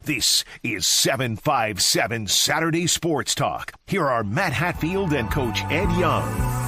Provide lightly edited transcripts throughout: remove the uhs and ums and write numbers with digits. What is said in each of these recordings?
This is 757 Saturday Sports Talk. Here are Matt Hatfield and Coach Ed Young.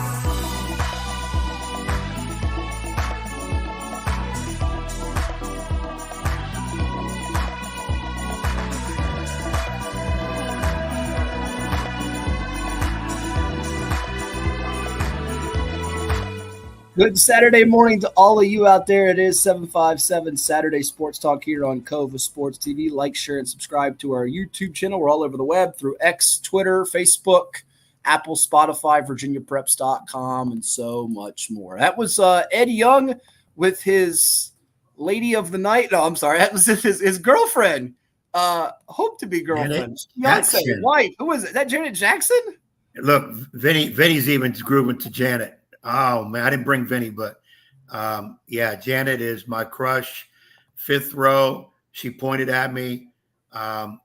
Good Saturday morning to all of you out there. It is 757 Saturday Sports Talk here on Cova Sports TV. Like, share, and subscribe to our YouTube channel. We're all over the web through X, Twitter, Facebook, Apple, Spotify, VirginiaPreps.com, and so much more. That was Ed Young with his lady of the night. No, I'm sorry. That was his girlfriend. Hope to be girlfriend. Fiance, wife. Who was it? That Janet Jackson? Look, Vinny's even grooving to Janet. Oh, man, I didn't bring Vinny, but yeah, Janet is my crush. Fifth row, she pointed at me. I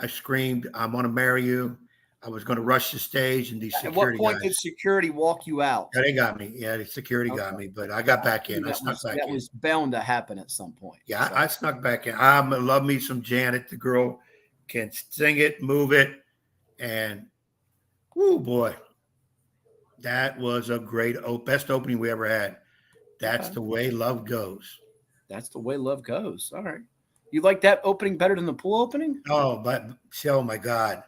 screamed, "I'm going to marry you." I was going to rush the stage, and these security guys. At what point did security walk you out? Yeah, they got me. Yeah, the security got me, but I got back in. That was bound to happen at some point. Yeah, so. I snuck back in. I love me some Janet. The girl can sing it, move it, and, oh, boy. That was a great best opening we ever had. That's the way love goes. That's the way love goes. All right. You like that opening better than the pool opening? Oh, my God.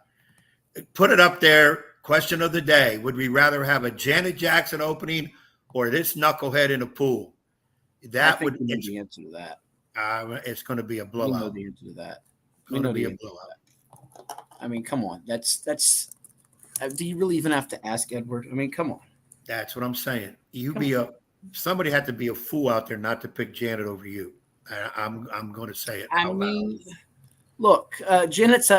Put it up there. Question of the day. Would we rather have a Janet Jackson opening or this knucklehead in a pool? That would be the answer to that. It's going to be a blowout. We know the answer to that. It's going to be a blowout. I mean, come on. That's do you really even have to ask, Edward? I mean, come on. That's what I'm saying. Somebody had to be a fool out there not to pick Janet over you. I'm going to say it. I mean, look, Janet's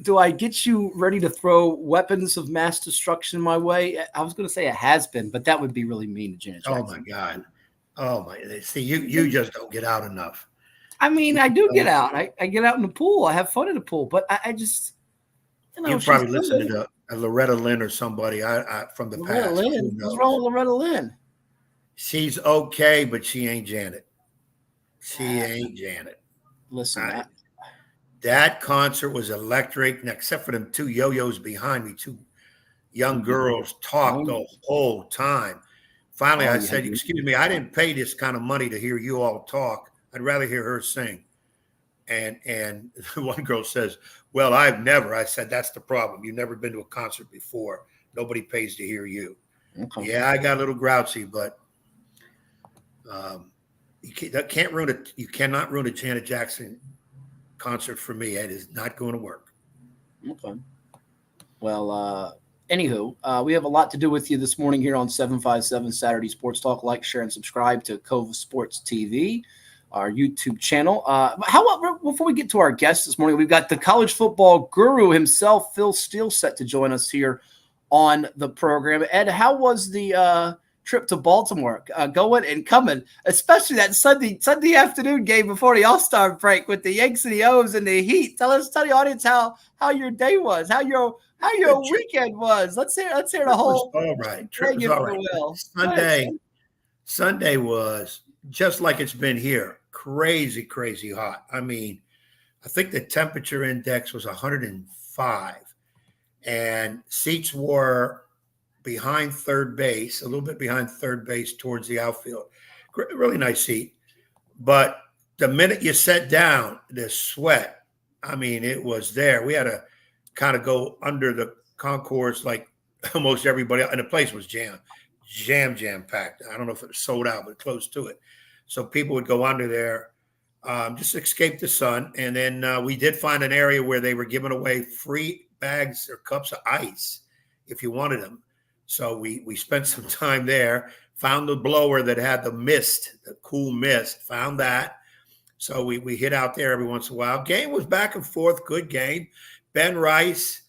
do I get you ready to throw weapons of mass destruction my way? I was going to say it has been, but that would be really mean to Janet Jackson. Oh, my God. Oh, my. See, you just don't get out enough. I mean, I do get out. I get out in the pool. I have fun in the pool, but I just, you probably listen to Loretta Lynn or somebody from the Loretta past. Lynn. What's wrong with Loretta Lynn? She's okay, but she ain't Janet. She ain't Janet. Listen, that concert was electric, except for them two yo-yos behind me. Two young girls talked the whole time. Finally, I said, "Excuse me, I didn't pay this kind of money to hear you all talk. I'd rather hear her sing." And one girl says, "Well, I've never." I said, "That's the problem. You've never been to a concert before. Nobody pays to hear you." Okay. Yeah, I got a little grouchy, but that can't ruin it. You cannot ruin a Janet Jackson concert for me. It is not going to work. Okay. Well, anywho, we have a lot to do with you this morning here on 757 Saturday Sports Talk. Like, share, and subscribe to Cova Sports TV, our YouTube channel. How about before we get to our guest this morning, we've got the college football guru himself, Phil Steele, set to join us here on the program. Ed, how was the trip to Baltimore, going and coming, especially that Sunday afternoon game before the All-Star break with the Yanks and the O's and the Heat? Tell the audience how your day was, how your weekend was. Let's hear the whole. All right, trip was all right. Sunday was just like it's been here. Crazy hot. I mean, I think the temperature index was 105, and seats were behind third base, a little bit behind third base towards the outfield. Really nice seat. But the minute you sat down, the sweat, I mean, it was there. We had to kind of go under the concourse like almost everybody else, and the place was jam packed. I don't know if it was sold out, but close to it. So people would go under there, just escape the sun. And then we did find an area where they were giving away free bags or cups of ice if you wanted them. So we spent some time there, found the blower that had the mist, the cool mist, found that. So we hit out there every once in a while. Game was back and forth, good game. Ben Rice,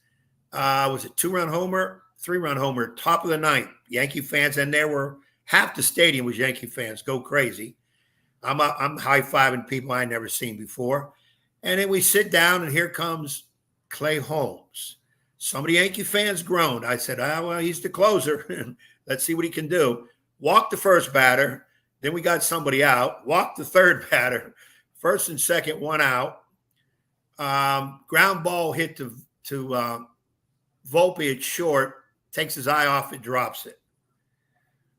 was it 2-run homer, 3-run homer, top of the ninth. Yankee fans, and there were half the stadium was Yankee fans. Go crazy. I'm high-fiving people I never seen before. And then we sit down, and here comes Clay Holmes. Some of the Yankee fans groaned. I said, well, he's the closer. Let's see what he can do. Walked the first batter. Then we got somebody out. Walked the third batter. First and second, one out. Ground ball hit to Volpe. It's short. Takes his eye off it. Drops it.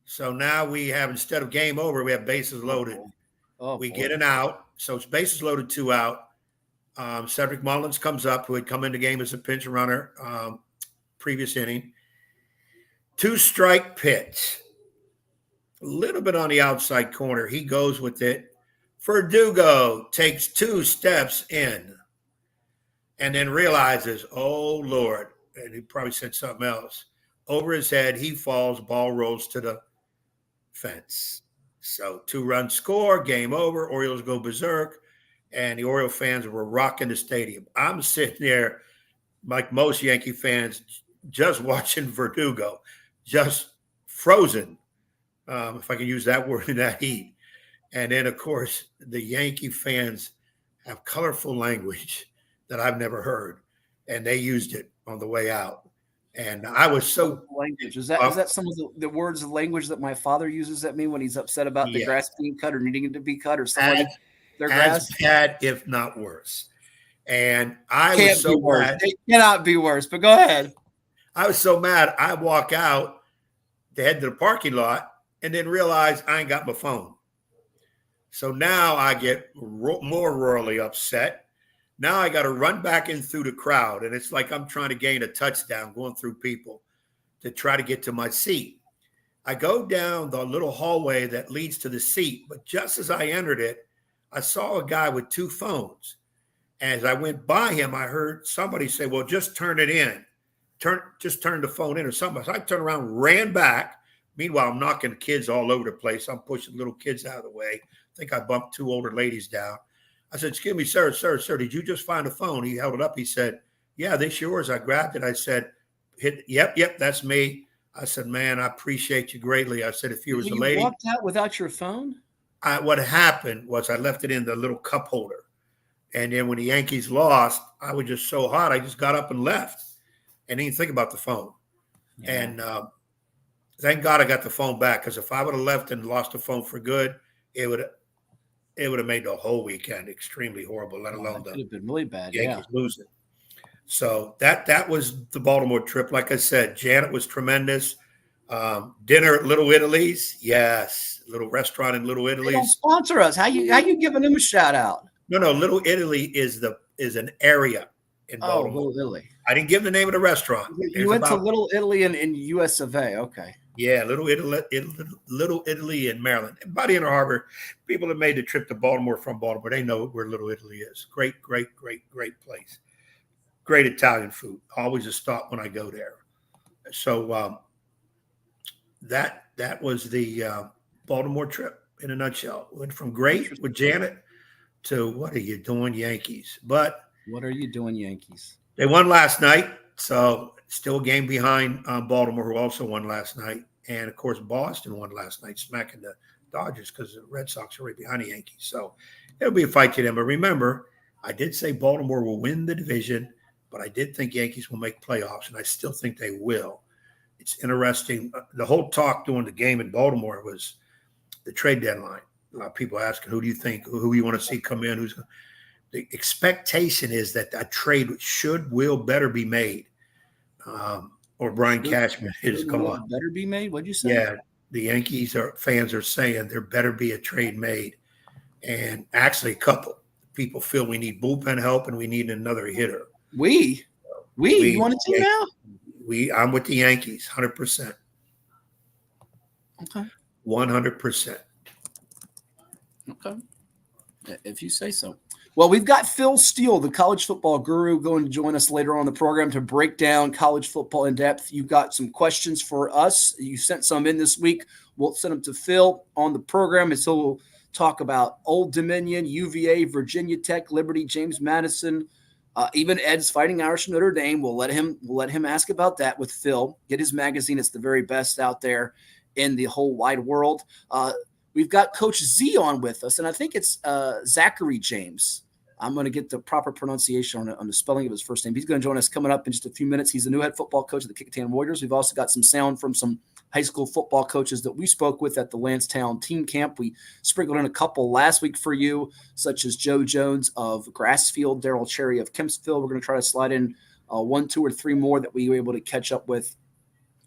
So now we have, instead of game over, we have bases loaded. We get an out. So it's bases loaded, 2 out. Cedric Mullins comes up, who had come in the game as a pinch runner previous inning. 2-strike pitch. A little bit on the outside corner. He goes with it. Verdugo takes 2 steps in and then realizes, oh, Lord, and he probably said something else. Over his head, he falls, ball rolls to the fence. So 2-run score, game over, Orioles go berserk, and the Oriole fans were rocking the stadium. I'm sitting there, like most Yankee fans, just watching Verdugo, just frozen, if I can use that word, in that heat. And then, of course, the Yankee fans have colorful language that I've never heard, and they used it on the way out. And I was so language. Is that some of the words of language that my father uses at me when he's upset about the grass being cut or needing it to be cut, or somebody their grass? Bad, if not worse. And I was so mad. It cannot be worse, but go ahead. I was so mad. I walk out to head to the parking lot and then realize I ain't got my phone. So now I get more royally upset. Now I got to run back in through the crowd, and it's like I'm trying to gain a touchdown going through people to try to get to my seat. I go down the little hallway that leads to the seat, but just as I entered it, I saw a guy with 2 phones. As I went by him, I heard somebody say, well, just turn it in. Just turn the phone in or something. So I turned around, ran back. Meanwhile, I'm knocking kids all over the place. I'm pushing little kids out of the way. I think I bumped 2 older ladies down. I said, excuse me, sir, did you just find a phone? He held it up. He said, yeah, this yours. I grabbed it. I said, yep, that's me. I said, man, I appreciate you greatly. I said, if you was a lady. You walked out without your phone? What happened was I left it in the little cup holder. And then when the Yankees lost, I was just so hot. I just got up and left and didn't think about the phone. Yeah. And thank God I got the phone back, because if I would have left and lost the phone for good, it would have made the whole weekend extremely horrible, let alone could have been really bad. Yankees losing. So that was the Baltimore trip. Like I said, Janet was tremendous. Dinner at Little Italy's, yes, little restaurant in Little Italy's. They don't sponsor us. How you giving them a shout out? No, Little Italy is an area in Baltimore. Oh, Little Italy. I didn't give the name of the restaurant. You went to Little Italy in US of A. Okay. Yeah, Little Italy in Maryland. And by the Inner Harbor, people that made the trip to Baltimore from Baltimore, they know where Little Italy is. Great place. Great Italian food. Always a stop when I go there. So that was the Baltimore trip in a nutshell. Went from great with Janet to what are you doing, Yankees? But what are you doing, Yankees? They won last night, so still a game behind Baltimore, who also won last night. And, of course, Boston won last night, smacking the Dodgers because the Red Sox are right behind the Yankees. So it'll be a fight to them. But remember, I did say Baltimore will win the division, but I did think Yankees will make playoffs, and I still think they will. It's interesting. The whole talk during the game in Baltimore was the trade deadline. A lot of people asking, who do you think, who you want to see come in? The expectation is that a trade better be made. Or Brian Cashman is come on. Better be made? What'd you say? Yeah, the Yankees fans are saying there better be a trade made. And actually a couple. People feel we need bullpen help and we need another hitter. We you want a team now? I'm with the Yankees, 100%. Okay. 100%. Okay. If you say so. Well, we've got Phil Steele, the college football guru, going to join us later on in the program to break down college football in depth. You've got some questions for us. You sent some in this week. We'll send them to Phil on the program, and so we'll talk about Old Dominion, UVA, Virginia Tech, Liberty, James Madison, even Ed's Fighting Irish Notre Dame. We'll let him ask about that with Phil. Get his magazine. It's the very best out there in the whole wide world. We've got Coach Z on with us, and I think it's Zecharie James. I'm going to get the proper pronunciation on the spelling of his first name. He's going to join us coming up in just a few minutes. He's the new head football coach of the Kecoughtan Warriors. We've also got some sound from some high school football coaches that we spoke with at the Landstown team camp. We sprinkled in a couple last week for you, such as Joe Jones of Grassfield, Daryl Cherry of Kempsville. We're going to try to slide in 1, 2, or 3 more that we were able to catch up with,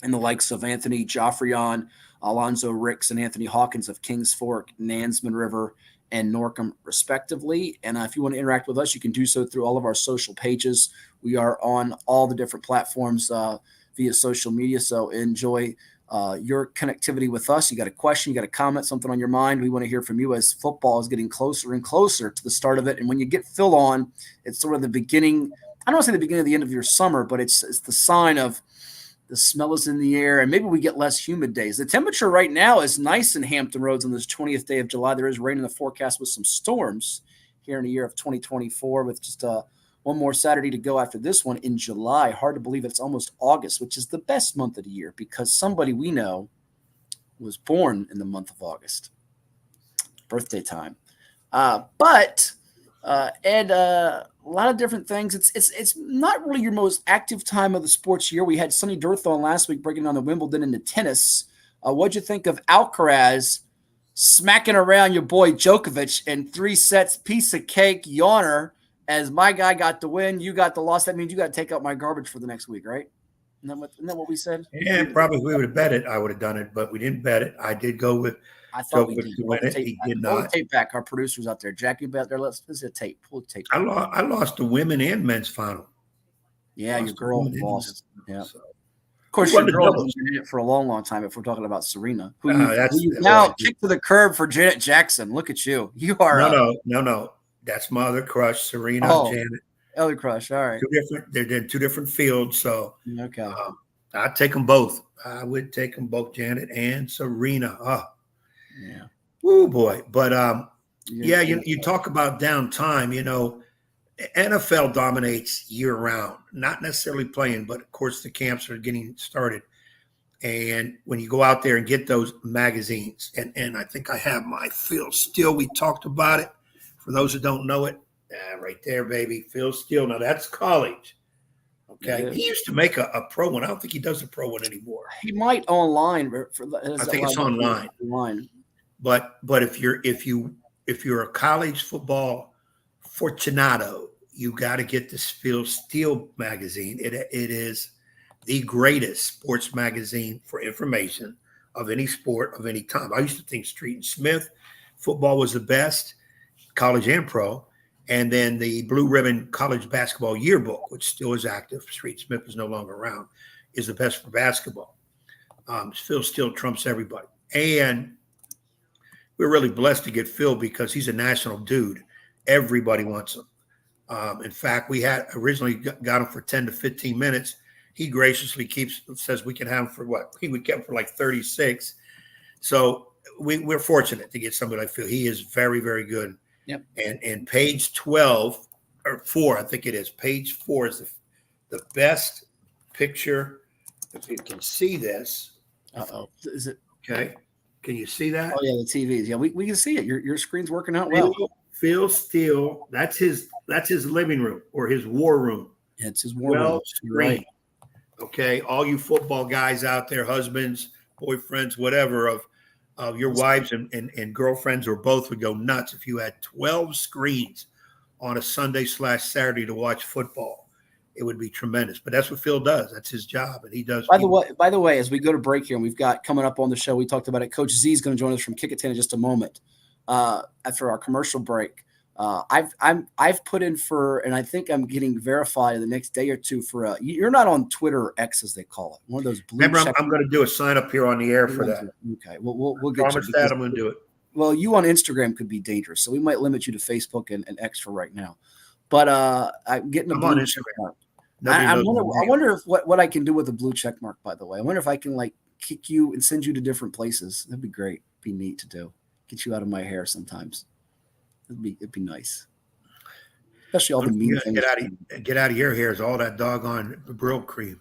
and the likes of Anthony Joffrion, Alonzo Ricks, and Anthony Hawkins of Kings Fork, Nansemond River, and Norcom, respectively. And if you want to interact with us, you can do so through all of our social pages. We are on all the different platforms via social media, so enjoy your connectivity with us. You got a question, you got a comment, something on your mind, we want to hear from you as football is getting closer and closer to the start of it. And when you get Phil on, it's sort of the beginning, I don't want to say the beginning of the end of your summer, but it's the sign of the smell is in the air, and maybe we get less humid days. The temperature right now is nice in Hampton Roads on this 20th day of July. There is rain in the forecast with some storms here in the year of 2024 with just one more Saturday to go after this one in July. Hard to believe it's almost August, which is the best month of the year because somebody we know was born in the month of August. Birthday time. Ed, a lot of different things. It's not really your most active time of the sports year. We had Sonny Dirth on last week breaking down the Wimbledon into tennis. What'd you think of Alcaraz smacking around your boy Djokovic in 3 sets, piece of cake, yawner, as my guy got the win, you got the loss? That means you got to take out my garbage for the next week, right? Isn't that what we said? Yeah, probably if we would have bet it, I would have done it, but we didn't bet it. I did go with Djokovic to win it. He did not. Tape back. Our producers out there, Jackie, bet there. Let's see a tape. Pull the tape. I lost the women and men's final. Yeah, your girl lost. Yeah. So. Of course, your girl has been in it for a long, long time. If we're talking about Serena, who you now kicked to the curb for Janet Jackson. Look at you. You are no. That's my other crush, Serena. Janet. Other crush. All right. They're in 2 different fields. So okay. I'd take them both. I would take them both, Janet and Serena. Oh, yeah. Oh boy. But you talk about downtime. You know, NFL dominates year round. Not necessarily playing, but of course the camps are getting started. And when you go out there and get those magazines, and I think I have my Phil Steele. We talked about it. For those who don't know it, right there, baby, Phil Steele. Now that's college. Okay, yeah. He used to make a pro one. I don't think he does a pro one anymore. He might online. I think it's online. But if you're a college football aficionado, you got to get this Phil Steele magazine. It is the greatest sports magazine for information of any sport of any time. I used to think Street and Smith football was the best, college and pro. And then the Blue Ribbon College Basketball Yearbook, which still is active, Street Smith is no longer around, is the best for basketball. Phil Steele trumps everybody. And we're really blessed to get Phil because he's a national dude. Everybody wants him. In fact, we had originally got him for 10 to 15 minutes. He graciously says we can have him for what? We kept him for like 36. So we're fortunate to get somebody like Phil. He is very, very good. Yep. And page 12 or 4, I think it is. Page 4 is the best picture. If you can see this. Is it okay? Can you see that? Oh yeah, the TVs. Yeah, we can see it. Your screen's working out well. Phil Steele. That's his living room or his war room. Yeah, it's his war room. Right. Okay, all you football guys out there, husbands, boyfriends, whatever, of your wives and girlfriends or both would go nuts if you had 12 screens on a Sunday/Saturday to watch football. It would be tremendous. But that's what Phil does. That's his job, and he does. By the way, as we go to break here, and we've got coming up on the show, we talked about it. Coach Z is going to join us from Kecoughtan in just a moment after our commercial break. I've put in for, and I think I'm getting verified in the next day or two for you're not on Twitter or X as they call it. One of those blue. Remember, I'm going to do a sign up here on the air for that. Okay, we'll get promise that I'm going to do it. Well, you on Instagram could be dangerous, so we might limit you to Facebook and X for right now. But I'm getting a blue on Instagram. I wonder if what I can do with a blue check mark. By the way, I wonder if I can like kick you and send you to different places. That'd be great. Be neat to do. Get you out of my hair sometimes. It'd be nice. Especially all the mean things. Get out of your hair is all that doggone Brill cream.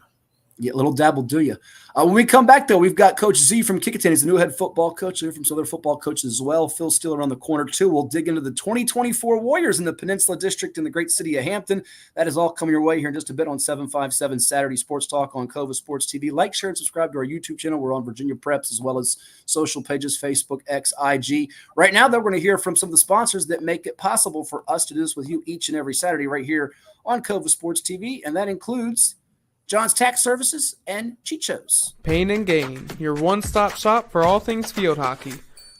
Yeah, little dab will do you. When we come back, though, we've got Coach Z from Kecoughtan. He's the new head football coach. We're from some other football coaches as well. Phil Steele around the corner, too. We'll dig into the 2024 Warriors in the Peninsula District in the great city of Hampton. That is all coming your way here in just a bit on 757 Saturday Sports Talk on Cova Sports TV. Like, share, and subscribe to our YouTube channel. We're on Virginia Preps as well as social pages, Facebook, X, IG. Right now, though, we're going to hear from some of the sponsors that make it possible for us to do this with you each and every Saturday right here on Cova Sports TV, and that includes John's Tax Services and Chicho's. Pain and Gain, your one-stop shop for all things field hockey.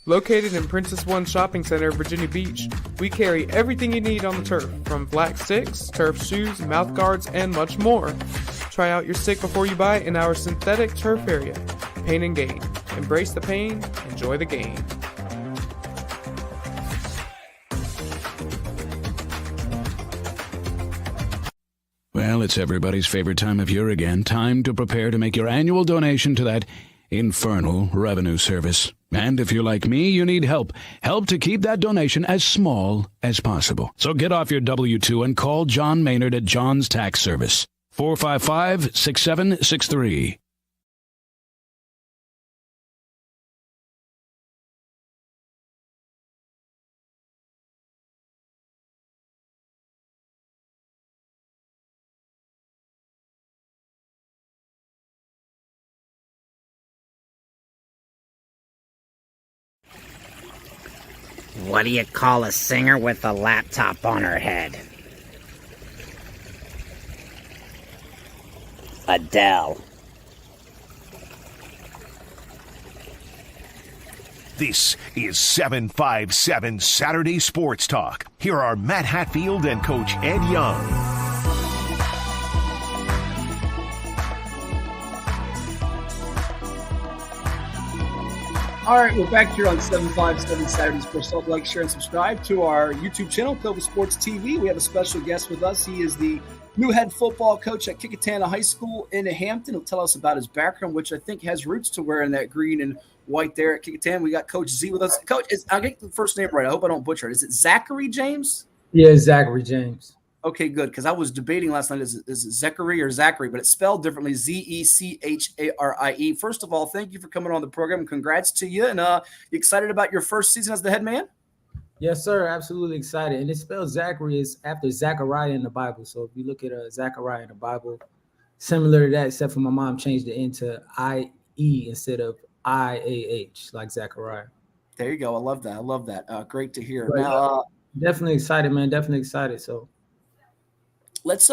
Located in Princess One Shopping Center, Virginia Beach, we carry everything you need on the turf, from black sticks, turf shoes, mouth guards, and much more. Try out your stick before you buy in our synthetic turf area. Pain and Gain. Embrace the pain, enjoy the game. Well, it's everybody's favorite time of year again. Time to prepare to make your annual donation to that infernal revenue service. And if you're like me, you need help. Help to keep that donation as small as possible. So get off your W-2 and call John Maynard at John's Tax Service. 455-6763. What do you call a singer with a laptop on her head? Adele. This is 757 Saturday Sports Talk. Here are Matt Hatfield and Coach Ed Young. All right, we're back here on 757 Saturday Sports Talk. Like, share, and subscribe to our YouTube channel, Cova Sports TV. We have a special guest with us. He is the new head football coach at Kecoughtan High School in Hampton. He'll tell us about his background, which I think has roots to wearing that green and white there at Kecoughtan. We got Coach Z with us. Coach, I'll get the first name right. I hope I don't butcher it. Is it Zecharie James? Yeah, Zecharie James. Okay, good, because I was debating last night, is it Zecharie or Zachary, but it's spelled differently, Zecharie. First of all, thank you for coming on the program. Congrats to you, and you excited about your first season as the head man? Yes, sir, absolutely excited. And it's spelled Zachary is after Zechariah in the Bible. So if you look at Zechariah in the Bible, similar to that, except for my mom changed it into I-E instead of I-A-H, like Zechariah. There you go. I love that. Great to hear. Right. Now, definitely excited, man. Definitely excited. So let's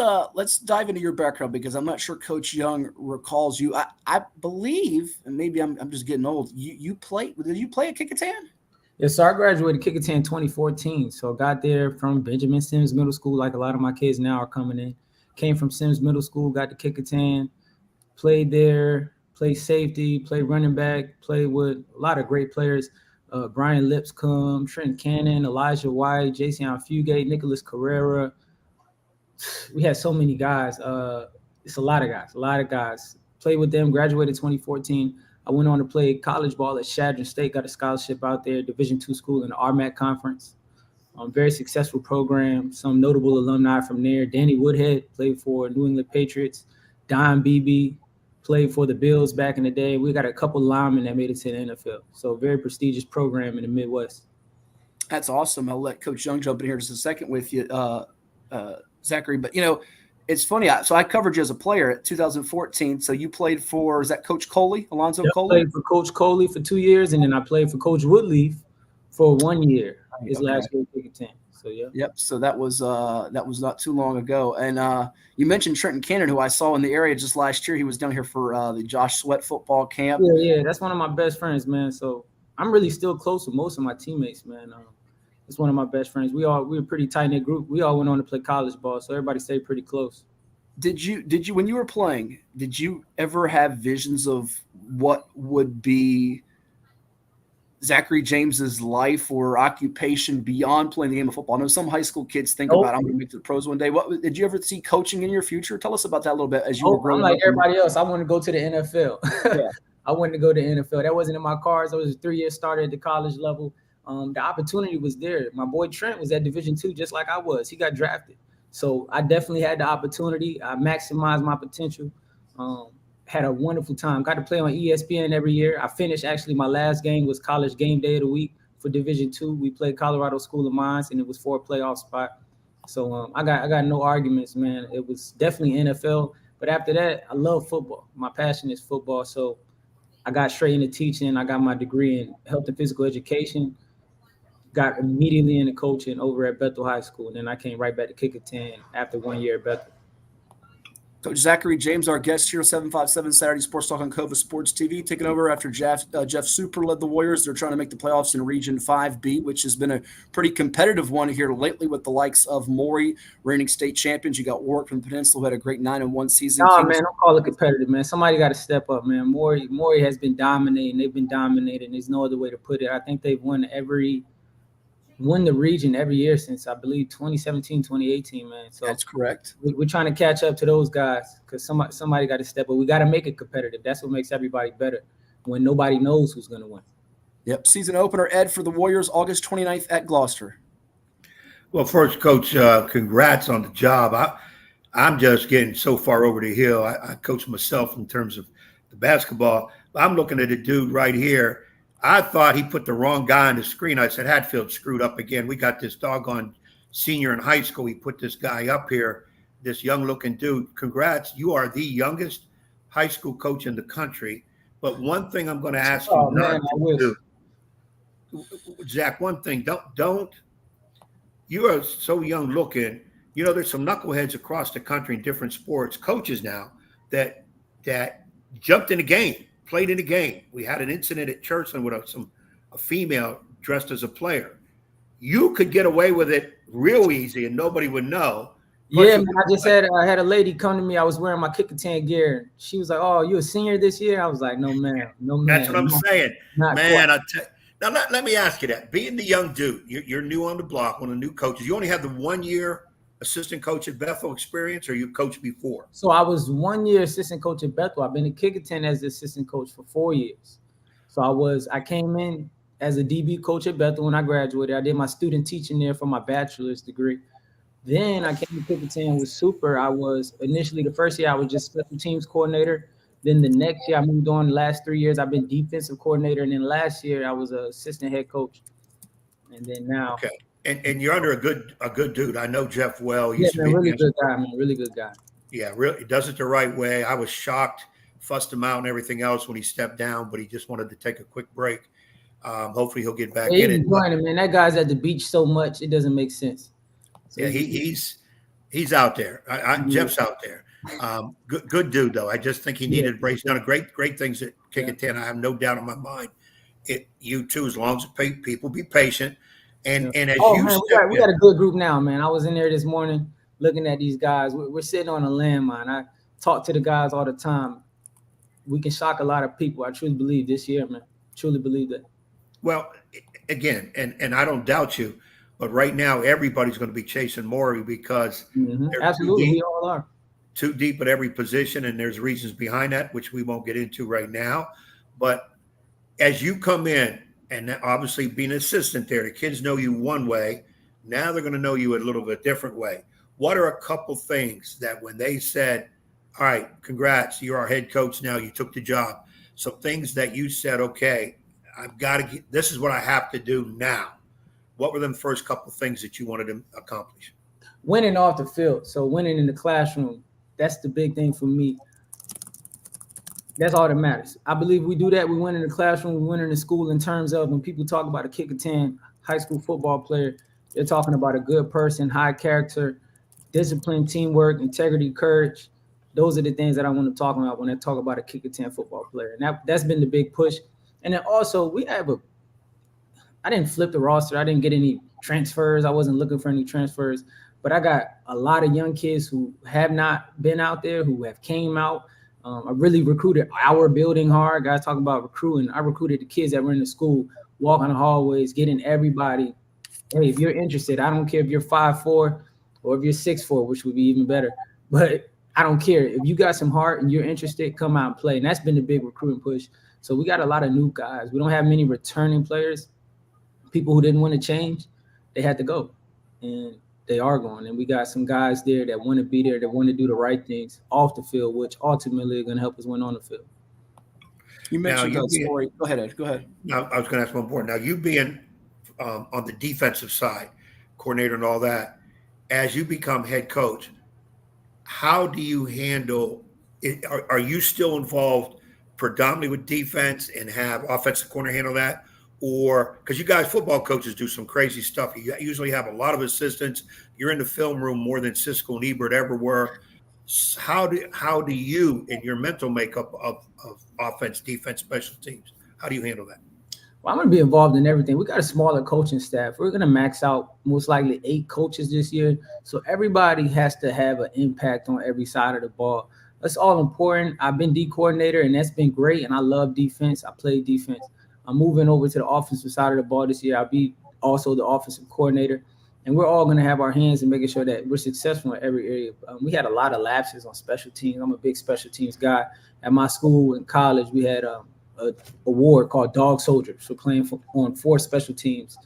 dive into your background, because I'm not sure Coach Young recalls you. I believe, and maybe I'm just getting old. Did you play at Kecoughtan? Yes, so I graduated Kecoughtan 2014. So got there from Benjamin Sims Middle School, like a lot of my kids now are coming in. Came from Sims Middle School, got to Kecoughtan, played there, played safety, played running back, played with a lot of great players. Brian Lipscomb, Trent Cannon, Elijah White, Jason Fugate, Nicholas Carrera. We had so many guys. It's a lot of guys. Played with them, graduated 2014. I went on to play college ball at Shadron State, got a scholarship out there, Division II school in the RMAC conference. Very successful program, some notable alumni from there. Danny Woodhead played for New England Patriots. Don Beebe played for the Bills back in the day. We got a couple linemen that made it to the NFL. So very prestigious program in the Midwest. That's awesome. I'll let Coach Young jump in here just a second with you, Zachary. But, it's funny. So I covered you as a player at 2014. So you played for, is that Coach Coley, Alonzo Coley? I played for Coach Coley for 2 years, and then I played for Coach Woodleaf for 1 year. His last year at Kecoughtan. So yeah. Yep. So that was not too long ago. And you mentioned Trenton Cannon, who I saw in the area just last year. He was down here for the Josh Sweat football camp. Yeah, that's one of my best friends, man. So I'm really still close with most of my teammates, man. It's one of my best friends. We were a pretty tight-knit group. We all went on to play college ball, so everybody stayed pretty close. Did you when you were playing, did you ever have visions of what would be Zecharie James's life or occupation beyond playing the game of football? I know some high school kids think about, I'm going to make the pros one day. What did you ever see coaching in your future? Tell us about that a little bit as you were growing up. I'm like everybody else. I wanted to go to the NFL. Yeah. I wanted to go to the NFL. That wasn't in my cards. I was a 3-year starter at the college level. The opportunity was there. My boy Trent was at Division II just like I was. He got drafted. So I definitely had the opportunity. I maximized my potential. had a wonderful time. Got to play on ESPN every year. I finished, actually, my last game was college game day of the week for Division II. We played Colorado School of Mines, and it was for a playoff spot. So I got no arguments, man. It was definitely NFL. But after that, I love football. My passion is football. So I got straight into teaching. I got my degree in health and physical education. Got immediately into coaching over at Bethel High School. And then I came right back to Kecoughtan after 1 year at Bethel. Coach Zecharie James, our guest here, 757 Saturday Sports Talk on Cova Sports TV, taking over after Jeff Super led the Warriors. They're trying to make the playoffs in Region 5B, which has been a pretty competitive one here lately with the likes of Maury, reigning state champions. You got Warwick from the Peninsula, who had a great 9-1 season. No, man, don't call it competitive, man. Somebody got to step up, man. Maury has been dominating. They've been dominating. There's no other way to put it. I think they've won the region every year since, I believe, 2017, 2018, man. So that's correct. We're trying to catch up to those guys because somebody got to step up. We got to make it competitive. That's what makes everybody better when nobody knows who's going to win. Yep. Season opener, Ed, for the Warriors, August 29th at Gloucester. Well, first, Coach, congrats on the job. I'm just getting so far over the hill. I coach myself in terms of the basketball. I'm looking at a dude right here. I thought he put the wrong guy on the screen. I said, Hatfield screwed up again. We got this doggone senior in high school. He put this guy up here, this young-looking dude. Congrats. You are the youngest high school coach in the country. But one thing I'm going to ask you not to do, Zach, one thing, don't – you are so young-looking. You know, there's some knuckleheads across the country in different sports, coaches now, that jumped in the game. Played in a game. We had an incident at Churchland with a female dressed as a player. You could get away with it real easy and nobody would know. Yeah, man, I had a lady come to me. I was wearing my Kecoughtan gear. She was like, "Oh, you a senior this year?" I was like, "No, man, no, man." That's what I'm saying, man. Now let me ask you that. Being the young dude, you're new on the block, one of the new coaches. You only have the 1 year assistant coach at Bethel experience, or you coached before? So I was 1 year assistant coach at Bethel. I've been at Kecoughtan as the assistant coach for 4 years. So I came in as a DB coach at Bethel when I graduated. I did my student teaching there for my bachelor's degree. Then I came to Kecoughtan with Super. I was initially, the first year I was just special teams coordinator. Then the next year I moved on. The last 3 years I've been defensive coordinator. And then last year I was an assistant head coach. And then now. Okay. And you're under a good dude. I know Jeff well. Yeah, man, really good guy, man. Really good guy. Yeah, really, he does it the right way. I was shocked, fussed him out and everything else when he stepped down, but he just wanted to take a quick break. Hopefully he'll get back in it. Man, that guy's at the beach so much it doesn't make sense. So yeah, he's out there. Jeff's out there. Good dude though. I just think he needed a break. He's done great things at Kecoughtan. I have no doubt in my mind. You too, as long as people be patient. And as we got a good group now, man. I was in there this morning looking at these guys. We're sitting on a landmine. I talk to the guys all the time. We can shock a lot of people. I truly believe this year, man. Truly believe that. Well, again, and I don't doubt you, but right now everybody's going to be chasing Maury because absolutely, we all are too deep at every position, and there's reasons behind that, which we won't get into right now. But as you come in, and obviously being an assistant there, the kids know you one way. Now they're going to know you a little bit different way. What are a couple things that when they said, all right, congrats, you're our head coach now, you took the job. So things that you said, okay, I've got to get, this is what I have to do now. What were the first couple things that you wanted to accomplish? Winning off the field. So winning in the classroom, that's the big thing for me. That's all that matters. I believe we do that. We win in the classroom. We win in the school in terms of when people talk about a Kecoughtan high school football player, they're talking about a good person, high character, discipline, teamwork, integrity, courage. Those are the things that I want to talk about when I talk about a Kecoughtan football player. And that's been the big push. And then also I didn't flip the roster. I didn't get any transfers. I wasn't looking for any transfers. But I got a lot of young kids who have not been out there, who have came out. I really recruited our building hard. Guys talk about recruiting. I recruited the kids that were in the school, walking the hallways, getting everybody. Hey, if you're interested, I don't care if you're 5'4" or if you're 6'4", which would be even better. But I don't care. If you got some heart and you're interested, come out and play. And that's been the big recruiting push. So we got a lot of new guys. We don't have many returning players. People who didn't want to change, they had to go. And they are going. And we got some guys there that want to be there, that want to do the right things off the field, which ultimately are going to help us win on the field. You mentioned that story. Go ahead, Ed. Go ahead. Now, I was going to ask one more. Now, you being on the defensive side, coordinator and all that, as you become head coach, how do you handle it? Are you still involved predominantly with defense and have offensive corner handle that? Or because you guys, football coaches, do some crazy stuff. You usually have a lot of assistants. You're in the film room more than Siskel and Ebert ever were. How do you, in your mental makeup of offense, defense, special teams, how do you handle that? Well, I'm going to be involved in everything. We got a smaller coaching staff. We're going to max out most likely 8 coaches this year. So everybody has to have an impact on every side of the ball. That's all important. I've been D coordinator, and that's been great. And I love defense. I play defense. I'm moving over to the offensive side of the ball this year. I'll be also the offensive coordinator. And we're all going to have our hands in making sure that we're successful in every area. We had a lot of lapses on special teams. I'm a big special teams guy. At my school in college, we had an award called Dog Soldier. So playing on 4 special teams.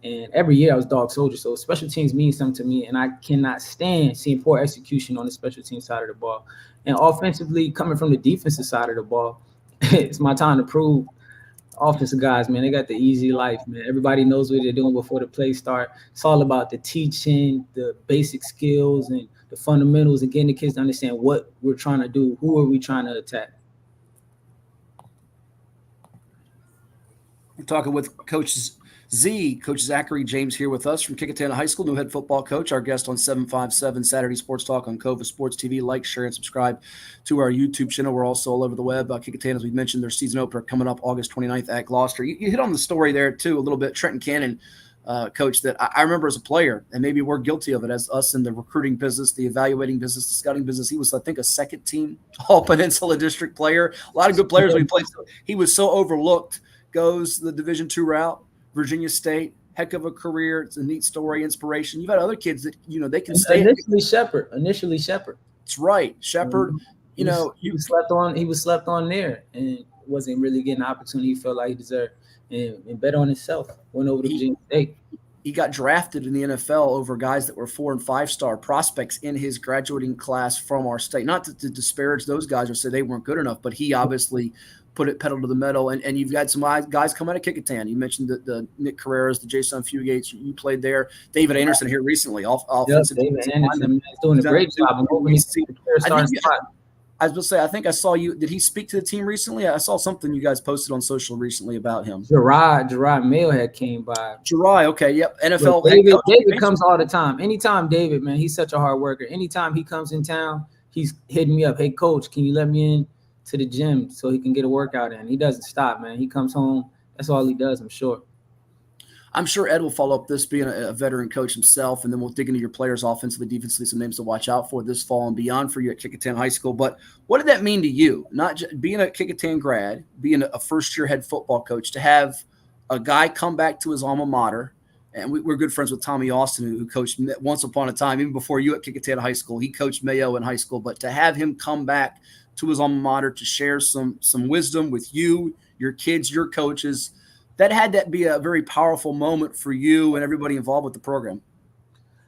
And every year I was Dog Soldier. So special teams means something to me. And I cannot stand seeing poor execution on the special team side of the ball. And offensively, coming from the defensive side of the ball, it's my time to prove. Offensive guys, man, they got the easy life, man. Everybody knows what they're doing before the play start. It's all about the teaching, the basic skills, and the fundamentals, and getting the kids to understand what we're trying to do. Who are we trying to attack? We're talking with Coach Zecharie James here with us from Kecoughtan High School, new head football coach, our guest on 757 Saturday Sports Talk on Cova Sports TV. Like, share, and subscribe to our YouTube channel. We're also all over the web. Kecoughtan, as we mentioned, their season opener coming up August 29th at Gloucester. You hit on the story there, too, a little bit. Trenton Cannon, coach, that I remember as a player, and maybe we're guilty of it as us in the recruiting business, the evaluating business, the scouting business. He was, I think, a second-team All-Peninsula District player. A lot of good players we played. He was so overlooked, goes the Division II route. Virginia State, heck of a career. It's a neat story, inspiration. You've had other kids that, they can stay. Initially Shepherd. That's right. Shepherd, he was slept on there and wasn't really getting the opportunity he felt like he deserved, and bet on himself. Went over to Virginia State. He got drafted in the NFL over guys that were 4- and 5-star prospects in his graduating class from our state. Not to disparage those guys or say they weren't good enough, but he obviously put it pedal to the metal. And you've got some guys come out of Kecoughtan. You mentioned the Nick Carreras, the Jason Fugates. You played there. David Anderson here recently. Offensive. David Anderson is doing a great job. I was going to say, I think I saw you. Did he speak to the team recently? I saw something you guys posted on social recently about him. Gerard Mail had came by. Gerard, okay, yep. NFL. David comes all the time. Anytime David, man, he's such a hard worker. Anytime he comes in town, he's hitting me up. Hey, coach, can you let me in to the gym so he can get a workout in? He doesn't stop, man. He comes home. That's all he does, I'm sure. I'm sure Ed will follow up this, being a veteran coach himself, and then we'll dig into your players offensively, defensively, some names to watch out for this fall and beyond for you at Kecoughtan High School. But what did that mean to you? Not just being a Kecoughtan grad, being a first-year head football coach, to have a guy come back to his alma mater, and we're good friends with Tommy Austin, who coached once upon a time, even before you at Kecoughtan High School. He coached Mayo in high school, but to have him come back to his alma mater to share some wisdom with you, your kids, your coaches, that had to be a very powerful moment for you and everybody involved with the program.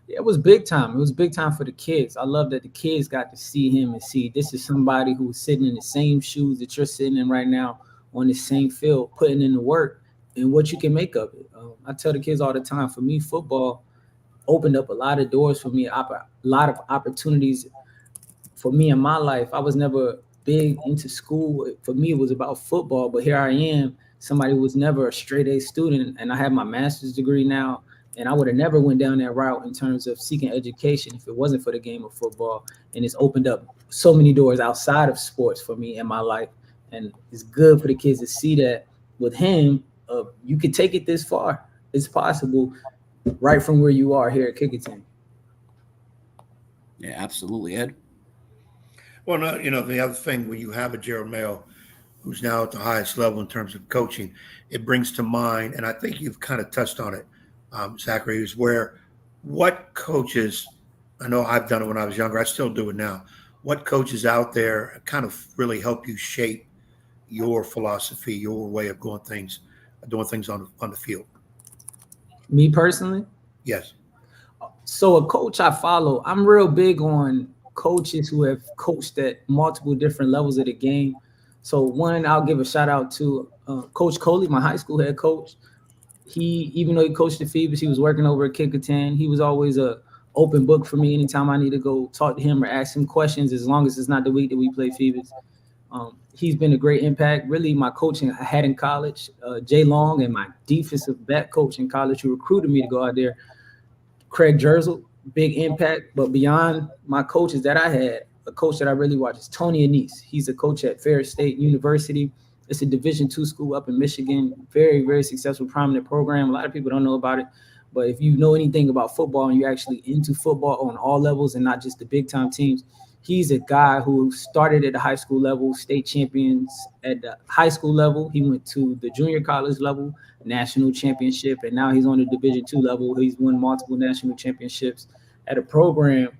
Yeah, it was big time. It was big time for the kids. I love that the kids got to see him and see this is somebody who was sitting in the same shoes that you're sitting in right now on the same field, putting in the work and what you can make of it. I tell the kids all the time, for me, football opened up a lot of doors for me, a lot of opportunities for me in my life. I was never big into school. For me, it was about football, but here I am, somebody who was never a straight A student, and I have my master's degree now, and I would have never went down that route in terms of seeking education if it wasn't for the game of football. And it's opened up so many doors outside of sports for me in my life. And it's good for the kids to see that with him, you could take it this far. It's possible right from where you are here at Kecoughtan. Yeah, absolutely, Ed. Well, no, the other thing, when you have a Gerald Mayo who's now at the highest level in terms of coaching, it brings to mind, and I think you've kind of touched on it, Zecharie, is what coaches, I know I've done it when I was younger, I still do it now, what coaches out there kind of really help you shape your philosophy, your way of doing things on the field? Me personally? Yes. So a coach I follow, I'm real big on coaches who have coached at multiple different levels of the game. So one, I'll give a shout out to Coach Coley, my high school head coach. He, even though he coached the Phoebus, he was working over at Kecoughtan. He was always a open book for me anytime I need to go talk to him or ask him questions, as long as it's not the week that we play Phoebus. He's been a great impact. Really, my coaching I had in college, Jay Long, and my defensive back coach in college who recruited me to go out there, Craig Jerzel, big impact. But beyond my coaches that I had, a coach that I really watch is Tony Anise. He's a coach at Ferris State University. It's a Division II school up in Michigan. Very, very successful, prominent program. A lot of people don't know about it. But if you know anything about football and you're actually into football on all levels and not just the big time teams, he's a guy who started at the high school level, state champions at the high school level. He went to the junior college level, national championship, and now he's on the Division II level. He's won multiple national championships at a program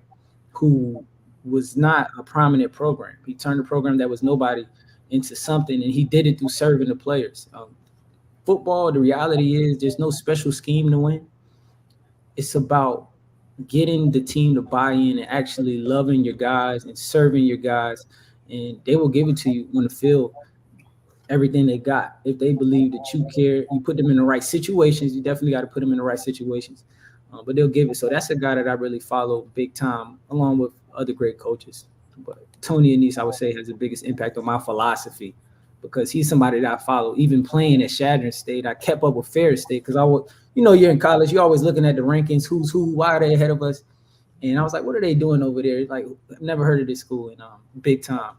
who was not a prominent program. He turned a program that was nobody into something, and he did it through serving the players. Football, the reality is there's no special scheme to win. It's about getting the team to buy in and actually loving your guys and serving your guys, and they will give it to you on the field, everything they got. If they believe that you care, you put them in the right situations. You definitely got to put them in the right situations, but they'll give it. So that's a guy that I really follow big time, along with other great coaches. But Tony Anise, I would say, has the biggest impact on my philosophy, because he's somebody that I follow. Even playing at Shadron State, I kept up with Ferris State because I would, you're in college, you're always looking at the rankings, who's who, why are they ahead of us? And I was like, what are they doing over there? Like, I've never heard of this school. And big time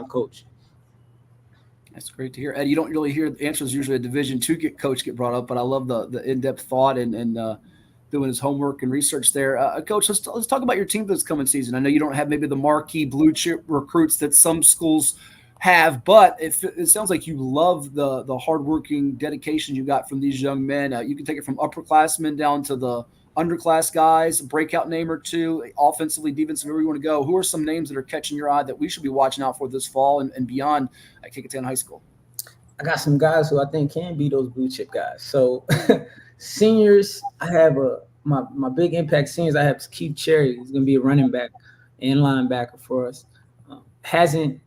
coach. That's great to hear. Ed, you don't really hear answers usually a Division II coach get brought up, but I love the in-depth thought and doing his homework and research there. Coach, let's talk about your team this coming season. I know you don't have maybe the marquee blue chip recruits that some schools have, but it sounds like you love the hardworking dedication you got from these young men. You can take it from upperclassmen down to the underclass guys, a breakout name or two, offensively, defensively, wherever you want to go. Who are some names that are catching your eye that we should be watching out for this fall and beyond at Kecoughtan High School? I got some guys who I think can be those blue chip guys. So seniors, I have my big impact seniors. I have Keith Cherry. He's going to be a running back and linebacker for us. Hasn't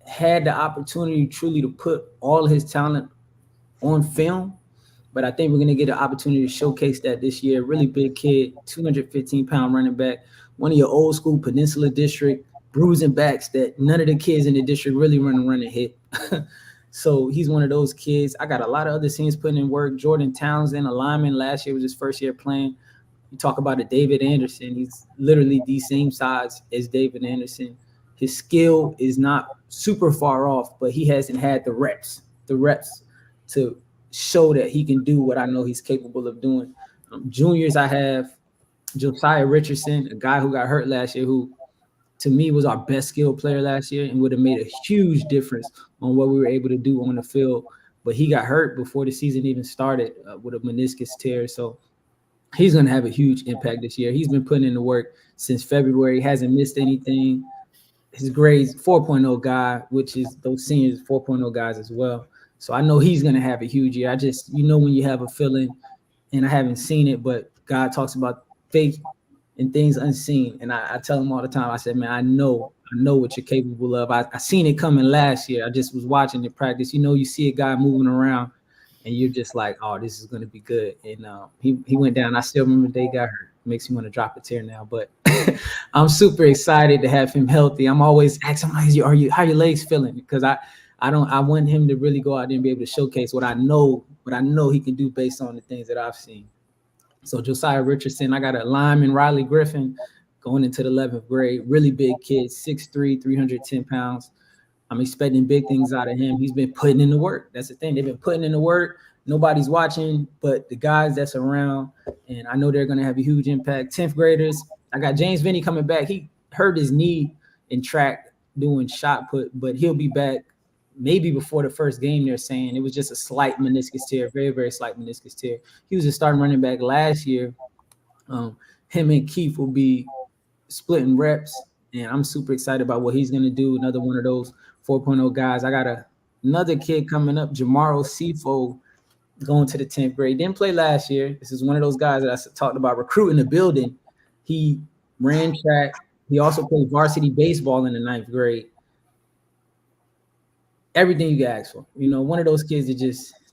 had the opportunity truly to put all his talent on film, but I think we're going to get an opportunity to showcase that this year. Really big kid, 215-pound running back, one of your old school Peninsula District bruising backs that none of the kids in the district really run and hit. So he's one of those kids. I got a lot of other seniors putting in work. Jordan Townsend, a lineman, last year was his first year playing. You talk about a David Anderson. He's literally the same size as David Anderson. His skill is not super far off, but he hasn't had the reps to show that he can do what I know he's capable of doing. Juniors, I have Josiah Richardson, a guy who got hurt last year, who to me was our best skilled player last year and would have made a huge difference on what we were able to do on the field. But he got hurt before the season even started with a meniscus tear. So he's going to have a huge impact this year. He's been putting in the work since February, hasn't missed anything. His grades 4.0 guy, which is those seniors 4.0 guys as well. So I know he's going to have a huge year. I just, when you have a feeling, and I haven't seen it, but God talks about faith and things unseen. And I tell him all the time, I said, man, I know what you're capable of. I seen it coming last year. I just was watching your practice. You see a guy moving around and you're just like, oh, this is going to be good. And he went down. I still remember the day he got hurt. Makes me want to drop a tear now, but I'm super excited to have him healthy. I'm always asking him, how your legs feeling? Because I want him to really go out there and be able to showcase what I know he can do based on the things that I've seen. So Josiah Richardson, I got a lineman, Riley Griffin, going into the 11th grade, really big kid, 6'3", 310 pounds. I'm expecting big things out of him. He's been putting in the work. That's the thing. They've been putting in the work. Nobody's watching, but the guys that's around, and I know they're going to have a huge impact. 10th graders, I got James Vinny coming back. He hurt his knee in track doing shot put, but he'll be back maybe before the first game. They're saying it was just a slight meniscus tear, very, very slight meniscus tear. He was a starting running back last year. Him and Keith will be splitting reps, and I'm super excited about what he's going to do. Another one of those 4.0 guys. I got another kid coming up, Jamaro Sefo, going to the 10th grade. Didn't play last year. This is one of those guys that I talked about recruiting the building. He ran track. He also played varsity baseball in the 9th grade. Everything you can ask for. One of those kids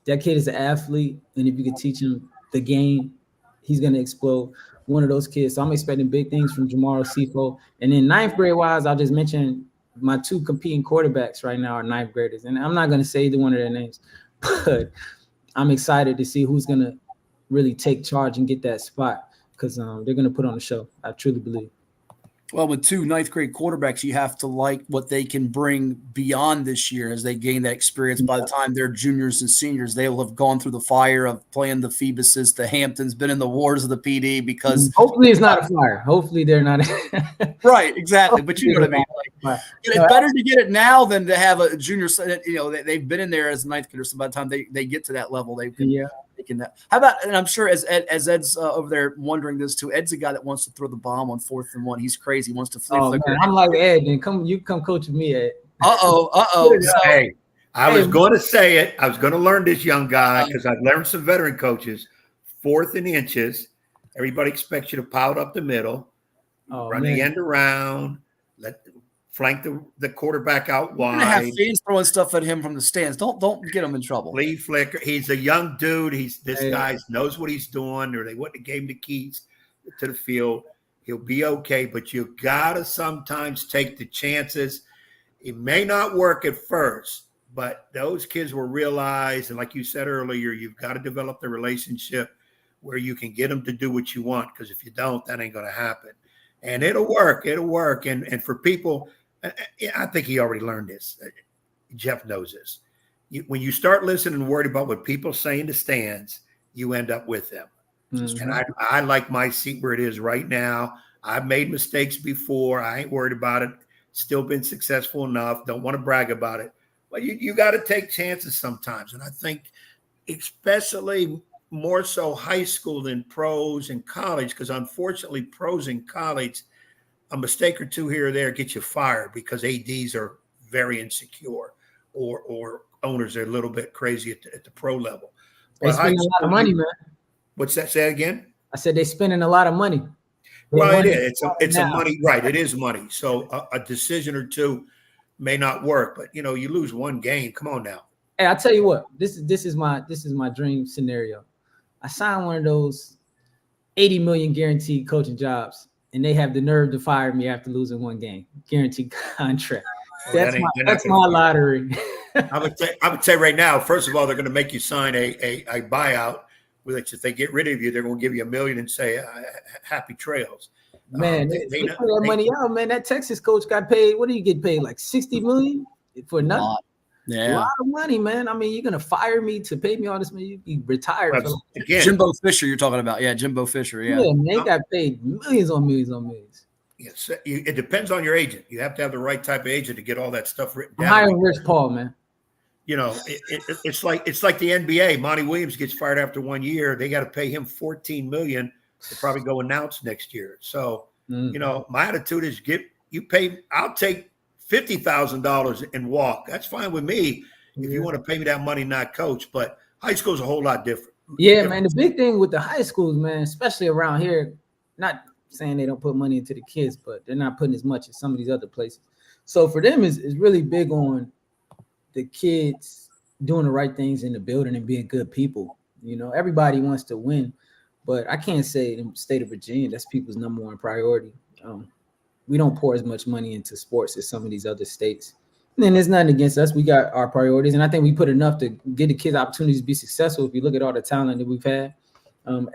that kid is an athlete, and if you could teach him the game, he's going to explode. One of those kids. So I'm expecting big things from Jamaro Sifo. And then 9th grade wise, I'll just mention my 2 competing quarterbacks right now are 9th graders. And I'm not going to say either one of their names, but I'm excited to see who's going to really take charge and get that spot because they're going to put on a show. I truly believe. Well, with 2 9th grade quarterbacks, you have to like what they can bring beyond this year as they gain that experience. By the time they're juniors and seniors, they will have gone through the fire of playing the Phoebuses, the Hamptons, been in the wars of the PD because hopefully it's not a fire. Hopefully they're not. Right, exactly. But you know what I mean? It's better to get it now than to have a junior, they've been in there as a 9th grader. So by the time they get to that level, they can. How about, and I'm sure as Ed's over there wondering this too, Ed's a guy that wants to throw the bomb on 4th and 1. He's crazy. He wants to flicker. I'm like Ed, then come coach with me, Ed. Hey, I was going to say it. I was going to learn this young guy because I've learned some veteran coaches. 4th and inches. Everybody expects you to pout up the middle, run the end around, flank the quarterback out wide. You're gonna have fans throwing stuff at him from the stands. Don't get him in trouble. Flea flicker. He's a young dude. This guy knows what he's doing, or they wouldn't have gave him the keys to the field. He'll be okay, but you gotta sometimes take the chances. It may not work at first, but those kids will realize, and like you said earlier, you've got to develop the relationship where you can get them to do what you want. Because if you don't, that ain't gonna happen. And it'll work. And for people. I think he already learned this. Jeff knows this. When you start listening and worried about what people say in the stands, you end up with them. Mm-hmm. And I like my seat where it is right now. I've made mistakes before. I ain't worried about it. Still been successful enough. Don't want to brag about it. But you got to take chances sometimes. And I think especially more so high school than pros and college, because unfortunately pros and college, a mistake or two here or there gets you fired because ADs are very insecure or owners are a little bit crazy at the pro level. They spending a lot of money, man. What's that say again? I said they're spending a lot of money. Well, it is. It's a money, right? It is money. So a decision or two may not work, but you lose one game. Come on now. Hey, I'll tell you what. This is my dream scenario. I signed one of those 80 million guaranteed coaching jobs. And they have the nerve to fire me after losing one game. Guaranteed contract. That's my lottery. I would say right now, first of all, they're going to make you sign a buyout, which if they get rid of you, they're going to give you $1 million and say happy trails. Man, they put that money out, man. That Texas coach got paid. What do you get paid? Like $60 million for nothing? Yeah. A lot of money, man. I mean, you're gonna fire me to pay me all this money. You'd be retired. Again, Jimbo Fisher, you're talking about. Yeah, Jimbo Fisher. Yeah, man, they got paid millions on millions on millions. Yes, it depends on your agent. You have to have the right type of agent to get all that stuff written down. Hiring Rich Paul, man. It's like the NBA. Monty Williams gets fired after 1 year. They got to pay him $14 million to probably go announce next year. So my attitude is I'll take $50,000 and walk. That's fine with me if you want to pay me that money, not coach. But high school is a whole lot different. Yeah, man. The big thing with the high schools, man, especially around here, not saying they don't put money into the kids, but they're not putting as much as some of these other places. So for them, is really big on the kids doing the right things in the building and being good people. Everybody wants to win, but I can't say in the state of Virginia that's people's number one priority. We don't pour as much money into sports as some of these other states. And then there's nothing against us. We got our priorities. And I think we put enough to give the kids opportunities to be successful. If you look at all the talent that we've had,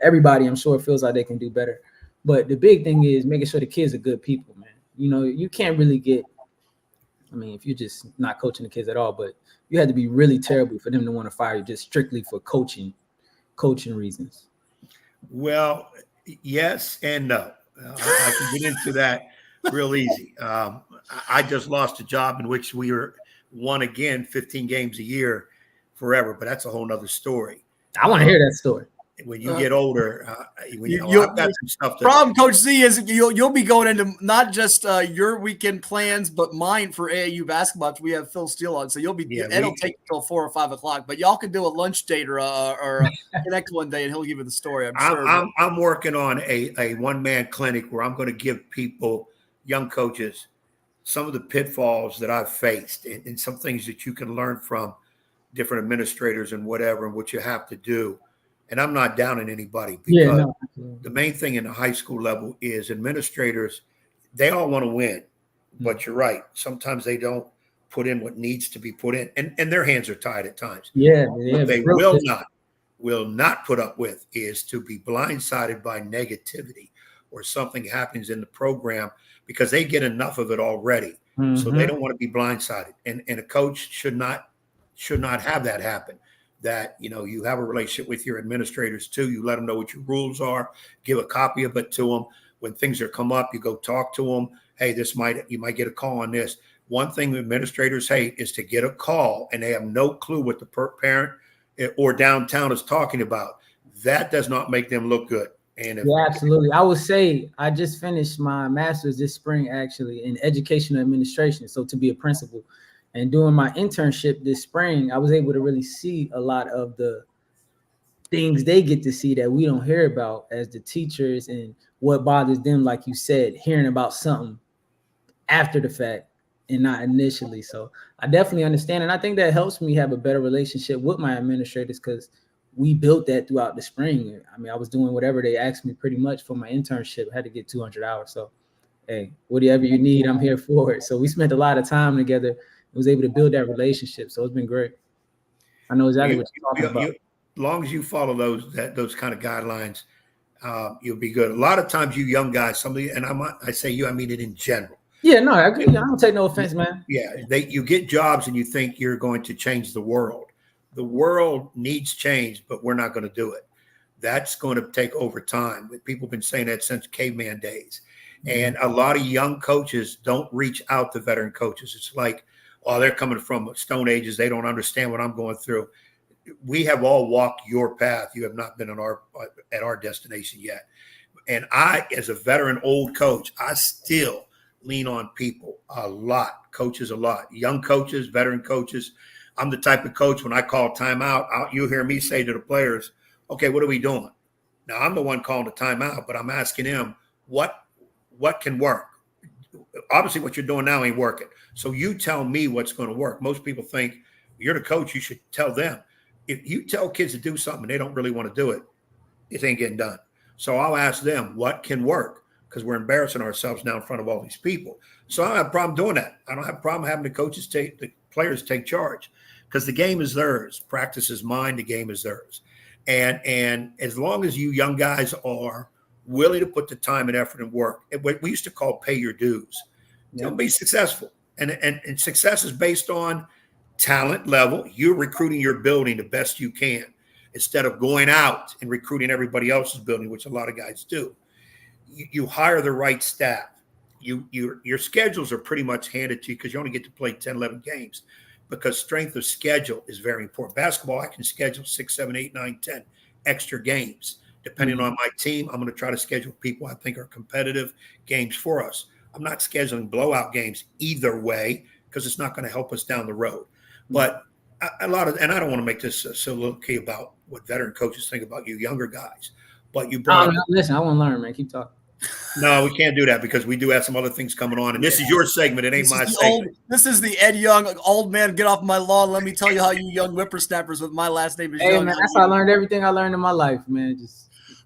everybody, I'm sure, feels like they can do better. But the big thing is making sure the kids are good people, man. You can't really if you're just not coaching the kids at all, but you had to be really terrible for them to want to fire you just strictly for coaching reasons. Well, yes and no. I can get into that real easy. I just lost a job in which we won again 15 games a year forever, but that's a whole nother story. I want to hear that story. when you get older, I've got some stuff to. Problem, Coach Z, is you'll be going into not just your weekend plans, but mine for AAU basketball. We have Phil Steele on, so you'll be. It'll take till 4 or 5 o'clock, but y'all can do a lunch date or a connect one day, and he'll give you the story. I'm sure. I'm working on a one-man clinic where I'm going to give people, young coaches, some of the pitfalls that I've faced and some things that you can learn from different administrators and whatever, and what you have to do. And I'm not downing anybody, because the main thing in the high school level is administrators, they all want to win, but you're right. Sometimes they don't put in what needs to be put in, and their hands are tied at times. What they will not put up with is to be blindsided by negativity or something happens in the program, because they get enough of it already. So they don't want to be blindsided. And a coach should not have that happen. That, you have a relationship with your administrators too. You let them know what your rules are, give a copy of it to them. When things are come up, you go talk to them. Hey, you might get a call on this. One thing administrators hate is to get a call and they have no clue what the parent or downtown is talking about. That does not make them look good. And absolutely. I would say I just finished my master's this spring, actually, in educational administration. So to be a principal. And doing my internship this spring, I was able to really see a lot of the things they get to see that we don't hear about as the teachers, and what bothers them, like you said, hearing about something after the fact and not initially. So I definitely understand. And I think that helps me have a better relationship with my administrators, because we built that throughout the spring. I mean, I was doing whatever they asked me pretty much for my internship. I had to get 200 hours. So, hey, whatever you need, I'm here for it. So we spent a lot of time together. Was able to build that relationship, so it's been great. I know exactly what you're talking about. As long as you follow those kind of guidelines, you'll be good. A lot of times, you young guys, I say you, I mean it in general. Yeah, no, I don't take no offense, man. Yeah, you get jobs and you think you're going to change the world. The world needs change, but we're not going to do it. That's going to take over time. People have been saying that since caveman days, and a lot of young coaches don't reach out to veteran coaches. It's like, oh, they're coming from stone ages. They don't understand what I'm going through. We have all walked your path. You have not been at our destination yet. And I, as a veteran old coach, I still lean on people a lot, coaches a lot, young coaches, veteran coaches. I'm the type of coach, when I call timeout, you hear me say to the players, okay, what are we doing? Now, I'm the one calling the timeout, but I'm asking them what can work. Obviously, what you're doing now ain't working. So you tell me what's going to work. Most people think you're the coach, you should tell them. If you tell kids to do something and they don't really want to do it, it ain't getting done. So I'll ask them what can work, because we're embarrassing ourselves now in front of all these people. So I don't have a problem doing that. I don't have a problem having the players take charge, because the game is theirs. Practice is mine. The game is theirs. And as long as you young guys are willing to put the time and effort and work, what we used to call pay your dues, you'll be successful. And success is based on talent level. You're recruiting your building the best you can, instead of going out and recruiting everybody else's building, which a lot of guys do. You hire the right staff. Your schedules are pretty much handed to you, because you only get to play 10, 11 games, because strength of schedule is very important. Basketball, I can schedule 6, 7, 8, 9, 10 extra games. Depending on my team, I'm going to try to schedule people I think are competitive games for us. I'm not scheduling blowout games either way, because it's not going to help us down the road. But and I don't want to make this a soliloquy about what veteran coaches think about you younger guys. But you brought listen, I want to learn, man. Keep talking. No, we can't do that, because we do have some other things coming on. And this is your segment. It ain't my segment. This is the Ed Young, old man, get off my lawn. Let me tell you how you young whippersnappers with my last name is Young. Man, that's how I learned everything I learned in my life, man.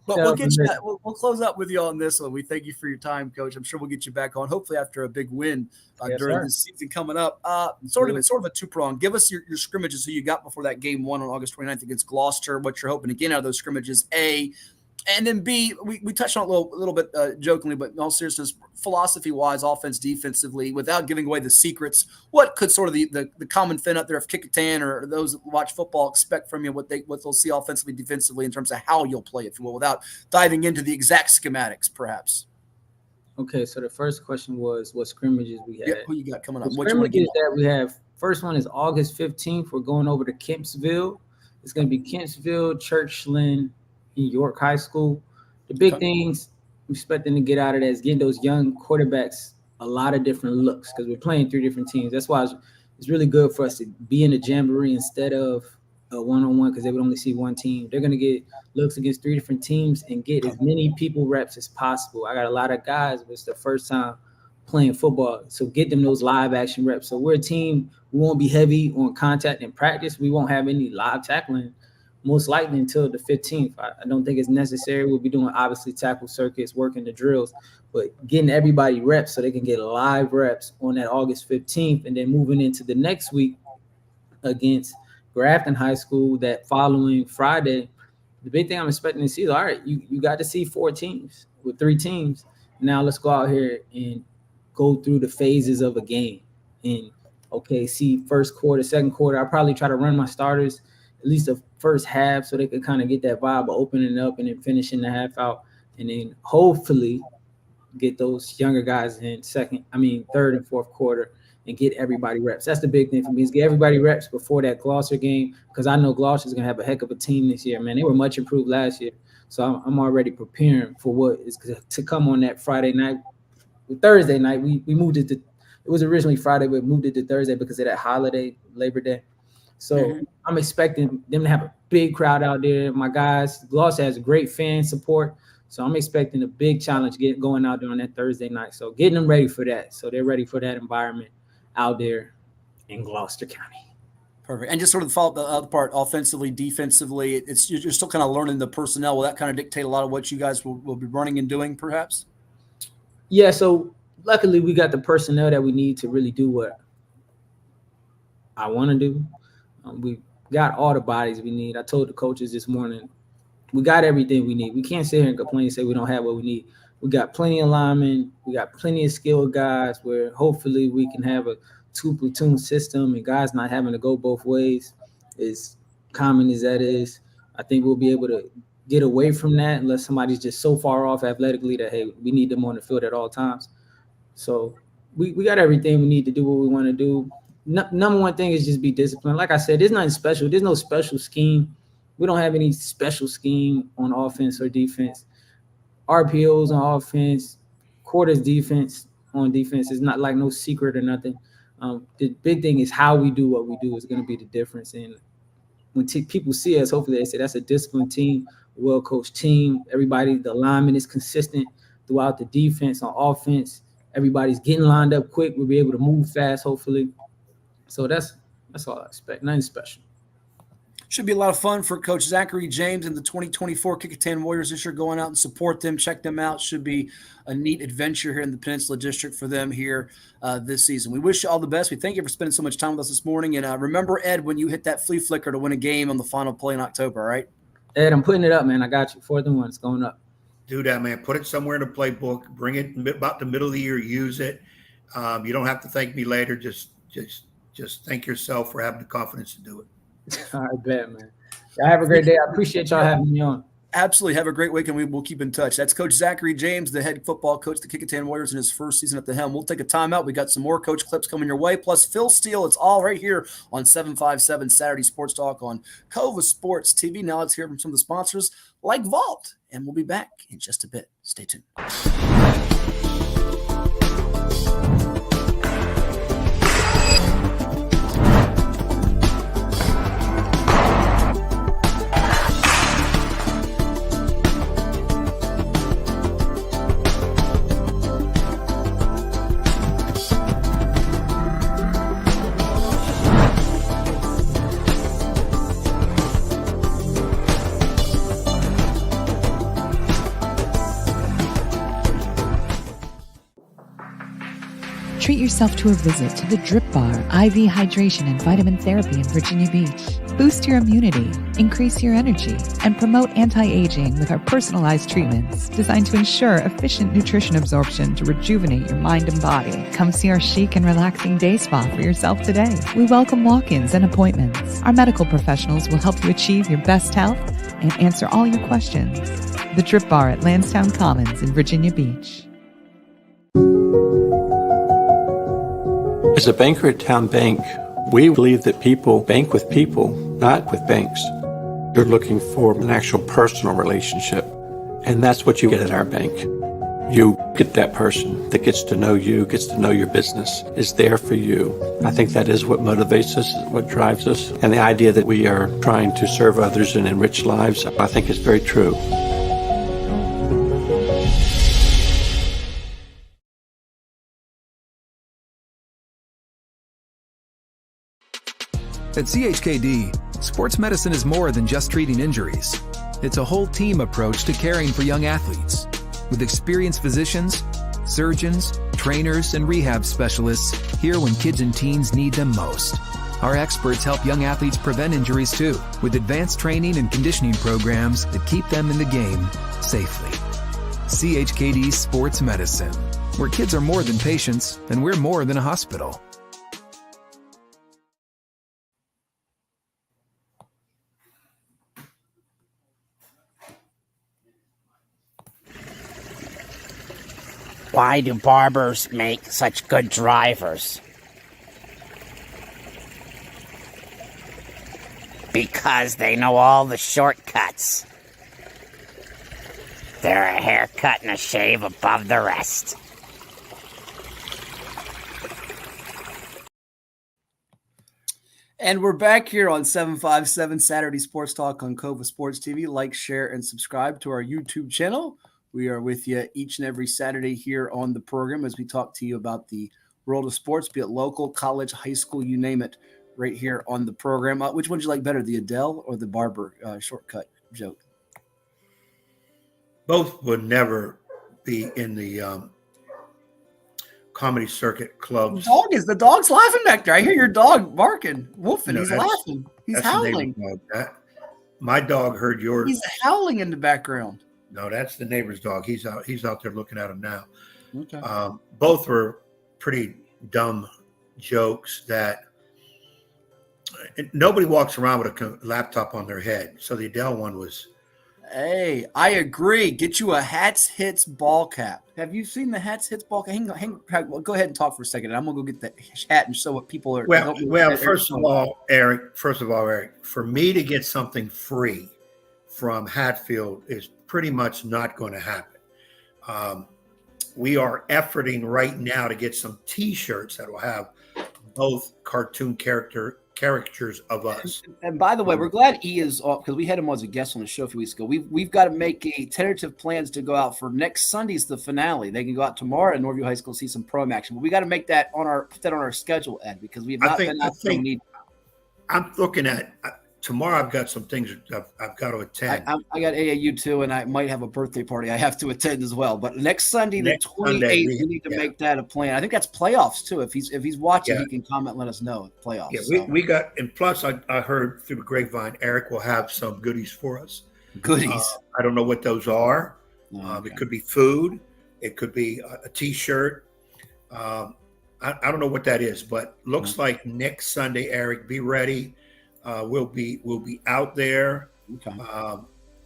But we'll close out with you on this one. We thank you for your time, Coach. I'm sure we'll get you back on, hopefully after a big win during this season coming up. Sort of a two-prong. Give us your scrimmages who you got before that game 1 on August 29th against Gloucester, what you're hoping to get out of those scrimmages, A. And then B, we touched on it a little bit jokingly, but in all seriousness, philosophy-wise, offense, defensively, without giving away the secrets, what could sort of the common fin up there of Kecoughtan or those that watch football expect from you, what they'll see offensively, defensively in terms of how you'll play, if you will, without diving into the exact schematics, perhaps? Okay, so the first question was what scrimmages we had. Yeah, who you got coming up? The scrimmages that we have, first one is August 15th. We're going over to Kempsville. It's going to be Kempsville, Churchland, in York High School. The big things I'm expecting to get out of that is getting those young quarterbacks a lot of different looks, because we're playing 3 different teams. That's why it's really good for us to be in a jamboree instead of a one-on-one, because they would only see one team. They're going to get looks against 3 different teams and get as many people reps as possible. I got a lot of guys, but it's their first time playing football, so get them those live action reps. So we're a team, we won't be heavy on contact in practice. We won't have any live tackling most likely until the 15th. I don't think it's necessary. We'll be doing obviously tackle circuits, working the drills, but getting everybody reps so they can get live reps on that August 15th, and then moving into the next week against Grafton High School that following Friday. The big thing I'm expecting to see is, all right, you got to see 4 teams with 3 teams. Now let's go out here and go through the phases of a game. And see first quarter, second quarter. I'll probably try to run my starters at least the first half so they could kind of get that vibe of opening up and then finishing the half out. And then hopefully get those younger guys in third and fourth quarter and get everybody reps. That's the big thing for me, is get everybody reps before that Gloucester game, because I know Gloucester's going to have a heck of a team this year, man. They were much improved last year. So I'm already preparing for what is to come on that Friday night. Thursday night, we moved it to – it was originally Friday, but moved it to Thursday because of that holiday, Labor Day. So I'm expecting them to have a big crowd out there. My guys, Gloucester has great fan support. So I'm expecting a big challenge going out there on that Thursday night. So getting them ready for that. So they're ready for that environment out there in Gloucester County. Perfect. And just sort of follow up the other part, offensively, defensively, you're still kind of learning the personnel. Will that kind of dictate a lot of what you guys will be running and doing, perhaps? Yeah, so luckily we got the personnel that we need to really do what I want to do. We got all the bodies we need. I told the coaches this morning, we got everything we need. We can't sit here and complain and say we don't have what we need. We got plenty of linemen. We got plenty of skilled guys where hopefully we can have a 2-platoon system and guys not having to go both ways. As common as that is, I think we'll be able to get away from that unless somebody's just so far off athletically that, hey, we need them on the field at all times. So we got everything we need to do what we want to do. Number one thing is just be disciplined. Like I said, there's nothing special. There's no special scheme. We don't have any special scheme on offense or defense. RPOs on offense, quarters defense on defense is not like no secret or nothing. The big thing is how we do what we do is going to be the difference. And when people see us, hopefully they say that's a disciplined team, a well-coached team. Everybody, the alignment is consistent throughout the defense. On offense, everybody's getting lined up quick. We'll be able to move fast, hopefully. So that's all I expect. Nothing special. Should be a lot of fun for Coach Zecharie James and the 2024 Kecoughtan Warriors this year. Going out and support them, check them out. Should be a neat adventure here in the Peninsula District for them here this season. We wish you all the best. We thank you for spending so much time with us this morning. And remember, Ed, when you hit that flea flicker to win a game on the final play in October, all right? Ed, I'm putting it up, man. I got you. 4th and 1. It's going up. Do that, man. Put it somewhere in the playbook. Bring it about the middle of the year. Use it. You don't have to thank me later. Just thank yourself for having the confidence to do it. All right, bet, man. Y'all have a great day. I appreciate y'all having me on. Absolutely. Have a great week, and we will keep in touch. That's Coach Zecharie James, the head football coach of the Kecoughtan Warriors in his first season at the helm. We'll take a timeout. We got some more coach clips coming your way, plus Phil Steele. It's all right here on 757 Saturday Sports Talk on Cova Sports TV. Now let's hear from some of the sponsors like Vault, and we'll be back in just a bit. Stay tuned. Treat yourself to a visit to the Drip Bar, IV hydration and vitamin therapy in Virginia Beach. Boost your immunity, increase your energy, and promote anti-aging with our personalized treatments designed to ensure efficient nutrition absorption to rejuvenate your mind and body. Come see our chic and relaxing day spa for yourself today. We welcome walk-ins and appointments. Our medical professionals will help you achieve your best health and answer all your questions. The Drip Bar at Landstown Commons in Virginia Beach. As a banker at Town Bank, we believe that people bank with people, not with banks. You're looking for an actual personal relationship, and that's what you get at our bank. You get that person that gets to know you, gets to know your business, is there for you. I think that is what motivates us, what drives us. And the idea that we are trying to serve others and enrich lives, I think is very true. At CHKD, sports medicine is more than just treating injuries. It's a whole team approach to caring for young athletes. With experienced physicians, surgeons, trainers, and rehab specialists here when kids and teens need them most. Our experts help young athletes prevent injuries too, with advanced training and conditioning programs that keep them in the game safely. CHKD Sports Medicine, where kids are more than patients and we're more than a hospital. Why do barbers make such good drivers? Because they know all the shortcuts. They're a haircut and a shave above the rest. And we're back here on 757 Saturday Sports Talk on Cova Sports TV. Like, share, and subscribe to our YouTube channel. We are with you each and every Saturday here on the program as we talk to you about the world of sports, be it local, college, high school, you name it, right here on the program. Which one do you like better, the Adele or the barber shortcut joke? Both would never be in the comedy circuit clubs. The dog's laughing back there. I hear your dog barking, woofing. No, he's laughing. He's howling. My dog heard yours. He's howling in the background. No, that's the neighbor's dog. He's out there looking at him now. Okay. Both were pretty dumb jokes that nobody walks around with a laptop on their head. So the Adele one was. Hey, I agree. Get you a Hats Hits ball cap. Have you seen the Hats Hits ball cap? Go ahead and talk for a second. I'm gonna go get the hat and show what people are. Well, first of all, Eric, for me to get something free from Hatfield is pretty much not going to happen. We are efforting right now to get some T-shirts that will have both cartoon caricatures of us. And by the way, we're glad he is off because we had him as a guest on the show a few weeks ago. We've got to make a tentative plans to go out for next Sunday's the finale. They can go out tomorrow at Norview High School see some pro action, but we got to make that put that on our schedule, Ed, because we have not been out. I'm looking at. Tomorrow I've got some things I've got to attend. I got AAU too, and I might have a birthday party I have to attend as well. But next Sunday, the 28th, we need to make that a plan. I think that's playoffs too. If he's watching, he can comment and let us know playoffs. Yeah, we got, and plus I heard through the grapevine, Eric will have some goodies for us. Goodies. I don't know what those are. Okay. It could be food. It could be a T-shirt. I don't know what that is, but looks like next Sunday, Eric, be ready. We'll be out there. Okay.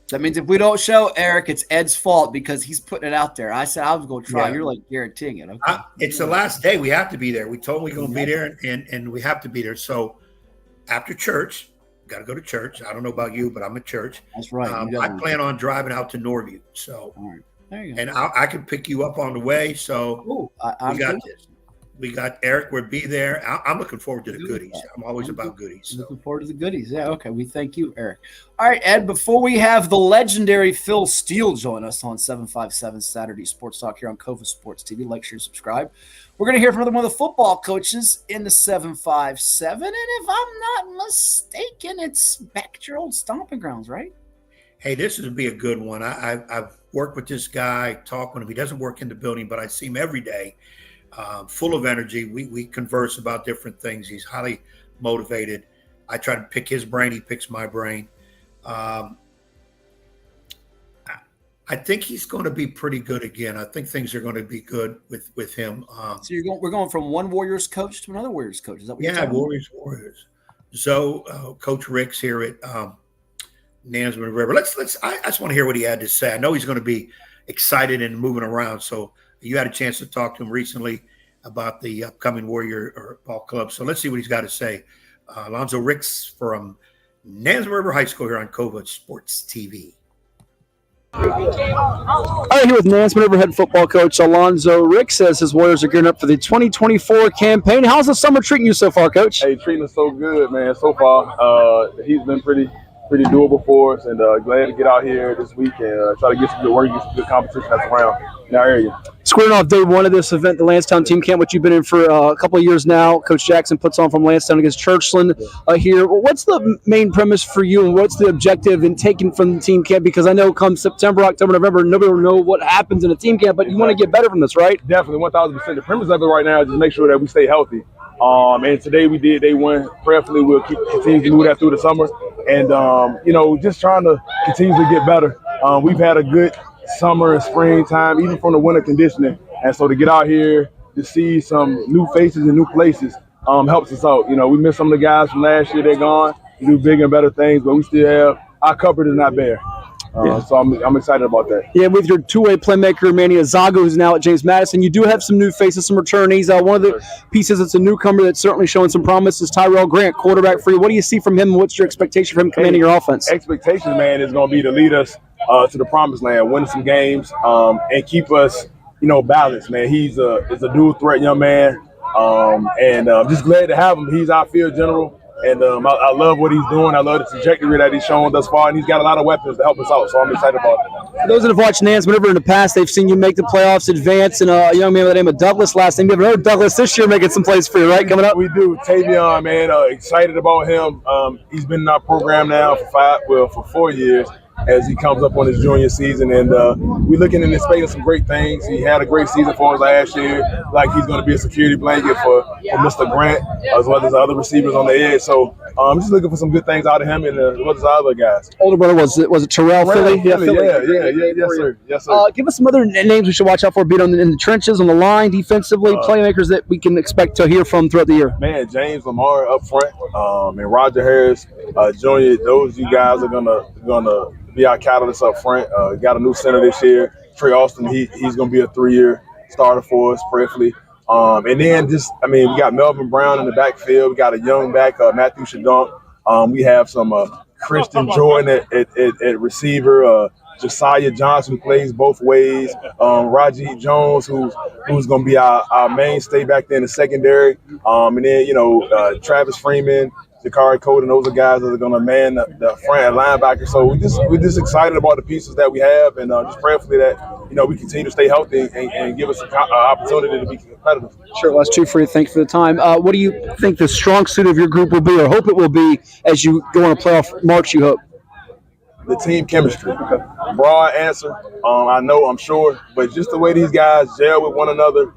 That means if we don't show Eric, it's Ed's fault because he's putting it out there. I said I was going to try. Yeah. You're like guaranteeing it. Okay. It's the last day. We have to be there. We told him we're going to be there, and we have to be there. So after church, got to go to church. I don't know about you, but I'm at church. That's right. I plan on driving out to Norview. So, all right. There you go. And I can pick you up on the way. So we got this. We got Eric would be there. I'm looking forward to the goodies. I'm always about goodies. So. Looking forward to the goodies. Yeah, okay. We thank you, Eric. All right, Ed, before we have the legendary Phil Steele join us on 757 Saturday Sports Talk here on Cova Sports TV, like, share, subscribe. We're going to hear from another one of the football coaches in the 757. And if I'm not mistaken, it's back at your old stomping grounds, right? Hey, this is going to be a good one. I've worked with this guy, talk with him. He doesn't work in the building, but I see him every day. Full of energy. We converse about different things. He's highly motivated. I try to pick his brain. He picks my brain. I think he's going to be pretty good again. I think things are going to be good with him. So we're going from one Warriors coach to another Warriors coach. Is that what you're talking Warriors. So Coach Rick's here at Nansemond River. I just want to hear what he had to say. I know he's going to be excited and moving around. So you had a chance to talk to him recently about the upcoming Warrior or ball club. So let's see what he's got to say. Alonzo Ricks from Nansemond River High School here on Cova Sports TV. All right, here with Nansemond River head football coach Alonzo. Rick says his Warriors are gearing up for the 2024 campaign. How's the summer treating you so far, Coach? Hey, treating us so good, man. So far, he's been pretty doable for us, and glad to get out here this week and try to get some good work, get some good competition that's around in our area. Squaring off day one of this event, the Landstown team camp, which you've been in for a couple of years now. Coach Jackson puts on from Landstown against Churchland here. Well, what's the main premise for you, and what's the objective in taking from the team camp? Because I know come September, October, November, nobody will know what happens in a team camp, but you want to get better from this, right? Definitely, 1,000%. The premise of it right now is just make sure that we stay healthy. And today we did day one. Prayerfully, we'll continue to do that through the summer. And, just trying to continue to get better. We've had a good summer and springtime, even from the winter conditioning. And so to get out here to see some new faces and new places helps us out. We missed some of the guys from last year. They're gone. We do bigger and better things, but we still have our cupboard is not bare. So I'm excited about that. Yeah, with your two-way playmaker, Manny Azago, who's now at James Madison, you do have some new faces, some returnees. One of the pieces that's a newcomer that's certainly showing some promise is Tyrell Grant, quarterback for you. What do you see from him? What's your expectation for him commanding your offense? Expectation, man, is going to be to lead us to the promised land, win some games, and keep us, balanced, man. He's a dual threat young man, and just glad to have him. He's our field general. And I love what he's doing. I love the trajectory that he's shown thus far, and he's got a lot of weapons to help us out, so I'm excited about it. For those that have watched Nansemond River in the past, they've seen you make the playoffs, advance, and a young man by the name of Douglas last name. You have another Douglas this year making some plays for you, right, coming up? We do. Tavion, man, excited about him. He's been in our program now for 4 years as he comes up on his junior season, and we're looking in his space of some great things. He had a great season for us last year, like he's going to be a security blanket for Mr. Grant, as well as the other receivers on the edge. So I'm just looking for some good things out of him and what is the other guys. Older brother, was it Terrell Philly? Yeah, yes, sir. Give us some other names we should watch out for, be it in the trenches, on the line, defensively, playmakers that we can expect to hear from throughout the year. Man, James Lamar up front, and Roger Harris Jr. Those you guys are gonna be our catalyst up front. Got a new center this year, Trey Austin. He's going to be a 3-year starter for us, prayerfully. And then we got Melvin Brown in the backfield. We got a young back, Matthew Shadunk. We have some Christian Jordan at receiver, Josiah Johnson, who plays both ways, Raji Jones, who's going to be our mainstay back there in the secondary. And then, Travis Freeman, Zecharie, Kecoughtan, those are guys that are going to man the front linebacker. So we're just excited about the pieces that we have, and just prayerfully that we continue to stay healthy and give us an opportunity to be competitive. Sure, last two for you. Thanks for the time. What do you think the strong suit of your group will be, or hope it will be, as you go on a playoff march? You hope the team chemistry. Broad answer. I'm sure, but just the way these guys gel with one another,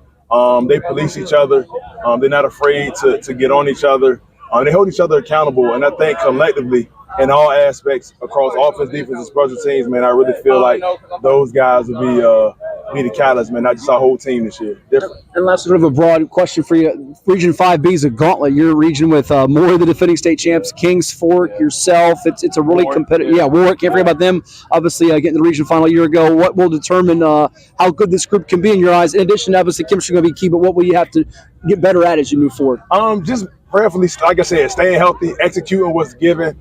they police each other. They're not afraid to get on each other. They hold each other accountable, and I think collectively in all aspects across offense, defense, and special teams, man, I really feel like those guys will be the catalyst, man, not just our whole team this year. Different. And last sort of a broad question for you. Region 5B is a gauntlet. Your region with more of the defending state champs, Kings Fork, yourself. It's a really competitive. Yeah, Warwick, can't forget about them. Obviously, getting to the region final a year ago. What will determine how good this group can be in your eyes? In addition, obviously, chemistry going to be key, but what will you have to get better at as you move forward? Just prayerfully, like I said, staying healthy, executing what's given.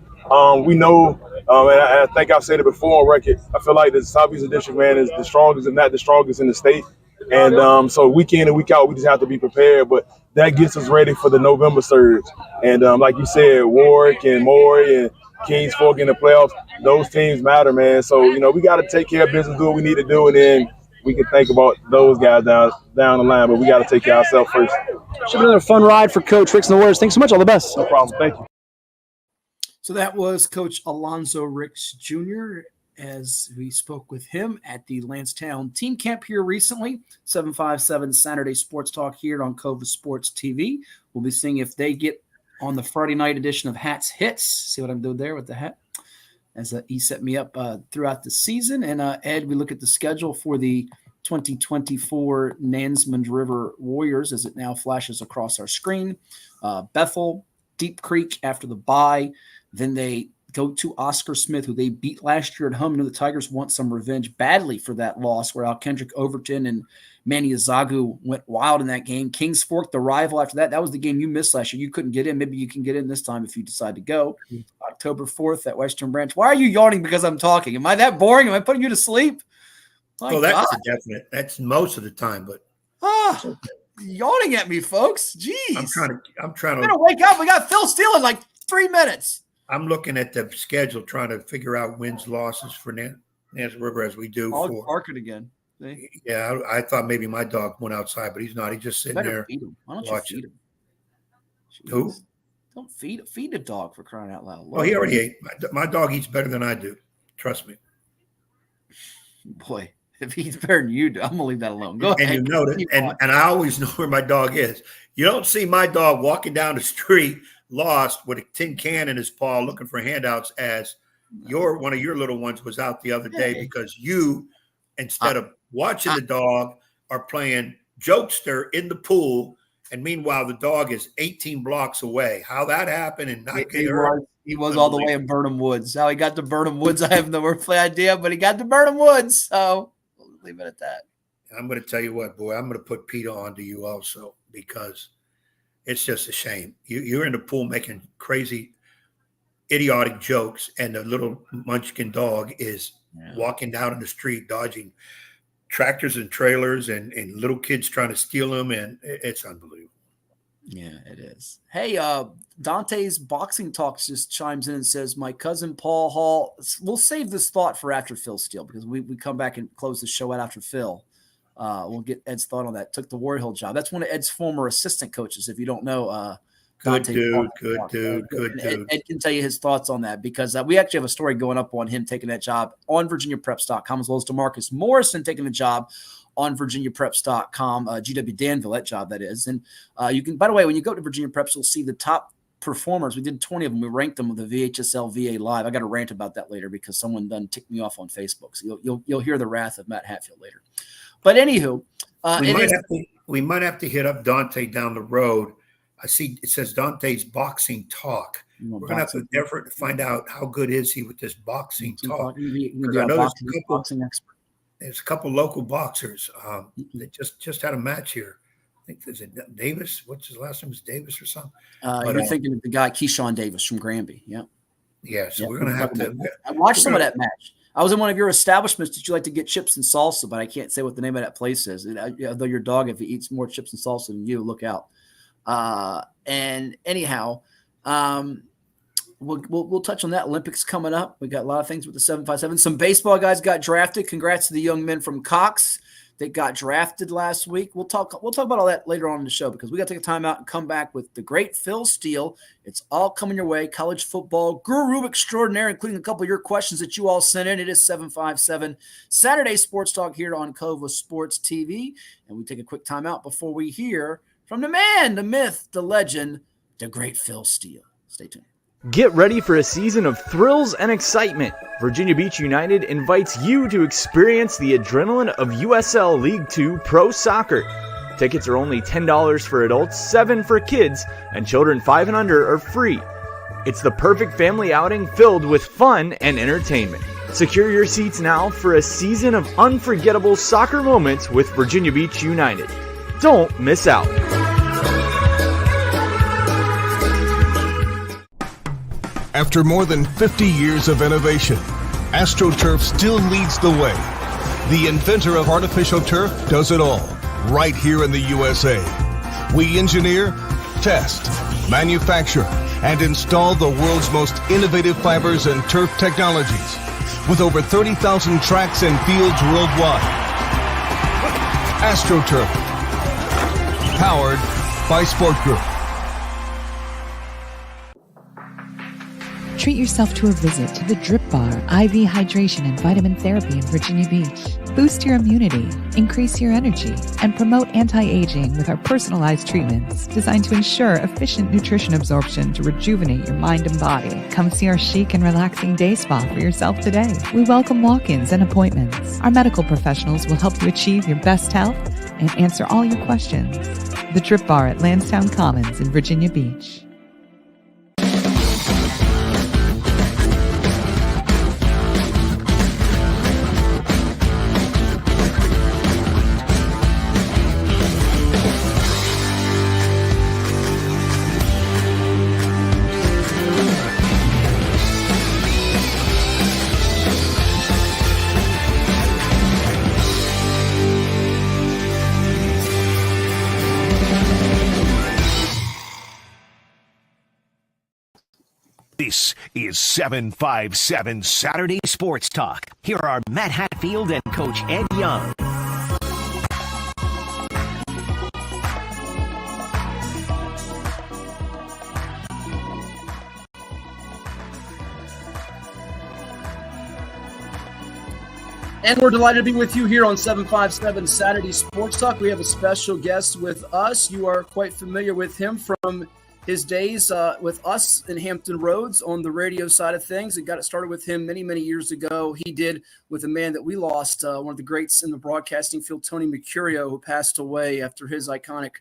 We know, and I think I've said it before on record, I feel like the Southeastern District, man, is the strongest and not the strongest in the state. And so week in and week out, we just have to be prepared. But that gets us ready for the November surge. And like you said, Warwick and Maury and Kings Fork in the playoffs, those teams matter, man. So, we got to take care of business, do what we need to do, and then we can think about those guys down the line. But we got to take care of ourselves first. Should be another fun ride for Coach Ricks and the Warriors. Thanks so much. All the best. No problem. Thank you. So that was Coach Alonzo Ricks Jr. as we spoke with him at the Landstown team camp here recently. 757 Saturday Sports Talk here on Cova Sports TV. We'll be seeing if they get on the Friday night edition of Hats Hits. See what I'm doing there with the hat? As he set me up throughout the season. And Ed, we look at the schedule for the 2024 Nansemond River Warriors as it now flashes across our screen. Bethel, Deep Creek after the bye. Then they go to Oscar Smith, who they beat last year at home. You know, the Tigers want some revenge badly for that loss where Kendrick Overton and Manny Azagu went wild in that game. Kings Fork, the rival after that. That was the game you missed last year. You couldn't get in. Maybe you can get in this time if you decide to go. October 4th at Western Branch. Why are you yawning because I'm talking? Am I that boring? Am I putting you to sleep? Well, that's a definite. That's most of the time, but yawning at me, folks. Jeez. I'm trying to wake up. We got Phil Steele in like 3 minutes. I'm looking at the schedule, trying to figure out wins, losses for Nansemond River as we do. Barking again. See? Yeah, I thought maybe my dog went outside, but he's not. He's just sitting there. Feed him. Why don't you feed him? Who? Don't feed a dog, for crying out loud. Well, he already ate. My dog eats better than I do. Trust me. Boy, if he's better than you do, I'm gonna leave that alone. Go ahead. And you know that, and I always know where my dog is. You don't see my dog walking down the street lost with a tin can in his paw looking for handouts as one of your little ones was out the other day because you, instead of watching the dog, are playing jokester in the pool. And meanwhile, the dog is 18 blocks away. How that happened and not get hurt. He was all the way in Burnham Woods. How he got to Burnham Woods, I have no earthly idea, but he got to Burnham Woods. So we'll leave it at that. I'm going to tell you what, boy, I'm going to put PETA onto you also because it's just a shame. You're in the pool making crazy, idiotic jokes, and the little munchkin dog is walking down in the street, dodging tractors and trailers and little kids trying to steal them, and it's unbelievable. Yeah, it is. Hey, Dante's Boxing Talks just chimes in and says, my cousin Paul Hall, we'll save this thought for after Phil Steele because we come back and close the show out after Phil. We'll get Ed's thought on that. Took the War Hill job. That's one of Ed's former assistant coaches, if you don't know. Good dude. Ed can tell you his thoughts on that because we actually have a story going up on him taking that job on VirginiaPreps.com, as well as DeMarcus Morrison taking the job on VirginiaPreps.com, GW Danville, that job that is. And you can, by the way, when you go to Virginia Preps, you'll see the top performers. We did 20 of them. We ranked them with the VHSL VA Live. I got a rant about that later because someone done ticked me off on Facebook. So you'll hear the wrath of Matt Hatfield later. But anywho, we might have to hit up Dante down the road. I see it says Dante's Boxing Talk. We're going to have to effort to find out how good is he with this boxing talk. I know there's a couple local boxers that just had a match here. I think there's Davis. What's his last name? Is Davis or something? You're thinking of the guy Keyshawn Davis from Granby. Yeah. Yeah. So we're going to have to. I watched some of that match. I was in one of your establishments. Did you like to get chips and salsa? But I can't say what the name of that place is. Though your dog, if he eats more chips and salsa than you, look out. And anyhow, we'll touch on that. Olympics coming up. We got a lot of things with the 757. Some baseball guys got drafted. Congrats to the young men from Cox that got drafted last week. We'll talk about all that later on in the show because we got to take a time out and come back with the great Phil Steele. It's all coming your way. College football guru extraordinaire, including a couple of your questions that you all sent in. It is 757 Saturday Sports Talk here on Cova Sports TV. And we take a quick time out before we hear from the man, the myth, the legend, the great Phil Steele. Stay tuned. Get ready for a season of thrills and excitement. Virginia Beach United invites you to experience the adrenaline of USL League 2 Pro Soccer. Tickets are only $10 for adults, $7 for kids, and children 5 and under are free. It's the perfect family outing filled with fun and entertainment. Secure your seats now for a season of unforgettable soccer moments with Virginia Beach United. Don't miss out. After more than 50 years of innovation, AstroTurf still leads the way. The inventor of artificial turf does it all, right here in the USA. We engineer, test, manufacture, and install the world's most innovative fibers and turf technologies, with over 30,000 tracks and fields worldwide. AstroTurf, powered by Sport Group. Treat yourself to a visit to the Drip Bar IV Hydration and Vitamin Therapy in Virginia Beach. Boost your immunity, increase your energy, and promote anti-aging with our personalized treatments designed to ensure efficient nutrition absorption to rejuvenate your mind and body. Come see our chic and relaxing day spa for yourself today. We welcome walk-ins and appointments. Our medical professionals will help you achieve your best health and answer all your questions. The Drip Bar at Landstown Commons in Virginia Beach. This is 757 Saturday Sports Talk. Here are Matt Hatfield and Coach Ed Young. And we're delighted to be with you here on 757 Saturday Sports Talk. We have a special guest with us. You are quite familiar with him from his days with us in Hampton Roads on the radio side of things. It got it started with him many, many years ago. He did with a man that we lost, one of the greats in the broadcasting field, Tony Mercurio, who passed away after his iconic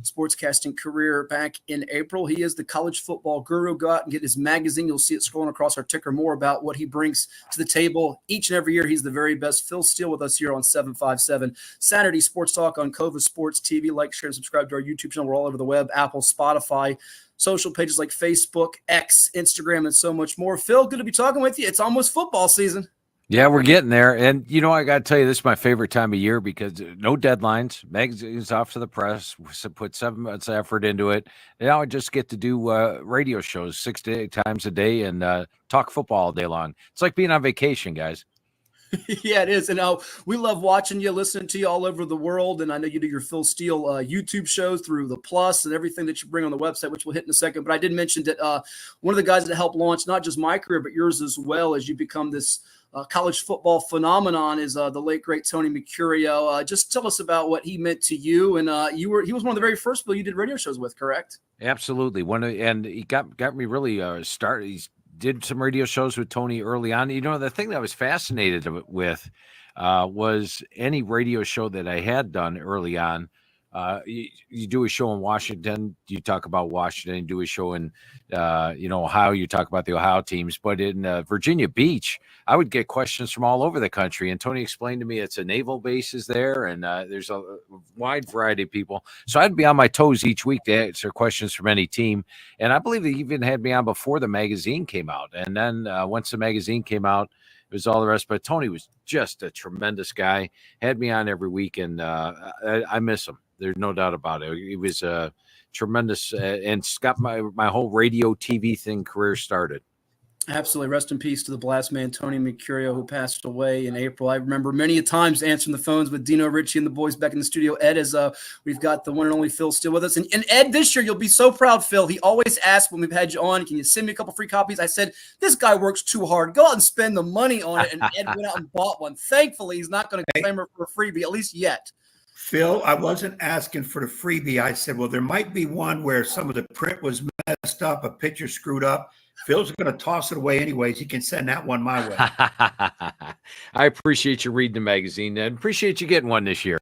sportscasting career back in April. He is the college football guru. Go out and get his magazine. You'll see it scrolling across our ticker more about what he brings to the table each and every year. He's the very best. Phil Steele with us here on 757 Saturday Sports Talk on Cova Sports TV. Like, share, and subscribe to our YouTube channel. We're all over the web, Apple, Spotify, social pages like Facebook, X, Instagram, and so much more. Phil, good to be talking with you. It's almost football season. Yeah, we're getting there. And, you know, I got to tell you, this is my favorite time of year because no deadlines. Magazine's off to the press. Put 7 months effort into it. Now I just get to do radio shows 6 to 8 times a day and talk football all day long. It's like being on vacation, guys. Yeah, it is. And we love watching you, listening to you all over the world. And I know you do your Phil Steele YouTube shows through the Plus and everything that you bring on the website, which we'll hit in a second. But I did mention that one of the guys that helped launch not just my career, but yours as well, as you become this college football phenomenon, is the late, great Tony Mercurio. Just tell us about what he meant to you. And he was one of the very first people you did radio shows with, correct? Absolutely. And he got me really started. He's did some radio shows with Tony early on. You know, the thing that I was fascinated with was any radio show that I had done early on. You do a show in Washington, you talk about Washington. You do a show in, Ohio, you talk about the Ohio teams. But in Virginia Beach, I would get questions from all over the country. And Tony explained to me it's a naval bases there, and there's a wide variety of people. So I'd be on my toes each week to answer questions from any team. And I believe they even had me on before the magazine came out. And then once the magazine came out, it was all the rest. But Tony was just a tremendous guy, had me on every week, and I miss him. There's no doubt about it. He was tremendous and got my whole radio TV thing career started. Absolutely. Rest in peace to the blast man, Tony Mercurio, who passed away in April. I remember many a times answering the phones with Dino Ritchie and the boys back in the studio. Ed, as we've got the one and only Phil still with us. And Ed, this year, you'll be so proud, Phil. He always asks when we've had you on, can you send me a couple free copies? I said, this guy works too hard. Go out and spend the money on it. And Ed went out and bought one. Thankfully, he's not going to claim her for a freebie, at least yet. Phil, I wasn't asking for the freebie. I said, well, there might be one where some of the print was messed up, a picture screwed up. Phil's going to toss it away anyways. He can send that one my way. I appreciate you reading the magazine and appreciate you getting one this year.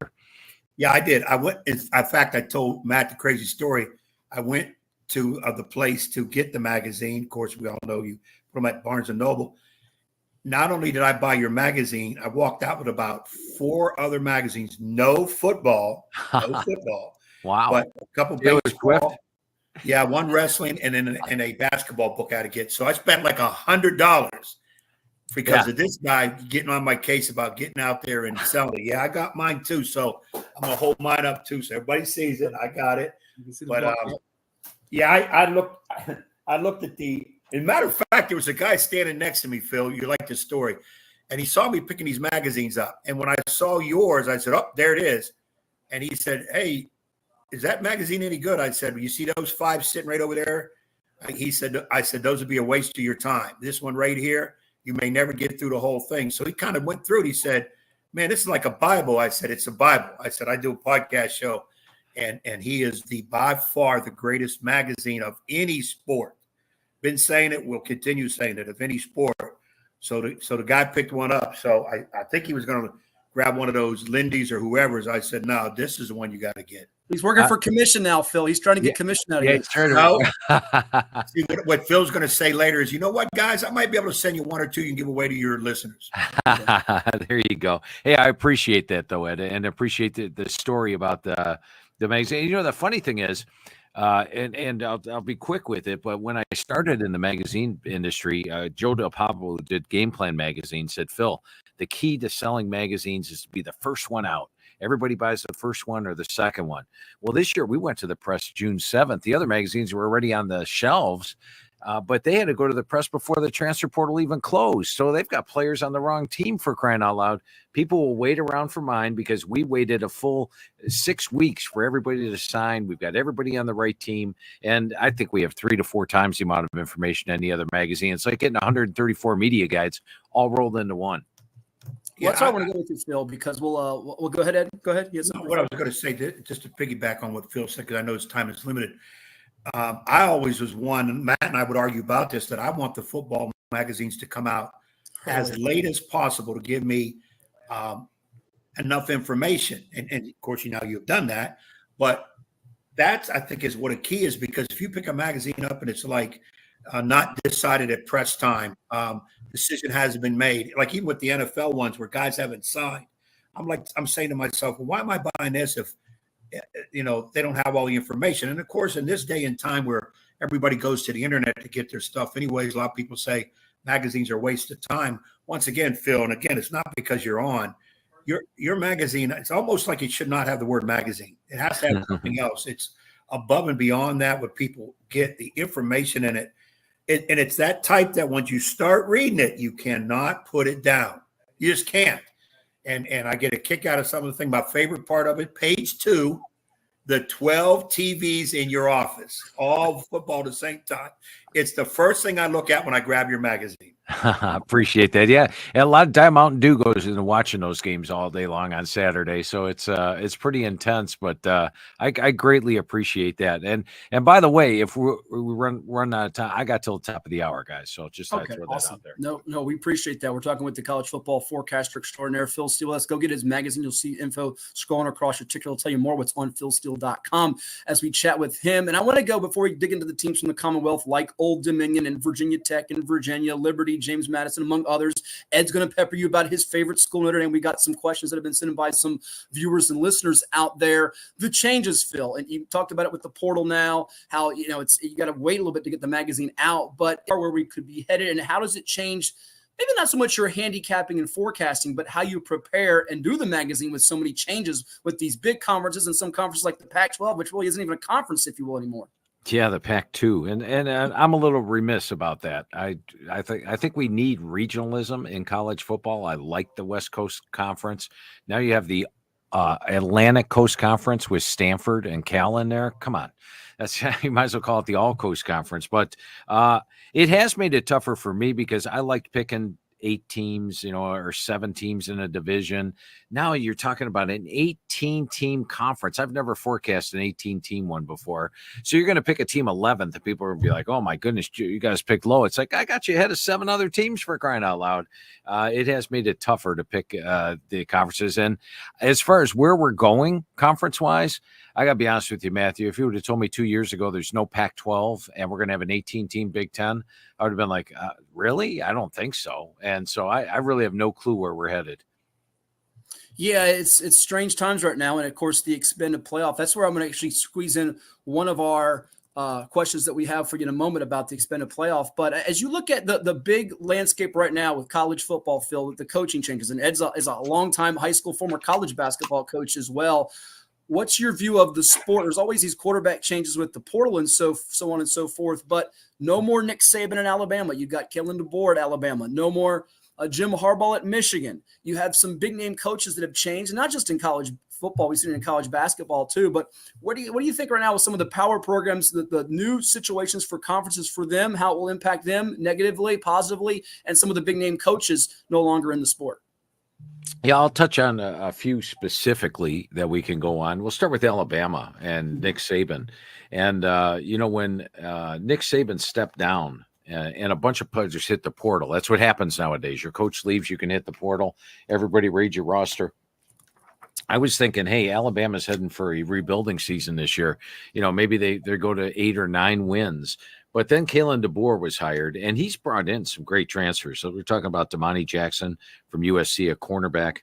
Yeah, I did. I went. In fact, I told Matt the crazy story. I went to the place to get the magazine. Of course, we all know you put them at Barnes & Noble. Not only did I buy your magazine, I walked out with about 4 other magazines. No football. Wow. But a couple baseball. Yeah, one wrestling and then a basketball book I had to get. So I spent like $100 because of this guy getting on my case about getting out there and selling it. Yeah, I got mine too. So I'm going to hold mine up too. So everybody sees it. I got it. But I looked at the, as a matter of fact, there was a guy standing next to me, Phil. You like this story. And he saw me picking these magazines up. And when I saw yours, I said, oh, there it is. And he said, hey, is that magazine any good? I said, well, you see those 5 sitting right over there? I said, those would be a waste of your time. This one right here, you may never get through the whole thing. So he kind of went through it. He said, man, this is like a Bible. I said, it's a Bible. I said, I do a podcast show. And he is by far the greatest magazine of any sport. Been saying it, will continue saying it, of any sport. So the guy picked one up. So I think he was going to grab one of those Lindy's or whoever's. I said, no, this is the one you got to get. He's working for commission now, Phil. He's trying to get commission out of you. He's trying to. See, what Phil's going to say later is, you know what, guys, I might be able to send you 1 or 2 you can give away to your listeners. There you go. Hey, I appreciate that, though, Ed, and appreciate the story about the magazine. You know, the funny thing is, and I'll be quick with it, but when I started in the magazine industry, Joe Del Pablo, who did Game Plan magazine, said, Phil, the key to selling magazines is to be the first one out. Everybody buys the first one or the second one. Well, this year we went to the press June 7th. The other magazines were already on the shelves. But they had to go to the press before the transfer portal even closed. So they've got players on the wrong team, for crying out loud. People will wait around for mine because we waited a full 6 weeks for everybody to sign. We've got everybody on the right team. And I think we have 3 to 4 times the amount of information any other magazine. It's like getting 134 media guides all rolled into one. Yeah, that's why I want to go with you, Phil, because we'll go ahead, Ed. Go ahead. Yes. What I was going to say, just to piggyback on what Phil said, because I know his time is limited. I always was one, and Matt and I would argue about this, that I want the football magazines to come out as late as possible to give me enough information. And of course, you've done that. But that's, I think, is what a key is, because if you pick a magazine up and it's like not decided at press time, decision hasn't been made, like even with the NFL ones where guys haven't signed, I'm saying to myself, well, why am I buying this if they don't have all the information? And of course, in this day and time where everybody goes to the internet to get their stuff anyways, a lot of people say magazines are a waste of time. Once again, Phil, and again, it's not because you're on your magazine. It's almost like it should not have the word magazine. It has to have something else. It's above and beyond that, what people get, the information in it. And it's that type that once you start reading it, you cannot put it down. You just can't. And I get a kick out of some of the things. My favorite part of it, page 2, the 12 TVs in your office, all football at the same time. It's the first thing I look at when I grab your magazine. Appreciate that. Yeah. And a lot of time Mountain Dew goes into watching those games all day long on Saturday. So it's pretty intense, but I greatly appreciate that. And by the way, if we run out of time, I got till the top of the hour, guys. So just okay, throw awesome. that out there. No, we appreciate that. We're talking with the college football forecaster extraordinaire, Phil Steele. Let's go get his magazine. You'll see info scrolling across your ticket. I'll tell you more what's on philsteele.com as we chat with him. And I want to go, before we dig into the teams from the Commonwealth, like Old Dominion and Virginia Tech and Virginia, Liberty, James Madison, among others. Ed's going to pepper you about his favorite school, Notre Dame. We got some questions that have been sent in by some viewers and listeners out there. The changes, Phil, and you talked about it with the portal now, how, you got to wait a little bit to get the magazine out, but where we could be headed, and how does it change, maybe not so much your handicapping and forecasting, but how you prepare and do the magazine with so many changes with these big conferences and some conferences like the Pac-12, which really isn't even a conference, if you will, anymore. Yeah, the Pac-2, and I'm a little remiss about that. I think we need regionalism in college football. I like the West Coast Conference. Now you have the Atlantic Coast Conference with Stanford and Cal in there. Come on, you might as well call it the All Coast Conference. But it has made it tougher for me because I liked picking 8 teams, or 7 teams in a division. Now you're talking about an 18-team conference. I've never forecast an 18-team one before. So you're going to pick a team 11th, and people will be like, oh, my goodness, you guys picked low. It's like, I got you ahead of 7 other teams, for crying out loud. It has made it tougher to pick the conferences. And as far as where we're going conference-wise, I got to be honest with you, Matthew, if you would have told me 2 years ago there's no Pac-12 and we're going to have an 18-team Big Ten, I would have been like, really? I don't think so. And so I really have no clue where we're headed. Yeah, it's strange times right now. And, of course, the expanded playoff. That's where I'm going to actually squeeze in one of our questions that we have for you in a moment about the expanded playoff. But as you look at the big landscape right now with college football, Phil, with the coaching changes, and Ed's is a longtime high school, former college basketball coach as well. What's your view of the sport? There's always these quarterback changes with the portal and so on and so forth, but no more Nick Saban in Alabama. You got Kalen DeBoer at Alabama. No more Jim Harbaugh at Michigan. You have some big name coaches that have changed, not just in college football. We've seen it in college basketball too. But what do you think right now with some of the power programs, the new situations for conferences for them, how it will impact them negatively, positively, and some of the big name coaches no longer in the sport? Yeah, I'll touch on a few specifically that we can go on. We'll start with Alabama and Nick Saban. And, when Nick Saban stepped down and a bunch of players hit the portal, that's what happens nowadays. Your coach leaves, you can hit the portal. Everybody reads your roster. I was thinking, hey, Alabama's heading for a rebuilding season this year. Maybe they go to 8 or 9 wins. But then Kalen DeBoer was hired, and he's brought in some great transfers. So we're talking about Damani Jackson from USC, a cornerback,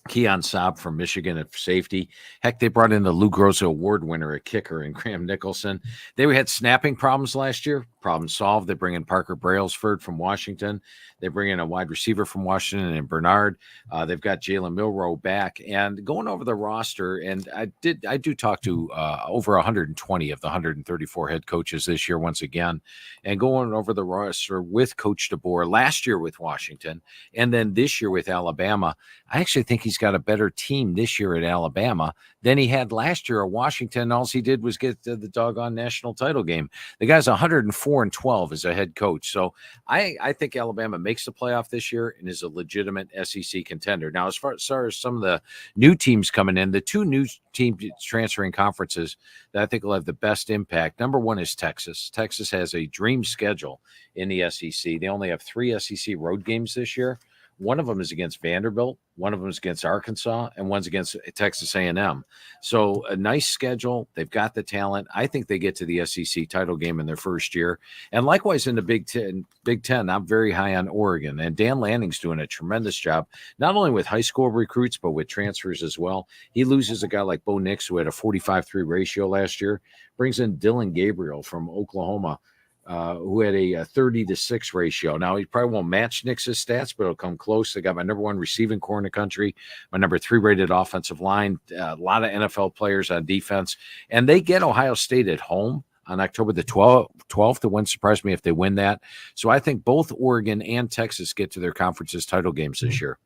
Keon Saab from Michigan at safety. Heck, they brought in the Lou Groza Award winner, a kicker, and Graham Nicholson. They had snapping problems last year. problem solved. They bring in Parker Brailsford from Washington. They bring in a wide receiver from Washington and Bernard. They've got Jalen Milroe back. And going over the roster, and I do talk to over 120 of the 134 head coaches this year once again, and going over the roster with Coach DeBoer last year with Washington and then this year with Alabama. I actually think he's got a better team this year at Alabama than he had last year at Washington. All he did was get the doggone national title game. The guy's 104-12 as a head coach. So I think Alabama makes the playoff this year and is a legitimate SEC contender. Now, as far as some of the new teams coming in, the two new teams transferring conferences that I think will have the best impact, number one is Texas. Texas has a dream schedule in the SEC. They only have 3 SEC road games this year. One of them is against Vanderbilt, one of them is against Arkansas, and one's against Texas A&M. So a nice schedule. They've got the talent. I think they get to the SEC title game in their first year. And likewise in the Big Ten, I'm very high on Oregon. And Dan Lanning's doing a tremendous job, not only with high school recruits, but with transfers as well. He loses a guy like Bo Nix, who had a 45-3 ratio last year, brings in Dylan Gabriel from Oklahoma, who had a 30-6 ratio. Now, he probably won't match Nix's stats, but it'll come close. They got my number 1 receiving core in the country, my number 3 rated offensive line, a lot of NFL players on defense. And they get Ohio State at home on October the 12th. It wouldn't surprise me if they win that. So I think both Oregon and Texas get to their conference's title games this year.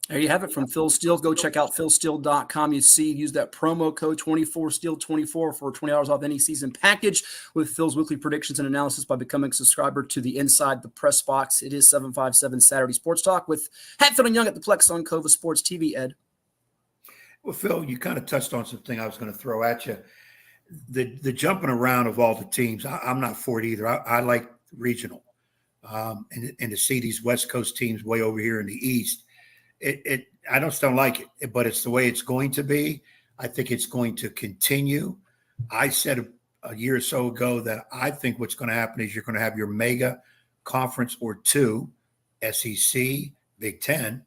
There you have it from Phil Steele. Go check out philsteele.com. Use that promo code 24Steele24 for $20 off any season package with Phil's weekly predictions and analysis by becoming a subscriber to the Inside the Press Box. It is 757 Saturday Sports Talk with Hatfield and Young at the Plex on Cova Sports TV. Ed. Well, Phil, you kind of touched on something I was going to throw at you. The jumping around of all the teams, I'm not for it either. I like regional. And to see these West Coast teams way over here in the East, I just don't like it, but it's the way it's going to be. I think it's going to continue. I said a year or so ago that I think what's going to happen is you're going to have your mega conference or two, SEC, Big Ten,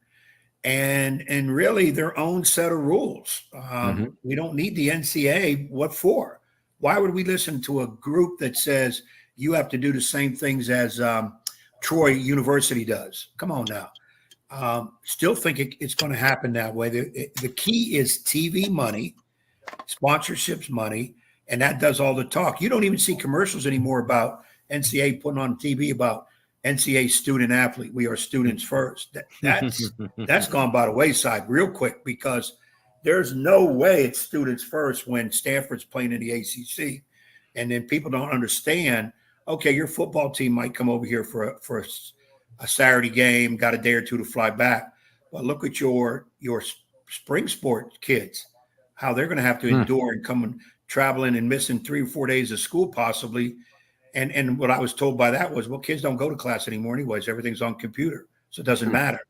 and really their own set of rules. We don't need the NCAA. What for? Why would we listen to a group that says you have to do the same things as Troy University does? Come on now. Still think it's going to happen that way. The key is TV money, sponsorships money, and that does all the talk. You don't even see commercials anymore about NCAA putting on TV about NCAA student athlete. We are students first. That's gone by the wayside real quick because there's no way it's students first when Stanford's playing in the ACC, and then people don't understand. Okay, your football team might come over here for a Saturday game, got a day or two to fly back. But look at your spring sport kids, how they're going to have to endure and come and traveling and missing 3 or 4 days of school possibly. And what I was told by that was, well, kids don't go to class anymore anyways. Everything's on computer, so it doesn't matter.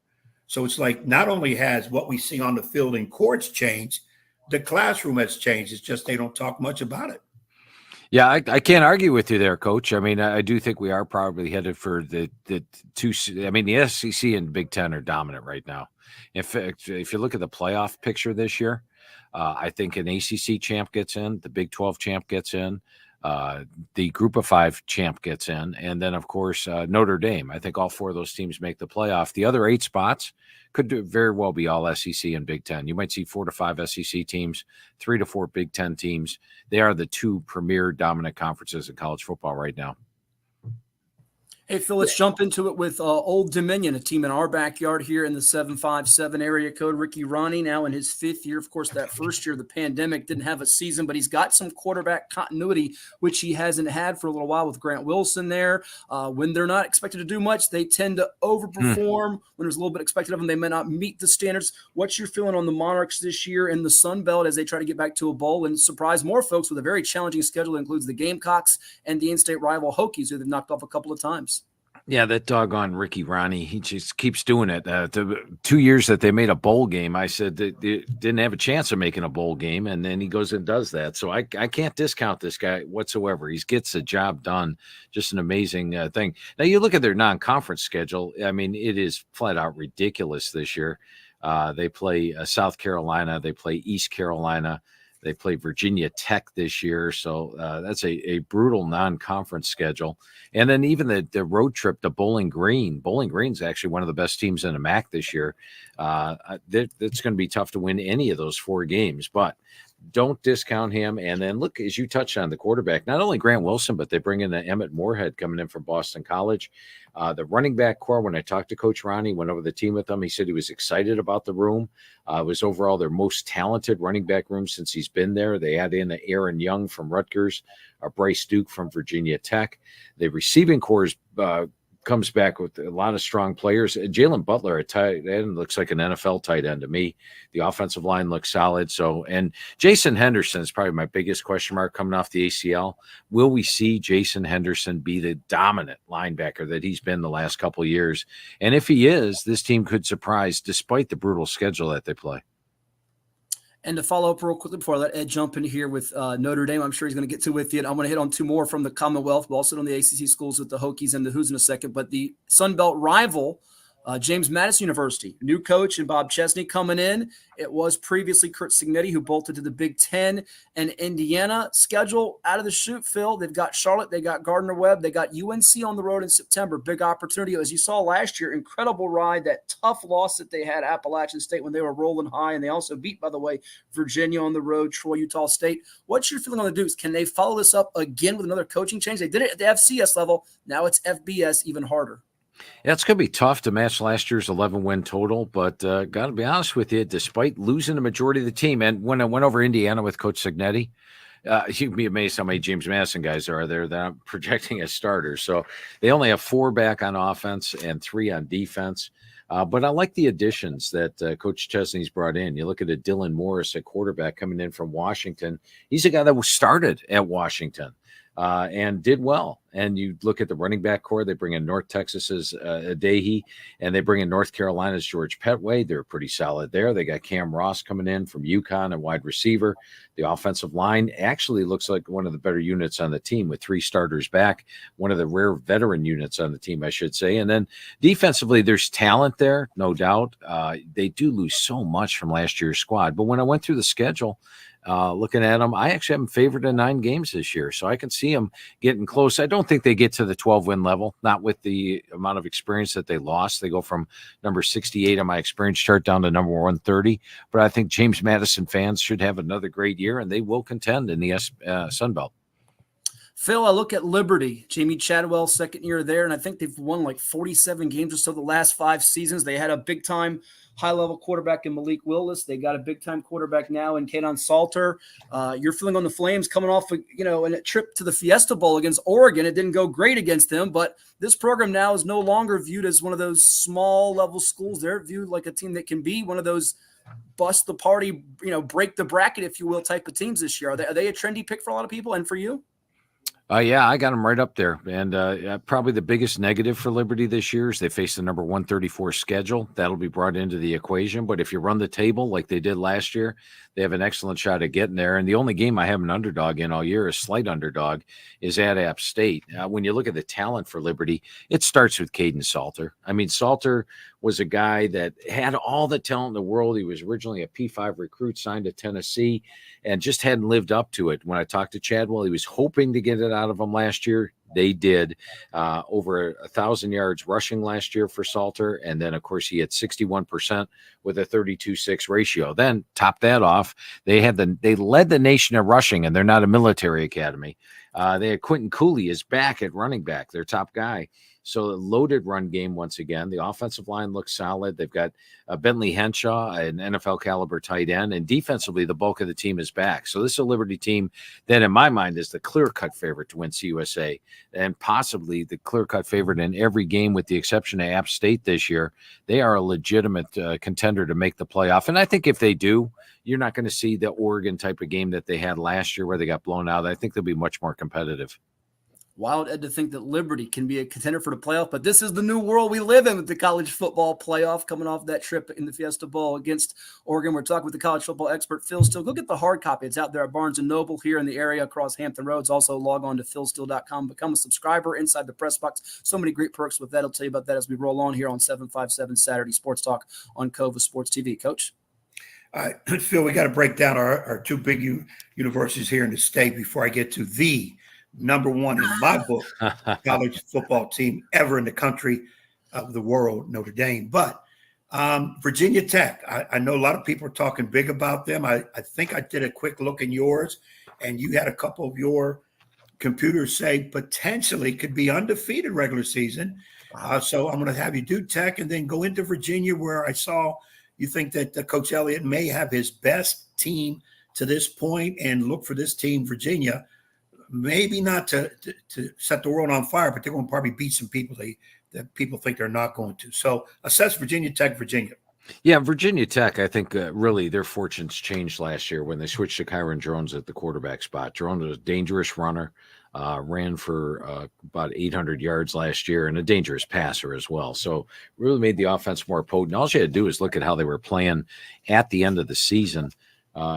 So it's like not only has what we see on the field in courts changed, the classroom has changed. It's just they don't talk much about it. Yeah, I can't argue with you there, Coach. I mean, I do think we are probably headed for the two. I mean, the SEC and Big Ten are dominant right now. If you look at the playoff picture this year, I think an ACC champ gets in, the Big 12 champ gets in, the Group of 5 champ gets in, and then, of course, Notre Dame. I think all 4 of those teams make the playoff. The other 8 spots could very well be all SEC and Big Ten. You might see 4 to 5 SEC teams, 3 to 4 Big Ten teams. They are the 2 premier dominant conferences in college football right now. Hey, Phil, let's jump into it with Old Dominion, a team in our backyard here in the 757 area code. Ricky Ronnie now in his 5th year. Of course, that first year, the pandemic didn't have a season, but he's got some quarterback continuity, which he hasn't had for a little while with Grant Wilson there. When they're not expected to do much, they tend to overperform. When there's a little bit expected of them, they may not meet the standards. What's your feeling on the Monarchs this year in the Sun Belt as they try to get back to a bowl and surprise more folks with a very challenging schedule that includes the Gamecocks and the in-state rival Hokies, who they've knocked off a couple of times? Yeah, that doggone Ricky Ronnie, he just keeps doing it. The 2 years that they made a bowl game, I said they didn't have a chance of making a bowl game, and then he goes and does that. So I can't discount this guy whatsoever. He gets the job done. Just an amazing thing. Now, you look at their non-conference schedule. I mean, it is flat out ridiculous this year. They play South Carolina. They play East Carolina. They play Virginia Tech this year, so that's a brutal non-conference schedule. And then even the road trip to Bowling Green. Bowling Green's actually one of the best teams in the MAC this year. It's going to be tough to win any of those 4 games, but don't discount him. And then look, as you touched on, the quarterback, not only Grant Wilson, but they bring in Emmett Moorhead coming in from Boston College. The running back core, when I talked to Coach Ronnie, went over the team with them, he said he was excited about the room. It was overall their most talented running back room since he's been there. They add in Aaron Young from Rutgers, Bryce Duke from Virginia Tech. The receiving core comes back with a lot of strong players. Jalen Butler at tight end looks like an NFL tight end to me. The offensive line looks solid. And Jason Henderson is probably my biggest question mark coming off the ACL. Will we see Jason Henderson be the dominant linebacker that he's been the last couple of years? And if he is, this team could surprise despite the brutal schedule that they play. And to follow up real quickly before I let Ed jump in here with Notre Dame, I'm sure he's going to get to with you. And I'm going to hit on 2 more from the Commonwealth. We'll also on the ACC schools with the Hokies and the Who's in a second. But the Sun Belt rival, James Madison University, new coach and Bob Chesney coming in. It was previously Kurt Signetti who bolted to the Big Ten. And Indiana schedule out of the chute, Phil. They've got Charlotte. They got Gardner-Webb. They got UNC on the road in September. Big opportunity. As you saw last year, incredible ride. That tough loss that they had at Appalachian State when they were rolling high. And they also beat, by the way, Virginia on the road, Troy, Utah State. What's your feeling on the Dukes? Can they follow this up again with another coaching change? They did it at the FCS level. Now it's FBS, even harder. Yeah, it's going to be tough to match last year's 11-win total, but got to be honest with you, despite losing the majority of the team, and when I went over Indiana with Coach Signetti, you'd be amazed how many James Madison guys are there that I'm projecting as starters. So they only have 4 back on offense and 3 on defense. But I like the additions that Coach Chesney's brought in. You look at Dylan Morris, a quarterback coming in from Washington. He's a guy that started at Washington. And did well. And you look at the running back core, they bring in North Texas's Adehi, and they bring in North Carolina's George Petway. They're pretty solid there. They got Cam Ross coming in from UConn, a wide receiver. The offensive line actually looks like one of the better units on the team with 3 starters back, one of the rare veteran units on the team, I should say. And then defensively, there's talent there, no doubt. They do lose so much from last year's squad. But when I went through the schedule, looking at them, I actually have them favored in 9 games this year, so I can see them getting close. I don't think they get to the 12-win level, not with the amount of experience that they lost. They go from number 68 on my experience chart down to number 130, but I think James Madison fans should have another great year, and they will contend in the Sun Belt. Phil, I look at Liberty, Jamie Chadwell, second year there, and I think they've won like 47 games or so the last 5 seasons. They had a big-time high-level quarterback in Malik Willis. They got a big-time quarterback now in Kecoughtan Salter. You're feeling on the Flames coming off, in a trip to the Fiesta Bowl against Oregon. It didn't go great against them, but this program now is no longer viewed as one of those small-level schools. They're viewed like a team that can be one of those bust the party, break the bracket, if you will, type of teams this year. Are they a trendy pick for a lot of people and for you? Yeah, I got them right up there. And probably the biggest negative for Liberty this year is they face the number 134 schedule. That'll be brought into the equation. But if you run the table like they did last year, they have an excellent shot at getting there. And the only game I have an underdog in all year, a slight underdog, is at App State. When you look at the talent for Liberty, it starts with Caden Salter. I mean, Salter was a guy that had all the talent in the world. He was originally a P5 recruit signed to Tennessee and just hadn't lived up to it. When I talked to Chadwell, he was hoping to get it out of him last year. They did. Over 1,000 yards rushing last year for Salter. And then, of course, he had 61% with a 32-6 ratio. Then top that off, they led the nation in rushing, and they're not a military academy. They had Quentin Cooley is back at running back, their top guy. So a loaded run game once again. The offensive line looks solid. They've got Bentley Henshaw, an NFL caliber tight end, and defensively the bulk of the team is back. So this is a Liberty team that in my mind is the clear-cut favorite to win CUSA and possibly the clear-cut favorite in every game with the exception of App State this year. They are a legitimate contender to make the playoff. And I think if they do, you're not going to see the Oregon type of game that they had last year where they got blown out. I think they'll be much more competitive. Wild, Ed, to think that Liberty can be a contender for the playoff, but this is the new world we live in with the college football playoff coming off that trip in the Fiesta Bowl against Oregon. We're talking with the college football expert, Phil Steele. Go get the hard copy. It's out there at Barnes & Noble here in the area across Hampton Roads. Also log on to philsteele.com. Become a subscriber inside the press box. So many great perks with that. I'll tell you about that as we roll on here on 757 Saturday Sports Talk on Cova Sports TV. Coach? All right, Phil, we got to break down our two big universities here in the state before I get to the number one in my book college football team ever in the country of the world, Notre Dame. But Virginia Tech, I know a lot of people are talking big about them. I think I did a quick look in yours, and you had a couple of your computers say potentially could be undefeated regular season. So I'm going to have you do Tech and then go into Virginia, where I saw you think that Coach Elliott may have his best team to this point, and look for this team, Virginia, maybe not to set the world on fire, but they're going to probably beat some people that people think they're not going to. So assess Virginia Tech, Virginia. Yeah, Virginia Tech, I think really their fortunes changed last year when they switched to Kyron Jones at the quarterback spot. Jones was a dangerous runner, ran for about 800 yards last year, and a dangerous passer as well. So really made the offense more potent. All you had to do is look at how they were playing at the end of the season.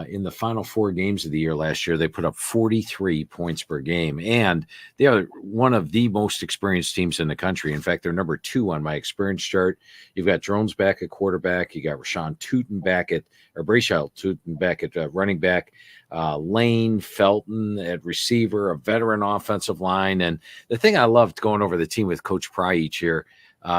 In the final 4 games of the year last year, they put up 43 points per game, and they are one of the most experienced teams in the country. In fact, they're number 2 on my experience chart. You've got Jones back at quarterback. You got Rashawn Tootin back at, or Brashel Tootin back at running back. Lane Felton at receiver, a veteran offensive line. And the thing I loved going over the team with Coach Pry each year,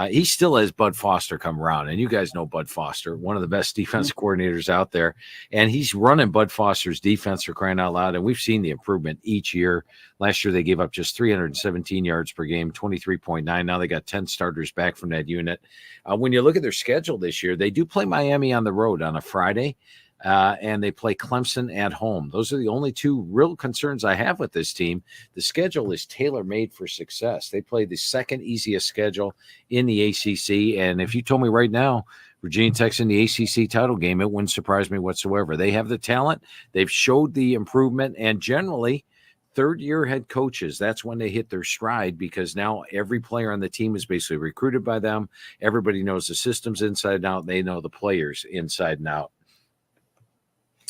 he still has Bud Foster come around, and you guys know Bud Foster, one of the best defensive coordinators out there, and he's running Bud Foster's defense, for crying out loud, and we've seen the improvement each year. Last year they gave up just 317 yards per game, 23.9. Now they got 10 starters back from that unit. When you look at their schedule this year, they do play Miami on the road on a Friday. And they play Clemson at home. Those are the only 2 real concerns I have with this team. The schedule is tailor-made for success. They play the second easiest schedule in the ACC, and if you told me right now Virginia Tech's in the ACC title game, it wouldn't surprise me whatsoever. They have the talent. They've showed the improvement, and generally, third-year head coaches, that's when they hit their stride, because now every player on the team is basically recruited by them. Everybody knows the systems inside and out. They know the players inside and out.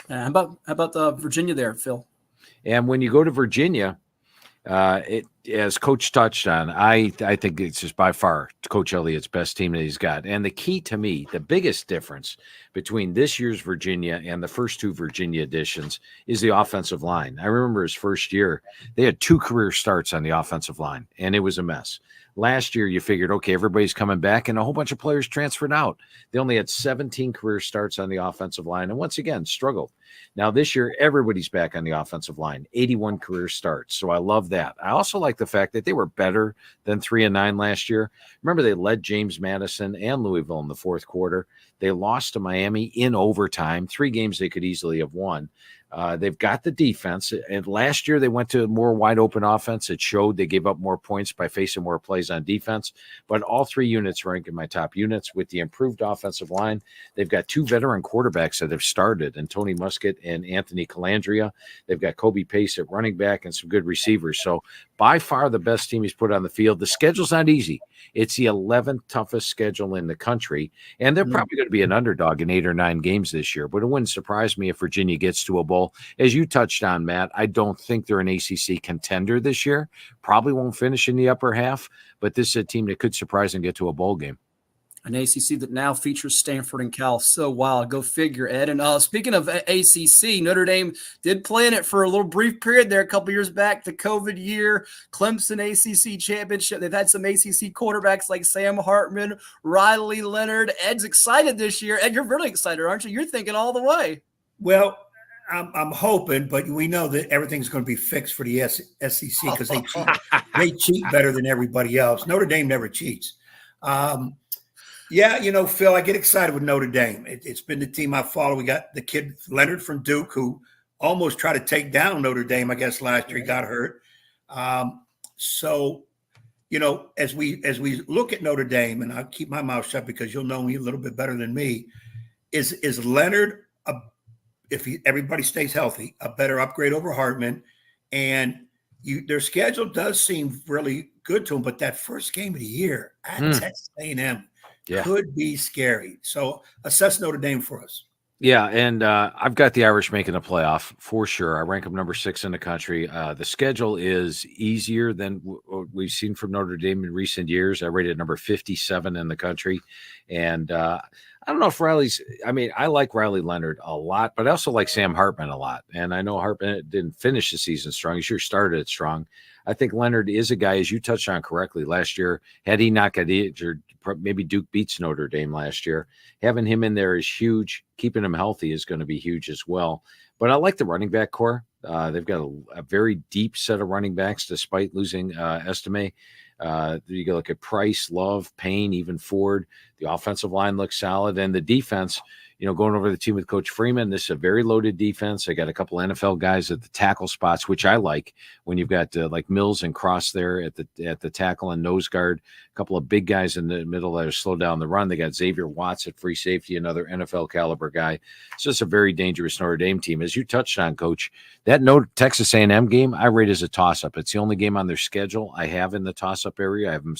How about Virginia there, Phil? And when you go to Virginia, as Coach touched on, I think it's just by far Coach Elliott's best team that he's got. And the key to me, the biggest difference between this year's Virginia and the first 2 Virginia editions is the offensive line. I remember his first year, they had 2 career starts on the offensive line, and it was a mess. Last year, you figured, okay, everybody's coming back, and a whole bunch of players transferred out. They only had 17 career starts on the offensive line, and once again, struggled. Now, this year, everybody's back on the offensive line, 81 career starts, so I love that. I also like the fact that they were better than 3-9 last year. Remember, they led James Madison and Louisville in the fourth quarter. They lost to Miami in overtime, 3 games they could easily have won. They've got the defense, and last year they went to a more wide open offense. It showed. They gave up more points by facing more plays on defense, but all 3 units rank in my top units with the improved offensive line. They've got 2 veteran quarterbacks that have started, and Tony Muskett and Anthony Calandria. They've got Kobe Pace at running back and some good receivers. So by far the best team he's put on the field. The schedule's not easy. It's the 11th toughest schedule in the country, and they're probably going to be an underdog in 8 or 9 games this year, but it wouldn't surprise me if Virginia gets to a bowl. As you touched on, Matt, I don't think they're an ACC contender this year. Probably won't finish in the upper half, but this is a team that could surprise and get to a bowl game. An ACC that now features Stanford and Cal. So wild. Go figure, Ed. And speaking of ACC, Notre Dame did play in it for a little brief period there a couple years back, the COVID year, Clemson ACC championship. They've had some ACC quarterbacks like Sam Hartman, Riley Leonard. Ed's excited this year. Ed, you're really excited, aren't you? You're thinking all the way. Well, I'm hoping, but we know that everything's going to be fixed for the SEC because they cheat. They cheat better than everybody else. Notre Dame never cheats. Yeah, Phil, I get excited with Notre Dame. It's been the team I follow. We got the kid Leonard from Duke who almost tried to take down Notre Dame, I guess, last year. He got hurt. So, as we look at Notre Dame, and I'll keep my mouth shut because you'll know me a little bit better than me, is Leonard, if everybody stays healthy, a better upgrade over Hartman? And their schedule does seem really good to them, but that first game of the year at Texas A&M could be scary. So assess Notre Dame for us. Yeah, and I've got the Irish making a playoff for sure. I rank them number 6 in the country. The schedule is easier than what we've seen from Notre Dame in recent years. I rated number 57 in the country. And I don't know if Riley's. I mean, I like Riley Leonard a lot, but I also like Sam Hartman a lot. And I know Hartman didn't finish the season strong. He sure started it strong. I think Leonard is a guy, as you touched on correctly, last year, had he not got injured, maybe Duke beats Notre Dame last year. Having him in there is huge. Keeping him healthy is going to be huge as well. But I like the running back core. They've got a very deep set of running backs, despite losing Estime. You go look at Price, Love, Payne, even Ford. The offensive line looks solid. And the defense, going over the team with Coach Freeman, this is a very loaded defense. They got a couple NFL guys at the tackle spots, which I like when you've got like Mills and Cross there at the tackle and nose guard. A couple of big guys in the middle that are slow down the run. They got Xavier Watts at free safety, another NFL caliber guy. It's just a very dangerous Notre Dame team. As you touched on, Coach, that Texas A&M game I rate as a toss-up. It's the only game on their schedule I have in the toss-up area. I have them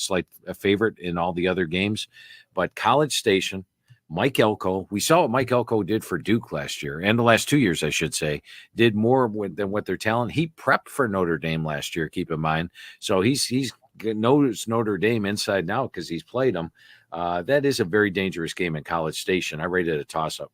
a favorite in all the other games. But College Station, Mike Elko, we saw what Mike Elko did for Duke last year, and the last 2 years, I should say, did more than what their talent. He prepped for Notre Dame last year, keep in mind. So he's knows Notre Dame inside now because he's played them. That is a very dangerous game in College Station. I rated it a toss-up.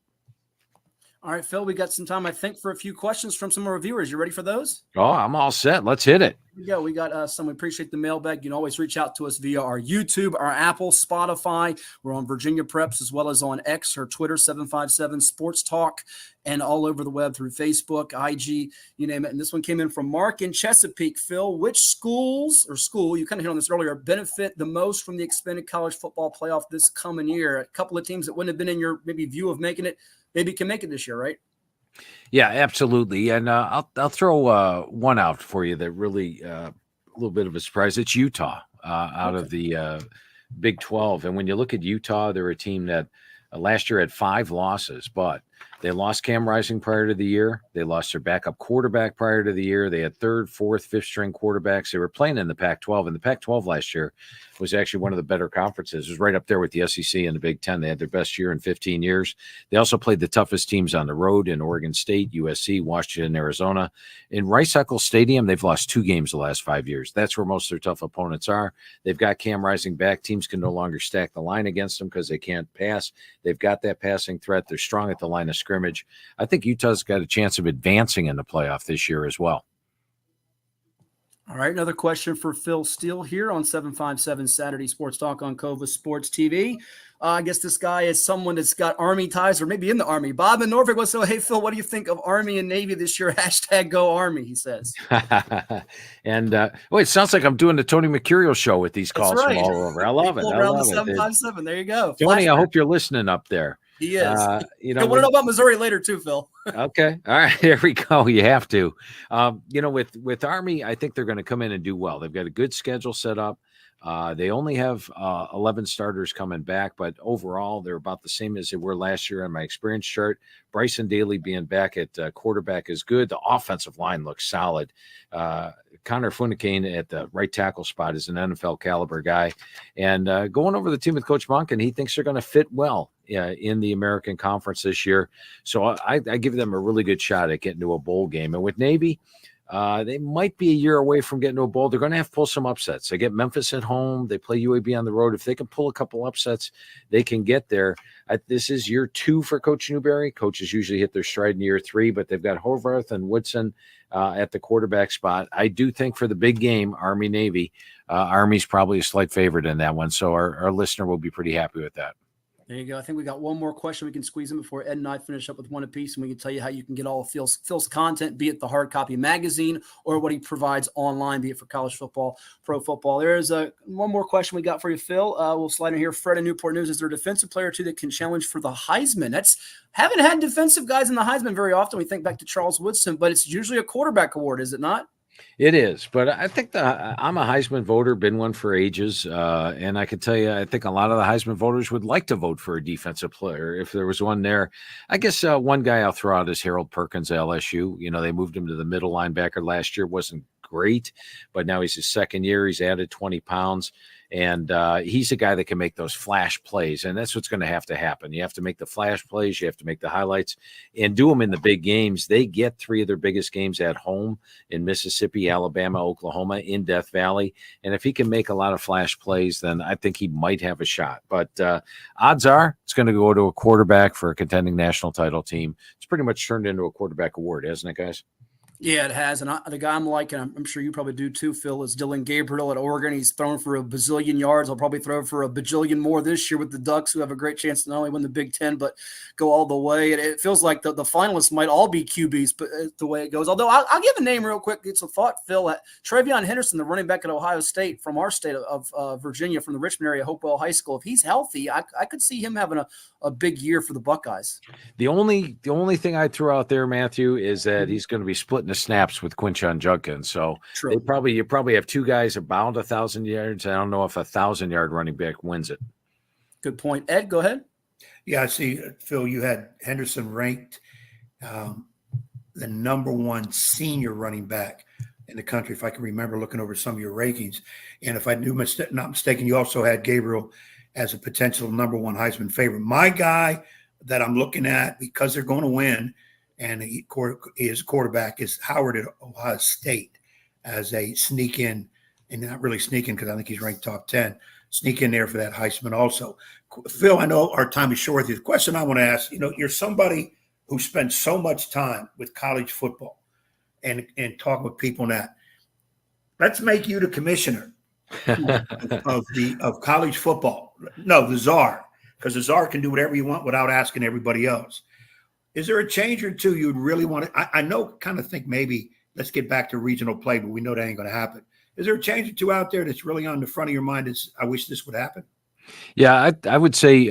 All right, Phil, we got some time, I think, for a few questions from some of our viewers. You ready for those? Oh, I'm all set. Let's hit it. Here we go. We got some. We appreciate the mailbag. You can always reach out to us via our YouTube, our Apple, Spotify. We're on Virginia Preps as well as on X or Twitter, 757 Sports Talk, and all over the web through Facebook, IG, you name it. And this one came in from Mark in Chesapeake. Phil, which school, you kind of hit on this earlier, benefit the most from the expanded college football playoff this coming year? A couple of teams that wouldn't have been in your maybe view of making it, maybe can make it this year, right? Yeah, absolutely. And I'll throw one out for you that really a little bit of a surprise. It's Utah out of the Big 12. And when you look at Utah, they're a team that last year had 5 losses, but they lost Cam Rising prior to the year. They lost their backup quarterback prior to the year. They had 3rd, 4th, 5th string quarterbacks. They were playing in the Pac-12, and the Pac-12 last year was actually one of the better conferences. It was right up there with the SEC and the Big Ten. They had their best year in 15 years. They also played the toughest teams on the road in Oregon State, USC, Washington, Arizona. In Rice-Eccles Stadium, they've lost 2 games the last 5 years. That's where most of their tough opponents are. They've got Cam Rising back. Teams can no longer stack the line against them because they can't pass. They've got that passing threat. They're strong at the line of scrimmage. I think Utah's got a chance of advancing in the playoff this year as well. All right, another question for Phil Steele here on 757 Saturday Sports Talk on Cova Sports TV. I guess this guy is someone that's got Army ties or maybe in the Army. Bob in Norfolk wants to know, hey, Phil, what do you think of Army and Navy this year? #Go Army, he says. And it sounds like I'm doing the Tony Mercurio show with these calls from all over. I love it. I love it. 757. There you go. Tony, Flashback. I hope you're listening up there. He is. I want to know about Missouri later too, Phil. Okay. All right. There we go. You have to. With Army, I think they're going to come in and do well. They've got a good schedule set up. They only have 11 starters coming back, but overall, they're about the same as they were last year on my experience chart. Bryson Daly being back at quarterback is good. The offensive line looks solid. Connor Funekane at the right tackle spot is an NFL caliber guy. And going over the team with Coach Monken, he thinks they're going to fit well in the American Conference this year. So I give them a really good shot at getting to a bowl game. And with Navy, they might be a year away from getting to a bowl. They're going to have to pull some upsets. They get Memphis at home. They play UAB on the road. If they can pull a couple upsets, they can get there. This is year 2 for Coach Newberry. Coaches usually hit their stride in year 3, but they've got Horvath and Woodson at the quarterback spot. I do think for the big game, Army-Navy, Army's probably a slight favorite in that one. So our listener will be pretty happy with that. There you go. I think we got one more question we can squeeze in before Ed and I finish up with one apiece, and we can tell you how you can get all of Phil's content, be it the hard copy magazine or what he provides online, be it for college football, pro football. There is one more question we got for you, Phil. We'll slide in here. Fred in Newport News, is there a defensive player or two that can challenge for the Heisman? Haven't had defensive guys in the Heisman very often. We think back to Charles Woodson, but it's usually a quarterback award, is it not? It is, but I think I'm a Heisman voter, been one for ages, and I can tell you, I think a lot of the Heisman voters would like to vote for a defensive player if there was one there. I guess one guy I'll throw out is Harold Perkins, LSU. They moved him to the middle linebacker last year. Wasn't great, but now he's his second year. He's added 20 pounds. And he's a guy that can make those flash plays, and that's what's going to happen. You have to make the flash plays, you have to make the highlights, and do them in the big games. They get 3 of their biggest games at home in Mississippi, Alabama, Oklahoma, in Death Valley. And if he can make a lot of flash plays, then I think he might have a shot. But odds are it's going to go to a quarterback for a contending national title team. It's pretty much turned into a quarterback award, hasn't it, guys? Yeah, it has. And the guy I'm liking, I'm sure you probably do too, Phil, is Dylan Gabriel at Oregon. He's thrown for a bazillion yards. He'll probably throw for a bajillion more this year with the Ducks, who have a great chance to not only win the Big Ten, but go all the way. And it feels like the finalists might all be QBs, but the way it goes. Although I'll give a name real quick. It's a thought, Phil. Travion Henderson, the running back at Ohio State from our state of Virginia, from the Richmond area, Hopewell High School. If he's healthy, I could see him having a big year for the Buckeyes. The only thing I threw out there, Matthew, is that he's going to be splitting the snaps with Quinshon Judkins. So you probably have 2 guys about 1,000 yards. I don't know if a 1,000-yard running back wins it. Good point. Ed, go ahead. Yeah, I see, Phil, you had Henderson ranked the number 1 senior running back in the country, if I can remember looking over some of your rankings. And if I not mistaken, you also had Gabriel as a potential number 1 Heisman favorite. My guy that I'm looking at, because they're going to win, and his quarterback is Howard at Ohio State as a sneak in, and not really sneak in because I think he's ranked top 10, sneak in there for that Heisman also. Phil, I know our time is short with you. The question I want to ask, you're somebody who spends so much time with college football and talk with people on that. Let's make you the commissioner of college football. No, the czar, because the czar can do whatever you want without asking everybody else. Is there a change or two you'd really want to? I know, kind of think maybe let's get back to regional play, but we know that ain't going to happen. Is there a change or two out there that's really on the front of your mind? I wish this would happen. Yeah, I would say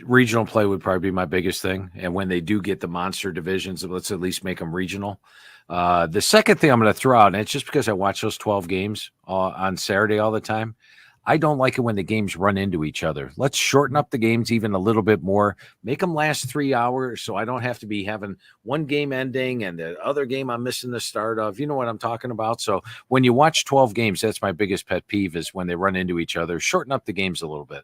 regional play would probably be my biggest thing. And when they do get the monster divisions, let's at least make them regional. The second thing I'm going to throw out, and it's just because I watch those 12 games on Saturday all the time, I don't like it when the games run into each other. Let's shorten up the games even a little bit more. Make them last 3 hours so I don't have to be having one game ending and the other game I'm missing the start of. You know what I'm talking about? So when you watch 12 games, that's my biggest pet peeve, is when they run into each other. Shorten up the games a little bit.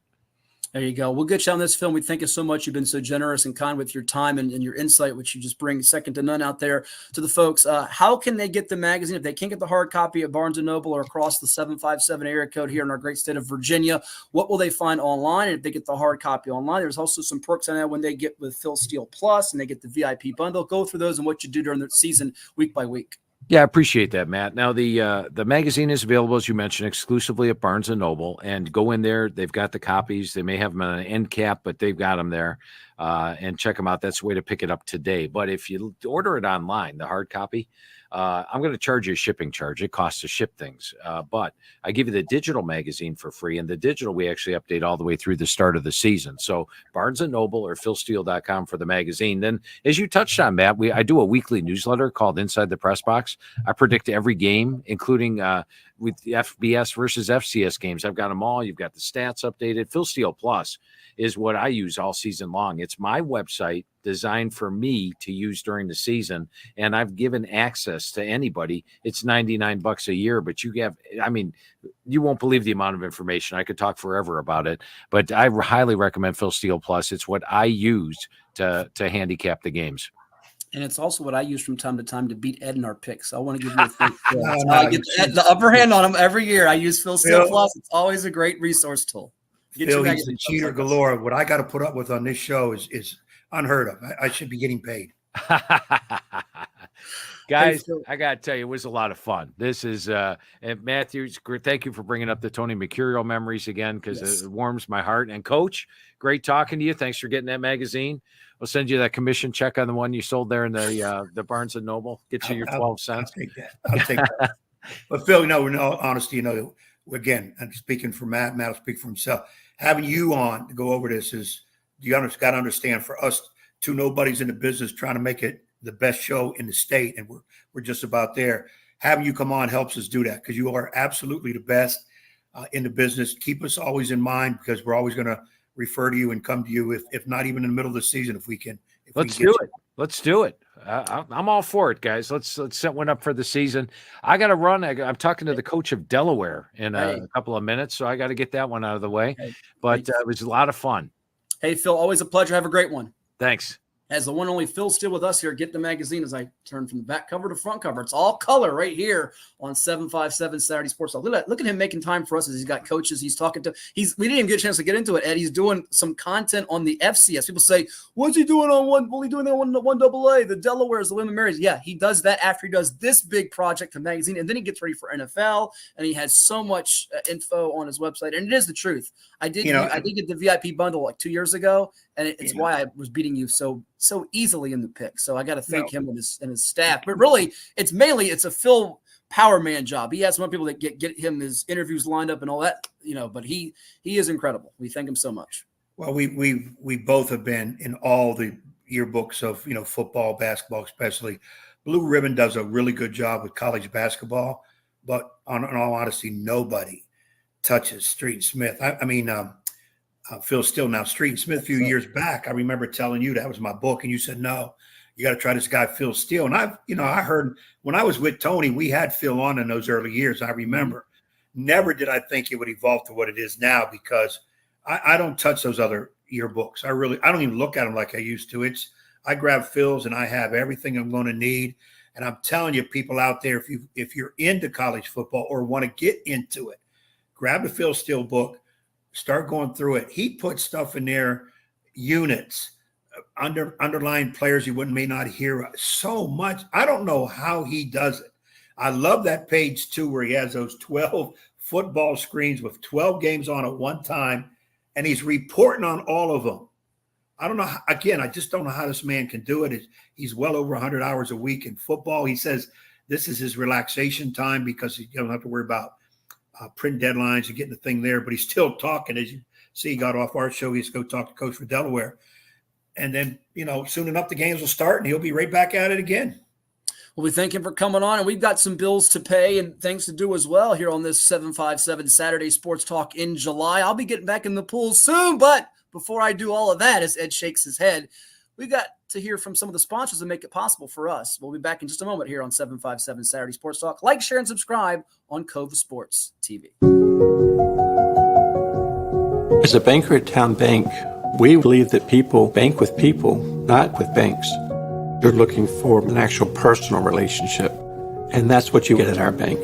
There you go. We'll get you on this film. We thank you so much. You've been so generous and kind with your time and your insight, which you just bring second to none out there to the folks. How can they get the magazine? If they can't get the hard copy at Barnes & Noble or across the 757 area code here in our great state of Virginia, what will they find online? And if they get the hard copy online, there's also some perks on that when they get with Phil Steele Plus and they get the VIP bundle. Go through those and what you do during the season week by week. Yeah, I appreciate that, Matt. Now, the magazine is available, as you mentioned, exclusively at Barnes & Noble. And go in there. They've got the copies. They may have them on an end cap, but they've got them there. And check them out. That's the way to pick it up today. But if you order it online, the hard copy, I'm going to charge you a shipping charge. It costs to ship things. But I give you the digital magazine for free. And the digital we actually update all the way through the start of the season. So Barnes & Noble or philsteele.com for the magazine. Then, as you touched on, Matt, I do a weekly newsletter called Inside the Press Box. I predict every game, including with the FBS versus FCS games. I've got them all. You've got the stats updated. Phil Steele Plus is what I use all season long. It's my website designed for me to use during the season, and I've given access to anybody. It's $99 a year, but you won't believe the amount of information. I could talk forever about it, but I highly recommend Phil Steele Plus. It's what I use to handicap the games. And it's also what I use from time to time to beat Ed in our picks. I want to give you a thank you. I get the upper hand on him every year. I use Phil Steele Plus. It's always a great resource tool. Phil, he's a cheater galore. What I got to put up with on this show is unheard of. I should be getting paid. Guys, I got to tell you, it was a lot of fun. This is, and Matthew, thank you for bringing up the Tony Mercurio memories again, because it warms my heart. And Coach, great talking to you. Thanks for getting that magazine. We'll send you that commission check on the one you sold there in the Barnes & Noble. Get you your 12 cents. I'll take that. But Phil, in all honesty, again, I'm speaking for Matt will speak for himself. Having you on to go over this is, you got to understand, for us two nobodies in the business trying to make it the best show in the state, and we're just about there. Having you come on helps us do that, because you are absolutely the best in the business. Keep us always in mind, because we're always going to refer to you and come to you, if not even in the middle of the season, if we can. Let's do it. I'm all for it, guys. Let's set one up for the season. I got to run. I'm talking to the coach of Delaware in a couple of minutes, so I got to get that one out of the way. But it was a lot of fun. Hey, Phil, always a pleasure. Have a great one. Thanks. As the one only Phil Steele with us here, Get the Magazine, as I turn from the back cover to front cover. It's all color right here on 757 Saturday Sports Talk. Look at him making time for us as he's got coaches he's talking to. We didn't even get a chance to get into it, Ed. He's doing some content on the FCS. People say, what's he doing on one? Well, he's doing that on 1AA, the Delawares, the Women Marys. Yeah, he does that after he does this big project, the magazine, and then he gets ready for NFL, and he has so much info on his website, and it is the truth. I did get the VIP bundle like 2 years ago, and it's why I was beating you so easily in the pick. So I got to thank him and his staff. But really, it's a Phil power man job. He has some people that get him his interviews lined up and all that, but he is incredible. We thank him so much. Well, we both have been in all the yearbooks of football, basketball, especially. Blue Ribbon does a really good job with college basketball, but in all honesty, nobody touches Street and Smith. Phil Steele now. Street and Smith a few years back, I remember telling you that was my book, and you said, no, you got to try this guy, Phil Steele. And I heard when I was with Tony, we had Phil on in those early years. I remember. Never did I think it would evolve to what it is now, because I don't touch those other yearbooks. I don't even look at them like I used to. I grab Phil's and I have everything I'm going to need. And I'm telling you, people out there, if you're into college football or want to get into it, grab the Phil Steele book. Start going through it. He put stuff in there, units, underlying players you may not hear so much. I don't know how he does it. I love that page 2 where he has those 12 football screens with 12 games on at one time, and he's reporting on all of them. I don't know. Again, I just don't know how this man can do it. He's well over 100 hours a week in football. He says this is his relaxation time because he don't have to worry about print deadlines and getting the thing there, but he's still talking. As you see, he got off our show. He's go talk to coach for Delaware. And then, soon enough, the games will start and he'll be right back at it again. Well, we thank him for coming on, and we've got some bills to pay and things to do as well here on this 757 Saturday Sports Talk in July. I'll be getting back in the pool soon, but before I do all of that, as Ed shakes his head, we got to hear from some of the sponsors that make it possible for us. We'll be back in just a moment here on 757 Saturday Sports Talk. Like, share, and subscribe on Cove Sports TV. As a banker at Town Bank, we believe that people bank with people, not with banks. You're looking for an actual personal relationship, and that's what you get at our bank.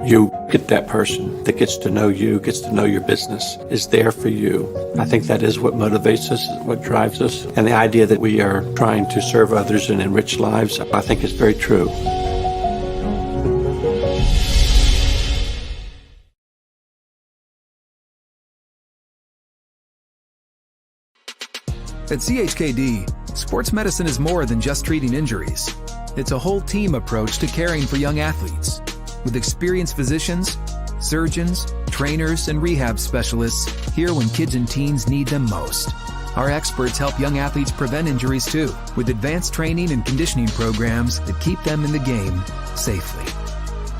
You get that person that gets to know you, gets to know your business, is there for you. I think that is what motivates us, what drives us. And the idea that we are trying to serve others and enrich lives, I think is very true. At CHKD, sports medicine is more than just treating injuries. It's a whole team approach to caring for young athletes. With experienced physicians, surgeons, trainers, and rehab specialists here when kids and teens need them most. Our experts help young athletes prevent injuries too, with advanced training and conditioning programs that keep them in the game safely.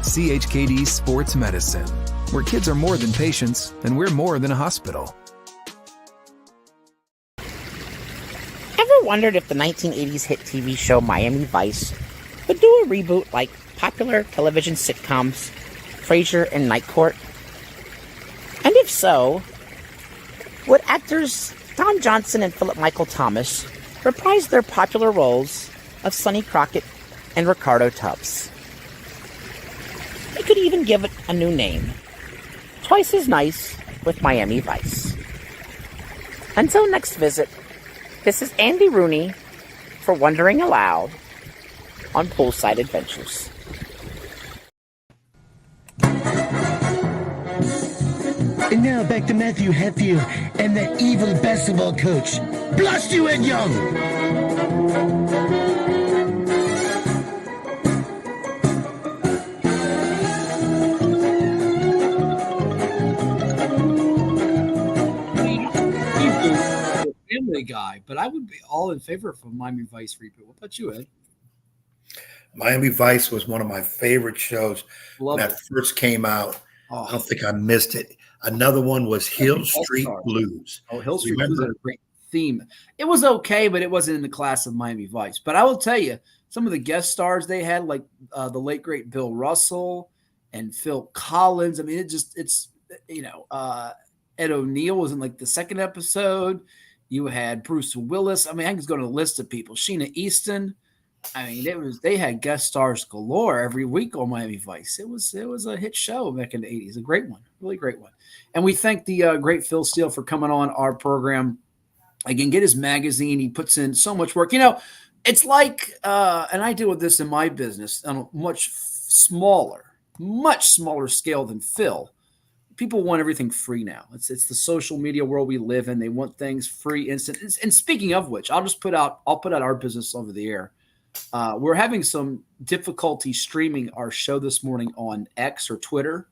CHKD Sports Medicine, where kids are more than patients and we're more than a hospital. Ever wondered if the 1980s hit TV show Miami Vice would do a reboot like popular television sitcoms Frasier and Night Court? And if so, would actors Don Johnson and Philip Michael Thomas reprise their popular roles of Sonny Crockett and Ricardo Tubbs? You could even give it a new name. Twice as nice with Miami Vice. Until next visit, this is Andy Rooney for Wondering Aloud on Poolside Adventures. And now back to Matthew Hatfield and that evil basketball coach. Blast you, Ed Young! Family Guy, but I would be all in favor of a Miami Vice reboot. What about you, Ed? Miami Vice was one of my favorite shows when that first came out. Oh. I don't think I missed it. Another one was Hill Street Blues. Oh, Hill Street Blues are great. theme. It was okay, but it wasn't in the class of Miami Vice. But I will tell you, some of the guest stars they had, like the late great Bill Russell and Phil Collins. I mean, it's Ed O'Neill was in like the second episode. You had Bruce Willis. I mean, I can just go to the list of people. Sheena Easton. I mean, they had guest stars galore every week on Miami Vice. It was a hit show back in the 80s. A great one, really great one. And we thank the great Phil Steele for coming on our program. Again, get his magazine. He puts in so much work. It's like, and I deal with this in my business on a much smaller scale than Phil. People want everything free now. It's the social media world we live in. They want things free, instant. And speaking of which, I'll put out our business over the air. We're having some difficulty streaming our show this morning on X or Twitter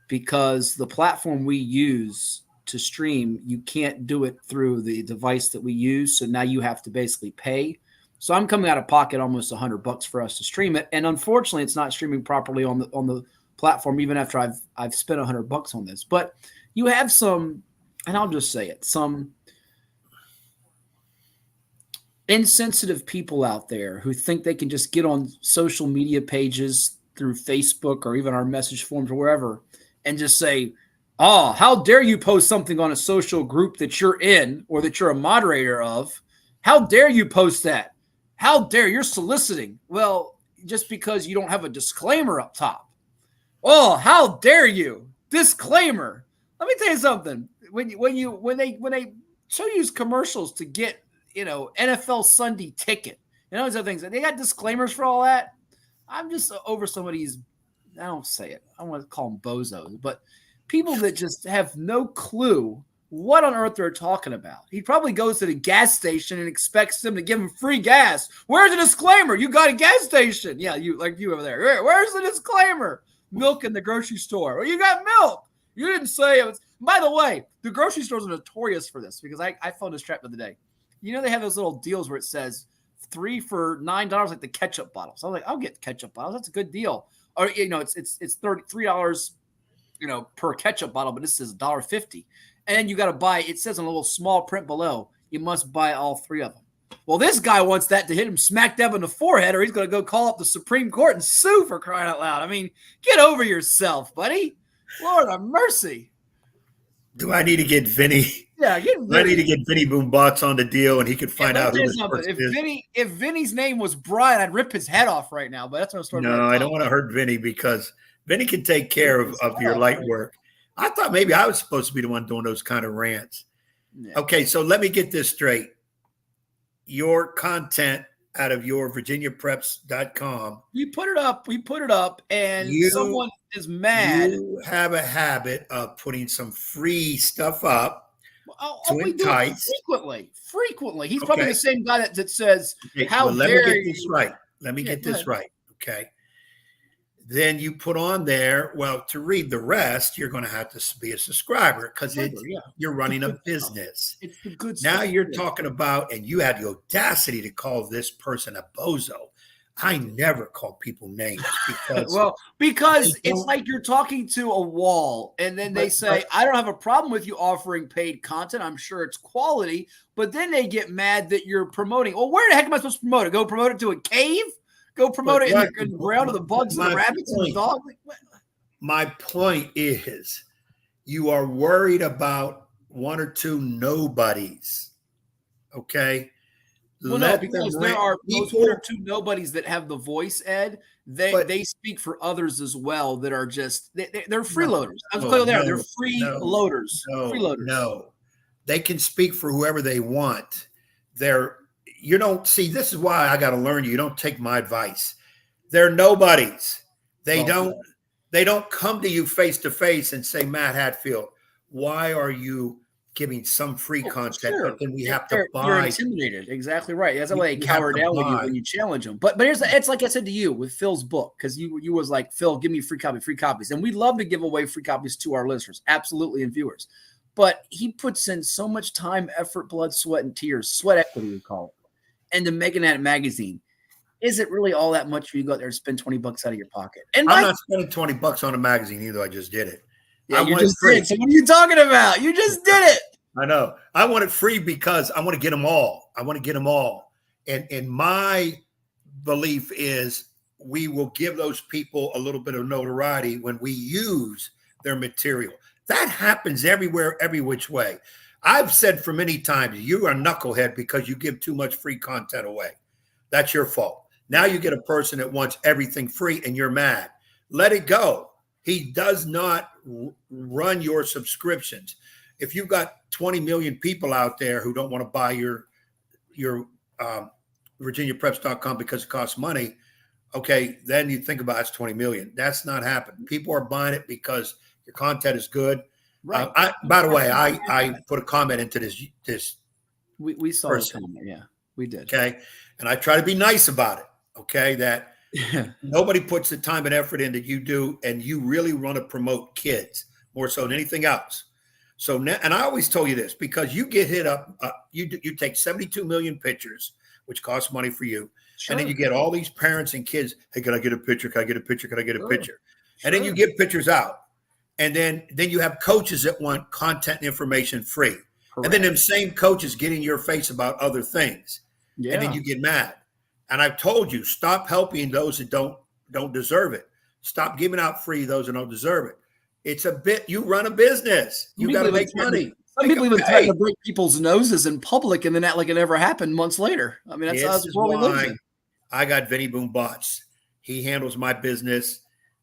because the platform we use to stream, you can't do it through the device that we use. So now you have to basically pay. So I'm coming out of pocket almost $100 for us to stream it. And unfortunately, it's not streaming properly on the platform, even after I've spent $100 on this. But you have some, and I'll just say it, some insensitive people out there who think they can just get on social media pages through Facebook or even our message forums or wherever and just say, oh, how dare you post something on a social group that you're in or that you're a moderator of? How dare you post that? How dare you're soliciting? Well, just because you don't have a disclaimer up top. Oh, how dare you? Disclaimer. Let me tell you something. When they show you commercials to get, NFL Sunday ticket, those other things, they got disclaimers for all that. I'm just over somebody's, I don't say it. I don't want to call them bozos, but people that just have no clue what on earth they're talking about. He probably goes to the gas station and expects them to give him free gas. Where's the disclaimer? You got a gas station. Yeah, you over there. Where's the disclaimer? Milk in the grocery store. Well, you got milk. You didn't say it was. By the way, the grocery stores are notorious for this because I fell into this trap the other day. They have those little deals where it says 3 for $9, like the ketchup bottles. I was like, I'll get ketchup bottles. That's a good deal. Or, it's $33, per ketchup bottle, but this is $1.50. And then you got to buy, it says on a little small print below, you must buy all 3 of them. Well, this guy wants that to hit him smack dab in the forehead, or he's going to go call up the Supreme Court and sue, for crying out loud. I mean, get over yourself, buddy. Lord have mercy. Do I need to get Vinny? Yeah, get Vinny. I need to get Vinny Boombox on the deal, and he could find out who this person is. If Vinny's name was Brian, I'd rip his head off right now. But that's no story. No, I don't want to hurt Vinny because Vinny can take care of your light work. I thought maybe I was supposed to be the one doing those kind of rants. Yeah. Okay, so let me get this straight. Your content out of your VirginiaPreps.com. We put it up, and someone is mad. You have a habit of putting some free stuff up to entice. Frequently. He's probably the same guy that says, how dare you. Let me get this right. Okay. Then you put on there, well, to read the rest, you're going to have to be a subscriber because you're running a business. It's the good stuff. Now you're talking about, and you had the audacity to call this person a bozo. I never call people names because it's like you're talking to a wall, and then they say, I don't have a problem with you offering paid content. I'm sure it's quality, but then they get mad that you're promoting. Well, where the heck am I supposed to promote it? Go promote it to a cave? Go promote it in the ground with the bugs and the rabbits and the dogs? My point is you are worried about 1 or 2 nobodies, okay? Well, no, because there are those 1 or 2 nobodies that have the voice, Ed. They speak for others as well that are just they're freeloaders. I'm clear there. They're freeloaders. No, they can speak for whoever they want. You don't see. This is why I got to learn. You don't take my advice. They're nobodies. They don't come to you face to face and say, Matt Hatfield, why are you giving some free content, but then we have to buy. You're intimidated. Exactly right. That's the way they cower down when you challenge them. But it's like I said to you with Phil's book, because you was like, Phil, give me free copies. And we love to give away free copies to our listeners, absolutely, and viewers. But he puts in so much time, effort, blood, sweat, and tears, sweat equity, we call it, into making that magazine. Is it really all that much for you to go out there and spend $20 out of your pocket? And I'm not spending $20 on a magazine either. I just did it. Yeah, you just did. So what are you talking about? You just did it. I know. I want it free because I want to get them all. I want to get them all. And my belief is we will give those people a little bit of notoriety when we use their material. That happens everywhere, every which way. I've said for many times, you are a knucklehead because you give too much free content away. That's your fault. Now you get a person that wants everything free and you're mad. Let it go. He does not run your subscriptions. If you've got 20 million people out there who don't want to buy your VirginiaPreps.com because it costs money, okay, then you think about it's 20 million. That's not happening. People are buying it because your content is good. Right. By the way, I put a comment into this. We saw the comment. Yeah, we did. Okay. And I try to be nice about it. Okay. That nobody puts the time and effort in that you do. And you really want to promote kids more so than anything else. So now, and I always told you this because you get hit up, you take 72 million pictures, which costs money for you. Sure. And then you get all these parents and kids. Hey, can I get a picture? Can I get a picture? Can I get a picture? And then you give pictures out. And then you have coaches that want content and information free. Correct. And then them same coaches get in your face about other things. Yeah. And then you get mad. And I've told you, stop helping those that don't deserve it. Stop giving out free those that don't deserve it. It's a bit, you run a business. You got to make money. Some people even try to break people's noses in public and then act like it never happened months later. I mean, that's what we live in. I got Vinny Boom Bots. He handles my business.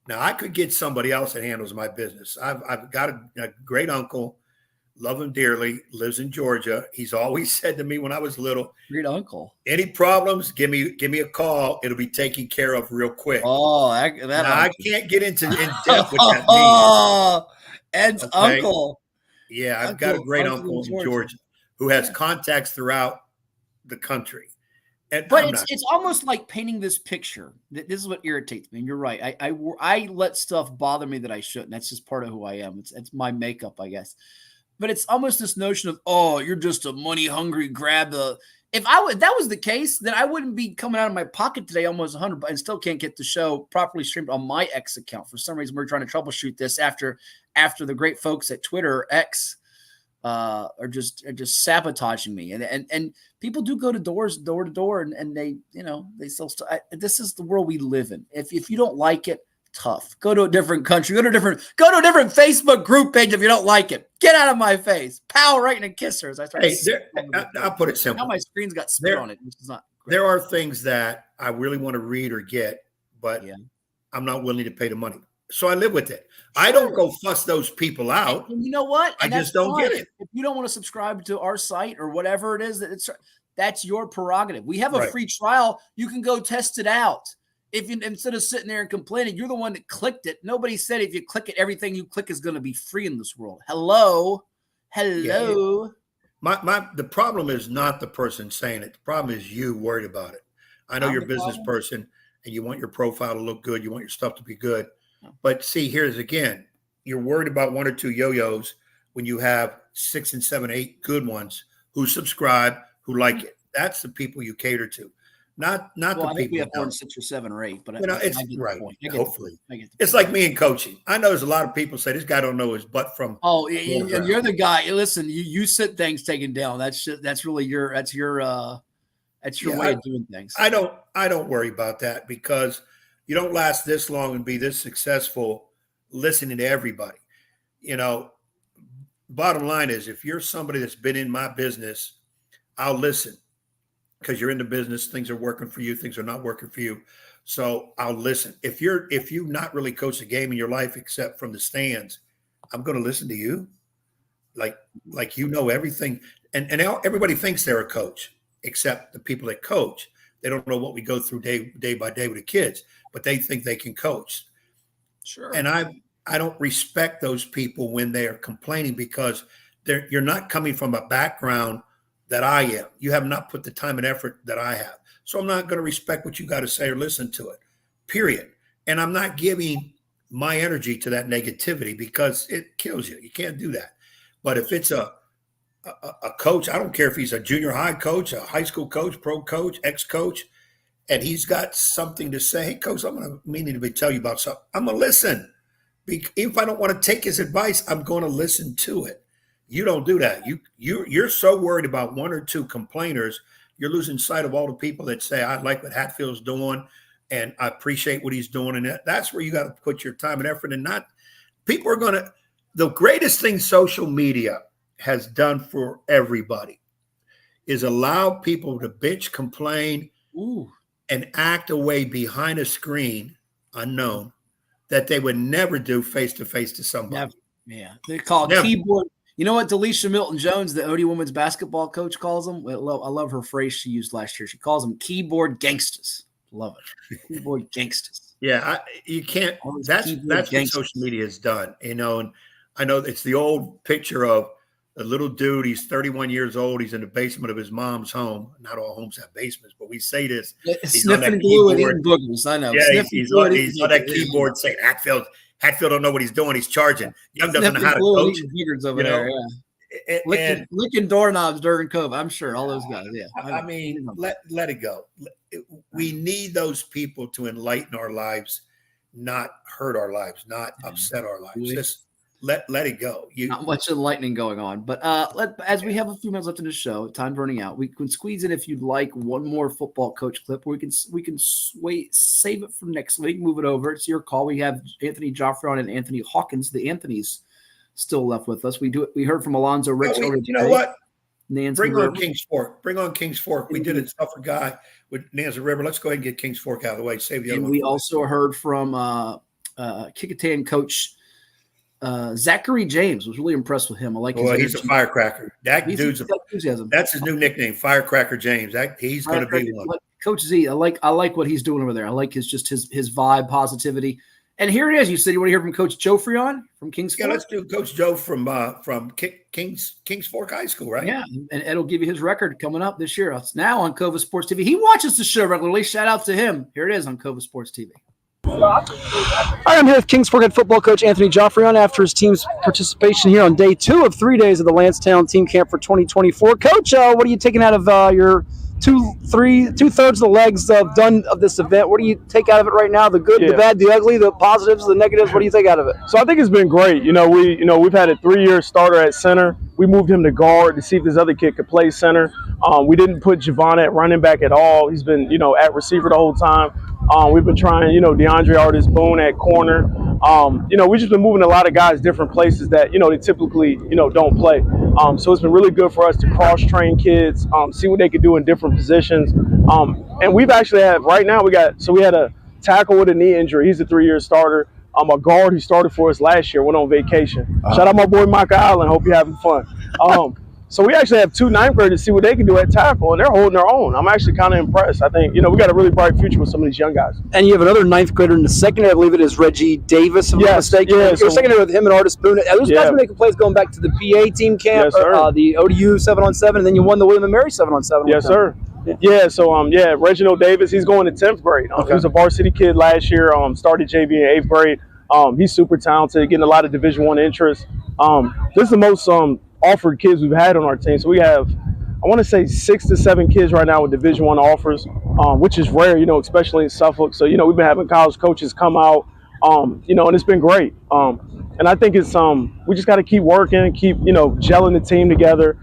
Now, I could get somebody else that handles my business. I've got a great uncle, love him dearly, lives in Georgia. He's always said to me when I was little, great uncle, any problems, give me a call. It'll be taken care of real quick. Oh, I can't get into in depth what that means. Oh, Ed's uncle. Yeah, I've got a great uncle in Georgia who has contacts throughout the country. But it's almost like painting this picture. This is what irritates me. And you're right. I let stuff bother me that I shouldn't. That's just part of who I am. It's my makeup, I guess. But it's almost this notion of, oh, you're just a money hungry grab. If that was the case, then I wouldn't be coming out of my pocket today almost 100, and still can't get the show properly streamed on my X account. For some reason, we're trying to troubleshoot this after the great folks at Twitter X are just sabotaging me. And people do go to door to door and they still this is the world we live in. If you don't like it, tough. Go to a different country, go to a different Facebook group page if you don't like it. Get out of my face. Pow, right in a kisser as I start. Hey, I'll put it simple. Now my screen's got spit on it, which is not great. There are things that I really want to read or get, but I'm not willing to pay the money. So I live with it. Sure. I don't go fuss those people out. And you know what? I just don't get it. If you don't want to subscribe to our site or whatever it is, that's your prerogative. We have a free trial. You can go test it out. If you, instead of sitting there and complaining, you're the one that clicked it. Nobody said if you click it, everything you click is going to be free in this world. Hello. Yeah. The problem is not the person saying it. The problem is you worried about it. I know you're a business person and you want your profile to look good. You want your stuff to be good. But see, here's again, you're worried about one or two yo-yos when you have 6 and 7, 8 good ones who subscribe, who like it. That's the people you cater to, not the people. We have 4, 6 or 7 or 8, but it's right. Hopefully, it's like me in coaching. I know there's a lot of people say this guy don't know his butt from. Oh, and you're the guy. Listen, you sit things taken down. That's really your way of doing things. I don't worry about that because you don't last this long and be this successful listening to everybody. Bottom line is if you're somebody that's been in my business, I'll listen because you're in the business. Things are working for you. Things are not working for you. So I'll listen. If you've not really coached a game in your life except from the stands, I'm going to listen to you. Like everything. And everybody thinks they're a coach except the people that coach. They don't know what we go through day by day with the kids, but they think they can coach. Sure. And I don't respect those people when they are complaining because you're not coming from a background that I am. You have not put the time and effort that I have. So I'm not going to respect what you got to say or listen to it, period. And I'm not giving my energy to that negativity because it kills you. You can't do that. But if it's a coach, I don't care if he's a junior high coach, a high school coach, pro coach, ex-coach, and he's got something to say, hey, coach, I'm going to tell you about something. I'm going to listen. Even if I don't want to take his advice, I'm going to listen to it You don't do that. You're so worried about one or two complainers, you're losing sight of all the people that say, I like what Hatfield's doing and I appreciate what he's doing. And that's where you got to put your time and effort, and not people are going to. The greatest thing social media has done for everybody is allow people to bitch, complain, and act away behind a screen unknown that they would never do face to face to somebody. Never. Yeah. They call keyboard. You know what Delisha Milton-Jones, the OD women's basketball coach, calls them? I love her phrase she used last year. She calls them keyboard gangsters. Love it. Keyboard gangsters. Yeah, you can't. That's what social media has done, you know. And I know it's the old picture of a little dude. He's 31 years old. He's in the basement of his mom's home. Not all homes have basements, but we say this. He's sniffing glue and eating boogers. I know. Yeah, he's on that keyboard saying, Hatfield don't know what he's doing. He's charging. Young doesn't know how to coach. Over there, yeah. Licking doorknobs during COVID. I'm sure all those guys. Yeah. I mean, let it go. We need those people to enlighten our lives, not hurt our lives, not upset our lives. Just let it go. Not much enlightening going on, but as we have a few minutes left in the show, time's running out. We can squeeze in, if you'd like, one more football coach clip. We can save it for next week. Move it over. It's your call. We have Anthony Joffrion and Anthony Hawkins. The Anthony's still left with us. We heard from Alonzo Ricks. You know what? Nansemond Bring on Kings Fork. Bring on Kings Fork. We did a tougher guy with Nansemond River. Let's go ahead and get Kings Fork out of the way. Save the other one. We also heard from Kecoughtan coach Zecharie James. Was really impressed with him. I like. Well, he's a firecracker. That dude's enthusiasm. That's his new nickname, Firecracker James. He's going to be one. Coach Z, I like what he's doing over there. I like his vibe, positivity. And here it is. You said you want to hear from Coach Joffrion from Kings Fork? Yeah, let's do Coach Joe from Kings Fork High School, right? Yeah, and Ed will give you his record coming up this year. It's now on Cova Sports TV. He watches the show regularly. Shout out to him. Here it is on Cova Sports TV. All right, I'm here with Kings Fork head football coach Anthony Joffrion after his team's participation here on day 2 of 3 days of the Landstown team camp for 2024. Coach, what are you taking out of your two-thirds of the legs done of this event? What do you take out of it right now? The good, the bad, the ugly, the positives, the negatives. What do you take out of it? So I think it's been great. We've had a 3-year starter at center. We moved him to guard to see if this other kid could play center. We didn't put Javon at running back at all. He's been, at receiver the whole time. We've been trying, DeAndre Artis Boone at corner. We've just been moving a lot of guys different places that, they typically, don't play. So it's been really good for us to cross-train kids, see what they could do in different positions. And we've actually we had a tackle with a knee injury. He's a 3-year starter. A guard who started for us last year went on vacation. Shout out my boy Micah Allen. Hope you're having fun. So we actually have 2 9th graders to see what they can do at tackle, and they're holding their own. I'm actually kind of impressed. I think, we got a really bright future with some of these young guys. And you have another 9th grader in the secondary. I believe it is Reggie Davis, if I'm not mistaken. Yeah, You're secondary with him and Artis Boone. Those guys were making plays going back to the PA team camp, the ODU 7-on-7, and then you won the William & Mary 7-on-7. Yes, sir. Yeah, so Reginald Davis, he's going to 10th grade. He was a varsity kid last year, started JV in 8th grade. He's super talented, getting a lot of Division I interest. This is the most offered kids we've had on our team. So we have, I want to say 6 to 7 kids right now with Division I offers, which is rare, especially in Suffolk. So, we've been having college coaches come out, and it's been great. And I think it's we just got to keep working, keep gelling the team together,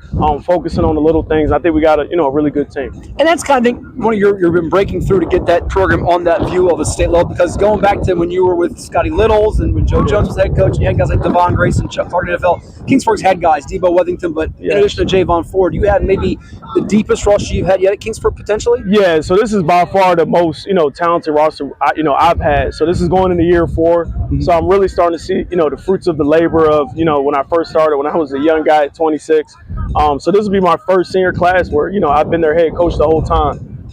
focusing on the little things. I think we got a really good team. And that's kind of one of you've been breaking through to get that program on that view of a state level, because going back to when you were with Scotty Littles and when Joe Jones was head coach, and you had guys like Devon Grayson, Chuck Target NFL. Kings Fork's had guys, Debo Wethington, but in addition to Javon Ford, you had maybe the deepest roster you've had yet at Kings Fork potentially. Yeah, so this is by far the most talented roster I've had. So this is going into year 4. Mm-hmm. So I'm really starting to see the fruits of the labor of when I first started, when I was a young guy at 26. So this will be my first senior class where I've been their head coach the whole time.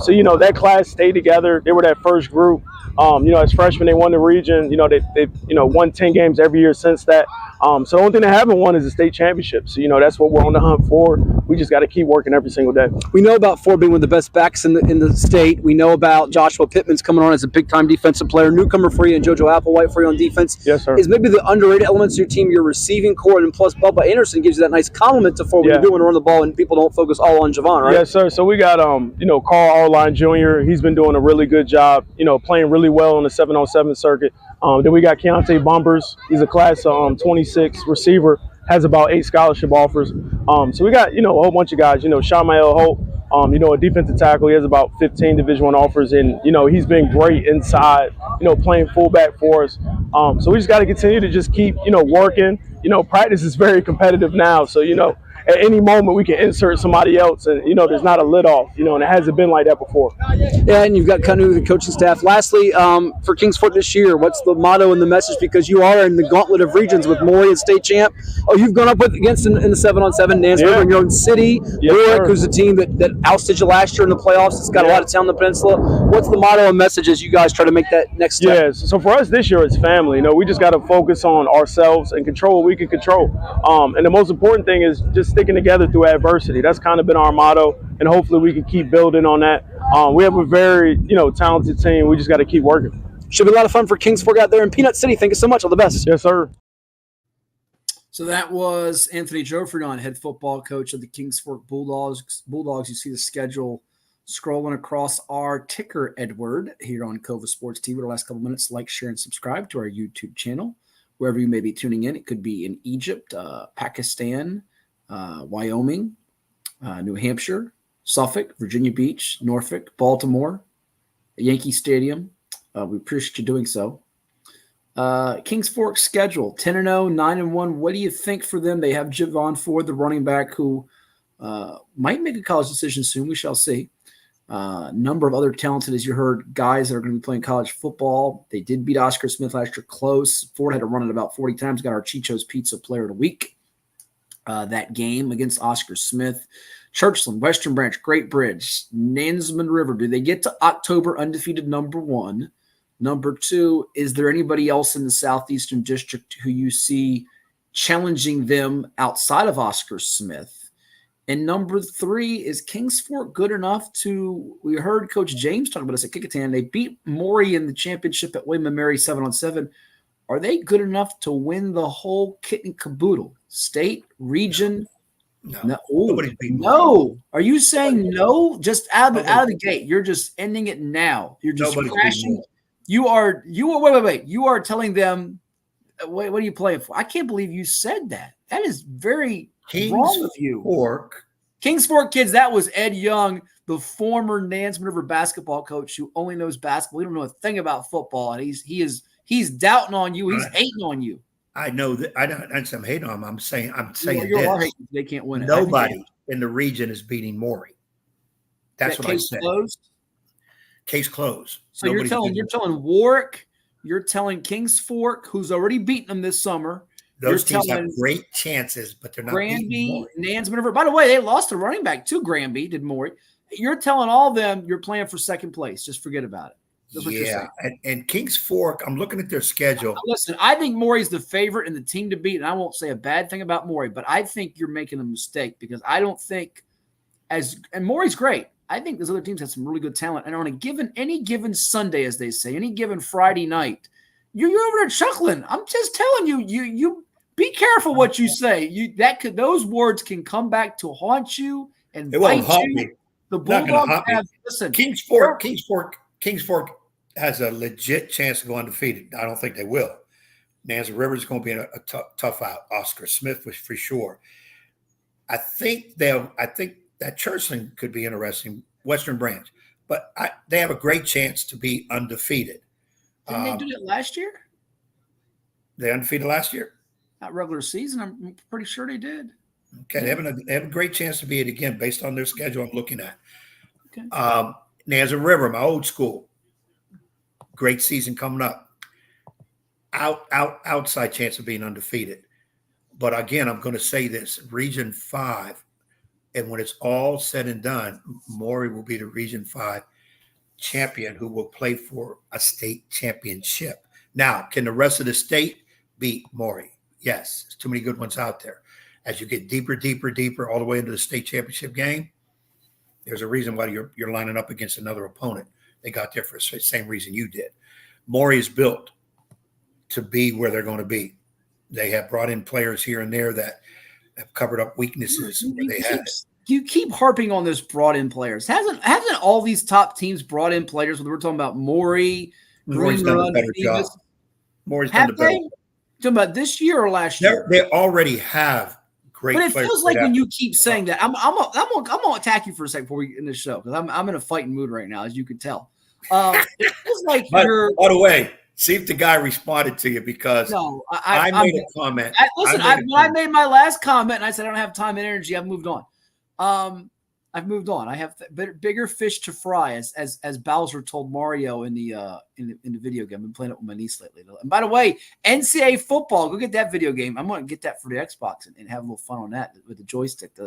So that class stayed together. They were that first group. As freshmen, they won the region. They've won 10 games every year since that. So the only thing they haven't won is the state championship. So, that's what we're on the hunt for. We just got to keep working every single day. We know about Ford being one of the best backs in the state. We know about Joshua Pittman's coming on as a big-time defensive player, newcomer for you, and JoJo Applewhite for you on defense. Yes, sir. Is maybe the underrated elements of your team, your receiving core, and plus Bubba Anderson gives you that nice compliment to Ford when you're doing run the ball and people don't focus all on Javon, right? Yes, sir. So we got, Carl Arline Jr. He's been doing a really good job, playing really well on the 7-on-7 circuit. Then we got Keontae Bumpers. He's a class 26 receiver. has about 8 scholarship offers. So we got, a whole bunch of guys, Shamael Holt, a defensive tackle. He has about 15 Division I offers, and, he's been great inside, playing fullback for us. So we just got to continue to just keep, working. Practice is very competitive now. So, at any moment we can insert somebody else, and, there's not a lid off, and it hasn't been like that before. Yeah, and you've got continuity of the coaching staff. Lastly, for Kings Fork this year, what's the motto and the message? Because you are in the gauntlet of regions with Maury and state champ. Oh, you've gone up against in the 7-on-7, Nansemond in your own city. Warwick, who's a team that ousted you last year in the playoffs. It's got a lot of talent on the peninsula. What's the motto and message as you guys try to make that next step? Yeah, so for us this year, it's family. We just got to focus on ourselves and control what we can control. And the most important thing is just sticking together through adversity. That's kind of been our motto, and hopefully we can keep building on that. We have a very, talented team. We just got to keep working. Should be a lot of fun for Kings Fork out there in Peanut City. Thank you so much. All the best. Yes, sir. So that was Anthony Joffrion, head football coach of the Kings Fork Bulldogs. You see the schedule scrolling across our ticker, Edward, here on Cova Sports TV. The last couple minutes, like, share, and subscribe to our YouTube channel. Wherever you may be tuning in, it could be in Egypt, Pakistan, Wyoming, New Hampshire, Suffolk, Virginia Beach, Norfolk, Baltimore, Yankee Stadium. We appreciate you doing so. Kings Fork schedule 10-0, 9-1. What do you think for them? They have Javon Ford, the running back, who might make a college decision soon. We shall see. Number of other talented, as you heard, guys that are going to be playing college football. They did beat Oscar Smith last year close. Ford had to run it about 40 times. Got our Chicho's Pizza Player of the Week. That game against Oscar Smith. Churchland, Western Branch, Great Bridge, Nansemond River. Do they get to October undefeated, number one? Number two, is there anybody else in the Southeastern District who you see challenging them outside of Oscar Smith? And number three, is Kings Fork good enough to – we heard Coach James talk about this at Kecoughtan. They beat Maury in the championship at William & Mary 7-on-7. Are they good enough to win the whole kit and caboodle? State, region? No. Are you saying no? Just out of the gate. You're just ending it now. You're just crashing. You are wait. You are telling them, what are you playing for? I can't believe you said that. That is very wrong of you. Kings Fork kids, that was Ed Young, the former Nansemond River basketball coach who only knows basketball. He don't know a thing about football, and he's doubting on you. He's hating on you. I know that. I'm hating on him. I'm saying you're this. They can't win it. Nobody in the region is beating Maury. That's what I said. Case closed. So you're telling Warwick, you're telling Kings Fork, who's already beaten them this summer. Those teams have great chances, but they're not Granby, Nansemond River. By the way, they lost a running back to Granby, did Maury. You're telling all of them you're playing for second place. Just forget about it. That's what you're saying. And Kings Fork, I'm looking at their schedule. Listen, I think Maury's the favorite and the team to beat, and I won't say a bad thing about Maury, but I think you're making a mistake because I don't think and Maury's great. I think those other teams have some really good talent. And on any given Sunday, as they say, any given Friday night, you're over there chuckling. I'm just telling you, you be careful what you say. Those words can come back to haunt you and bite you. The Bulldogs have Kings Fork has a legit chance to go undefeated. I don't think they will. Nansemond River is going to be a tough out. Oscar Smith was for sure. I think that Churchland could be interesting, Western Branch. But they have a great chance to be undefeated. Didn't they do it last year? They undefeated last year? Not regular season. I'm pretty sure they did. Okay, they have a great chance to be it again based on their schedule I'm looking at. Okay. Nansemond River, my old school. Great season coming up. Outside chance of being undefeated. But again, I'm going to say this. Region 5, and when it's all said and done, Maury will be the Region 5 champion who will play for a state championship. Now, can the rest of the state beat Maury? Yes. There's too many good ones out there. As you get deeper, all the way into the state championship game, there's a reason why you're lining up against another opponent. They got there for the same reason you did. Maury is built to be where they're going to be. They have brought in players here and there that have covered up weaknesses where they had it. You keep harping on this brought in players. Hasn't all these top teams brought in players? When we're talking about Maury, Maury's done a better job. Maury's done a better job. talking about this year or last year? They already have great players. But it feels like when you keep saying that, I'm gonna attack you for a second before we end the show because I'm in a fighting mood right now, as you can tell. It feels like by you're. the way, see if the guy responded to you because I made a comment. When I made my last comment and I said I don't have time and energy, I've moved on. I've moved on. I have bigger fish to fry, as Bowser told Mario in the video game. I've been playing it with my niece lately. And by the way, NCAA football, go get that video game. I'm going to get that for the Xbox and have a little fun on that with the joystick. The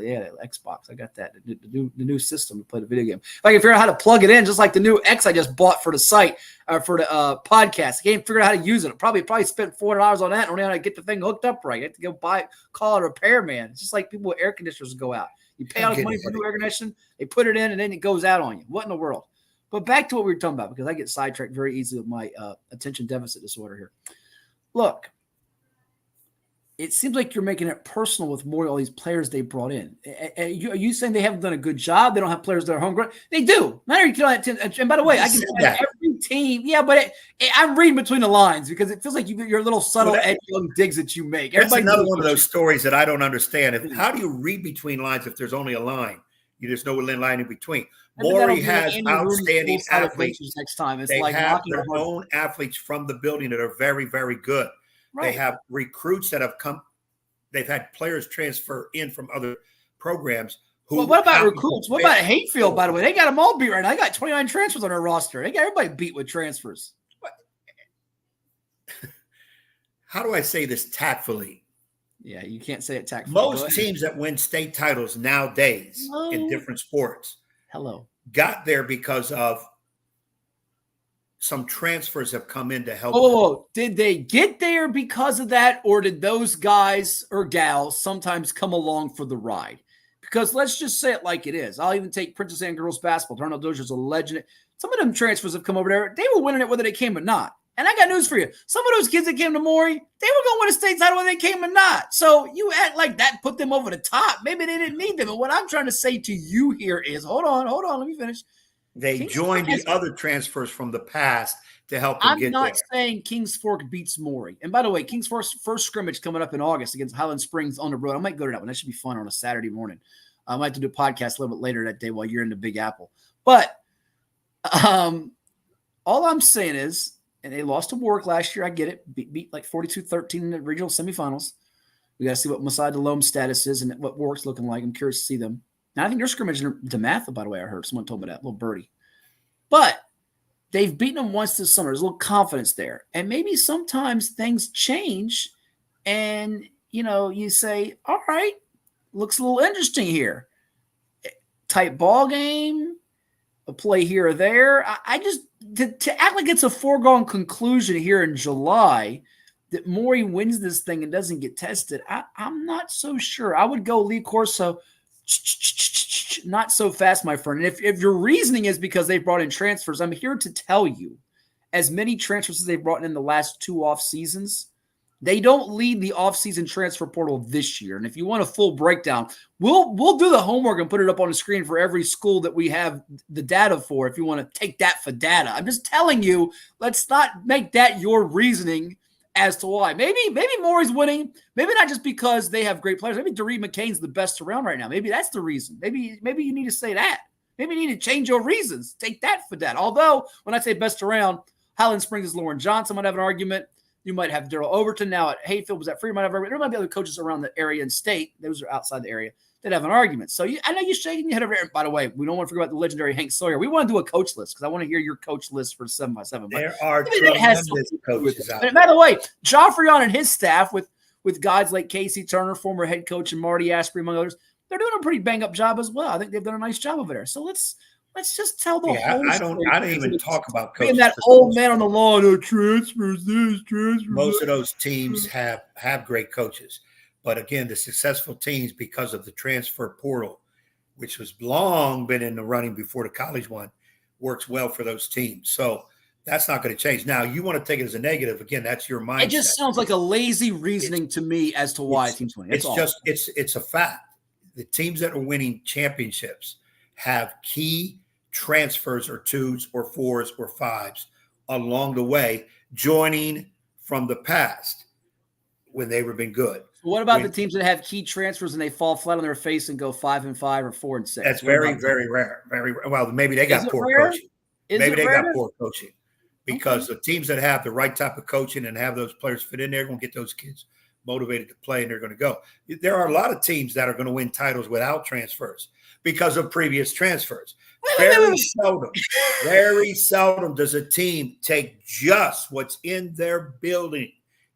Xbox. I got that. The new system to play the video game. If I can figure out how to plug it in, just like the new X I just bought for the site, for the podcast. I can't figure out how to use it. I probably spent $400 on that and only how to get the thing hooked up right. I have to go call a repairman. It's just like people with air conditioners go out. You pay all this money for new air conditioning, they put it in, and then it goes out on you. What in the world? But back to what we were talking about, because I get sidetracked very easily with my attention deficit disorder here. Look, it seems like you're making it personal with more all these players they brought in. Are you saying they haven't done a good job? They don't have players that are homegrown? They do. And by the way, I can find every team. Yeah, but I'm reading between the lines because it feels like your little subtle young digs that you make. That's another one of those stories that I don't understand. How do you read between lines if there's only a line? You just know what line in between. Maury has outstanding athletes. Next time, it's they like have their own athletes from the building that are very, very good. Right. They have recruits that have come. They've had players transfer in from other programs. Well, what about recruits? What about Hatfield, by the way? They got them all beat right now. They got 29 transfers on their roster. They got everybody beat with transfers. How do I say this tactfully? Yeah, you can't say it tactfully. Most teams that win state titles nowadays in different sports got there because of some transfers have come in to help. Oh, did they get there because of that, or did those guys or gals sometimes come along for the ride? Because let's just say it like it is. I'll even take Princess Anne girls basketball. Darnell Dozier's a legend. Some of them transfers have come over there. They were winning it whether they came or not. And I got news for you. Some of those kids that came to Maury, they were going to win a state title whether they came or not. So you act like that put them over the top. Maybe they didn't need them. And what I'm trying to say to you here is, hold on, let me finish. They joined the other transfers from the past to help them get there. I'm not saying Kings Fork beats Maury. And by the way, Kings Fork's first scrimmage coming up in August against Highland Springs on the road. I might go to that one. That should be fun on a Saturday morning. I might have to do a podcast a little bit later that day while you're in the Big Apple. But all I'm saying is, and they lost to Warwick last year. I get it. Beat like 42-13 in the regional semifinals. We got to see what Masai DeLome status is and what Warwick's looking like. I'm curious to see them. Now, I think they're scrimmaging to Matha, by the way, I heard. Someone told me that, little birdie. But they've beaten them once this summer. There's a little confidence there. And maybe sometimes things change and, you say, all right, looks a little interesting here. Tight ball game, a play here or there. I just to act like it's a foregone conclusion here in July that Maury wins this thing and doesn't get tested. I'm not so sure. I would go Lee Corso. Not so fast, my friend. And if your reasoning is because they brought in transfers, I'm here to tell you, as many transfers as they've brought in the last 2 off seasons, they don't lead the offseason transfer portal this year. And if you want a full breakdown, we'll do the homework and put it up on the screen for every school that we have the data for if you want to take that for data. I'm just telling you, let's not make that your reasoning as to why. Maybe Maury's winning. Maybe not just because they have great players. Maybe Doreen McCain's the best around right now. Maybe that's the reason. Maybe you need to say that. Maybe you need to change your reasons. Take that for that. Although, when I say best around, Highland Springs is Lauren Johnson might have an argument. You might have Daryl Overton now at Hatfield. Was that free? There might be other coaches around the area and state. Those are outside the area that have an argument. So I know you're shaking your head over there. By the way, we don't want to forget about the legendary Hank Sawyer. We want to do a coach list because I want to hear your coach list for 7x7. There are tremendous coaches out there. By the way, Joffrion and his staff with guys like Casey Turner, former head coach, and Marty Asprey, among others, they're doing a pretty bang-up job as well. I think they've done a nice job over there. So let's just tell the whole story. I don't even talk about coaches. Being that old man on the lawn, transfers. Most of those teams have great coaches. But again, the successful teams, because of the transfer portal, which was long been in the running before the college one, works well for those teams. So that's not going to change. Now, you want to take it as a negative. Again, that's your mindset. It just sounds like a lazy reasoning to me as to why teams win. It's a fact. The teams that are winning championships have key transfers or 2s or 4s or 5s along the way, joining from the past. when they have been good. What about the teams that have key transfers and they fall flat on their face and go 5-5 or 4-6? That's very, very rare. Very rare. Well, maybe they got poor coaching. Maybe they got poor coaching because the teams that have the right type of coaching and have those players fit in there are going to get those kids motivated to play and they're going to go. There are a lot of teams that are going to win titles without transfers because of previous transfers. Very seldom does a team take just what's in their building,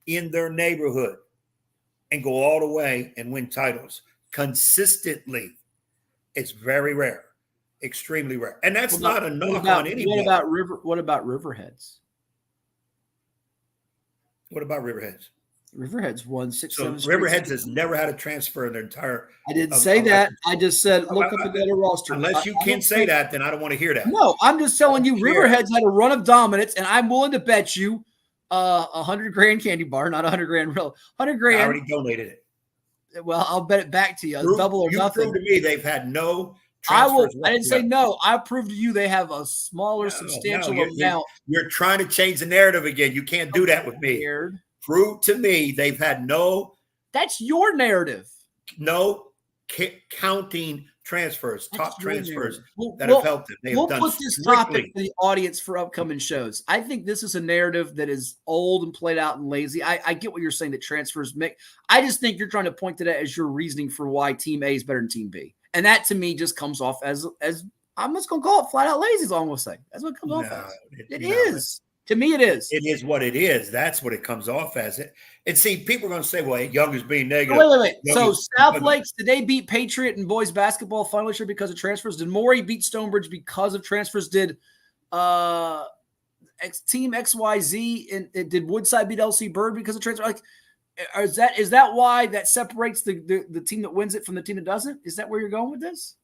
in their neighborhood, and go all the way and win titles consistently. It's very rare, extremely rare, and that's not a knock on anybody. What about Riverheads? What about Riverheads? Riverheads won 6. So Riverheads has never had a transfer in their entire. I didn't say that. I just said look up the roster. Unless you can say that, then I don't want to hear that. No, I'm just telling you, Riverheads had a run of dominance, and I'm willing to bet you $100,000 candy bar, not $100,000 real. $100,000. I already donated it. Well, I'll bet it back to you. Double or nothing. You proved to me they've had no. I didn't say no. I proved to you they have a smaller, substantial amount. You're trying to change the narrative again. You can't do that with me. Prove to me they've had no. That's your narrative. No counting transfers, top transfers that have helped them. We'll put this topic to the audience for upcoming shows. I think this is a narrative that is old and played out and lazy. I get what you're saying that transfers make. I just think you're trying to point to that as your reasoning for why Team A is better than Team B. And that to me just comes off as I'm just going to call it flat out lazy is all I'm going to say. That's what it comes off as. It is. To me, it is. It is what it is. That's what it comes off as. And see, people are going to say, well, Young is being negative. Wait. So South Lakes, did they beat Patriot in boys basketball finally sure because of transfers? Did Morey beat Stonebridge because of transfers? Did Team XYZ and did Woodside beat LC Bird because of transfer? Like, is that why that separates the team that wins it from the team that doesn't? Is that where you're going with this?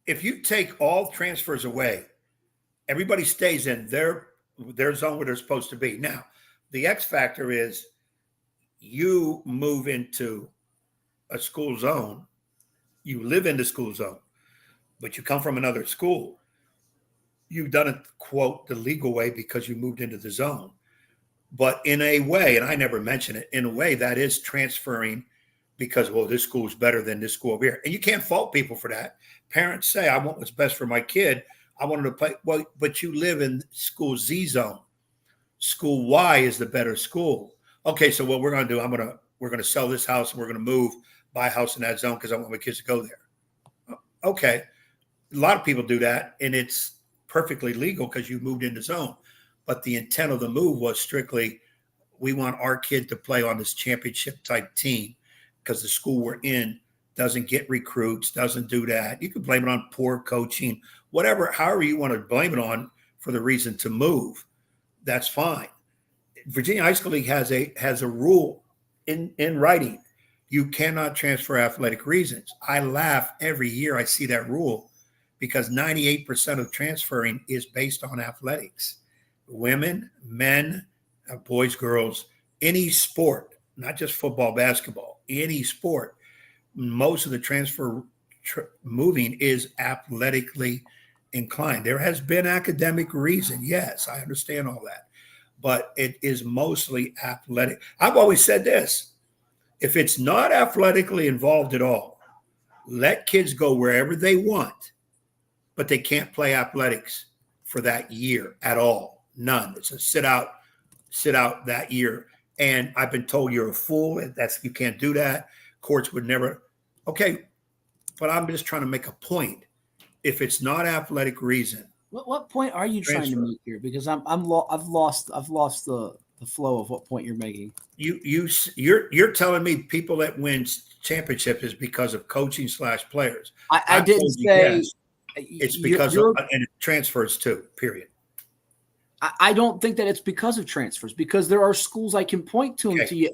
If you take all transfers away, everybody stays in their zone where they're supposed to be. Now, the X factor is you move into a school zone, you live in the school zone, but you come from another school. You've done it, quote, the legal way because you moved into the zone. But in a way, and I never mention it, in a way that is transferring because, well, this school is better than this school over here. And you can't fault people for that. Parents say, I want what's best for my kid. I want him to play. Well, but you live in school Z zone. School Y is the better school. Okay, so what we're going to do, we're going to sell this house and we're going to buy a house in that zone because I want my kids to go there. Okay. A lot of people do that, and it's perfectly legal because you moved in the zone. But the intent of the move was strictly, we want our kid to play on this championship type team because the school we're in doesn't get recruits, doesn't do that. You can blame it on poor coaching, whatever, however you want to blame it on for the reason to move. That's fine. Virginia High School League has a rule in writing. You cannot transfer athletic reasons. I laugh every year I see that rule because 98% of transferring is based on athletics. Women, men, boys, girls, any sport, not just football, basketball, any sport, most of the transfer moving is athletically inclined. There has been academic reason. Yes, I understand all that, but it is mostly athletic. I've always said this, if it's not athletically involved at all, let kids go wherever they want, but they can't play athletics for that year at all. None. It's a sit out that year. And I've been told you're a fool. And you can't do that. Courts would never. Okay. But I'm just trying to make a point. If it's not athletic reason. What point are you trying to make here? Because I've lost the flow of what point you're making. You're telling me people that win championship is because of coaching / players. I didn't say yes. It's because of and it transfers too, period. I don't think that it's because of transfers, because there are schools I can point to Okay. to you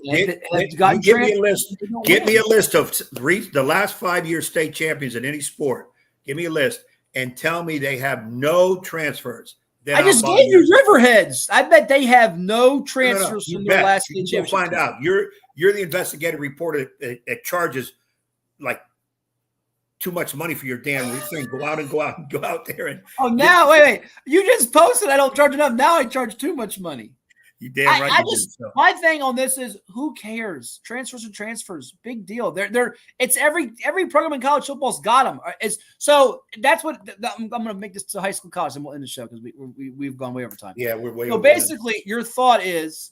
Give me a list. Give me a list of the last 5 year state champions in any sport. Give me a list and tell me they have no transfers. Then I just gave you Riverheads. I bet they have no transfers from their last state championship. Find out. You're the investigative reporter that charges like too much money for your damn thing. Go out there and wait. You just posted I don't charge enough. Now I charge too much money. You damn right. My thing on this is who cares? Transfers are transfers. Big deal. It's every program in college football's got them. So that's what I'm going to make this to high school, college, and we'll end the show because we've gone way over time. Yeah, we're way over. So basically, your thought is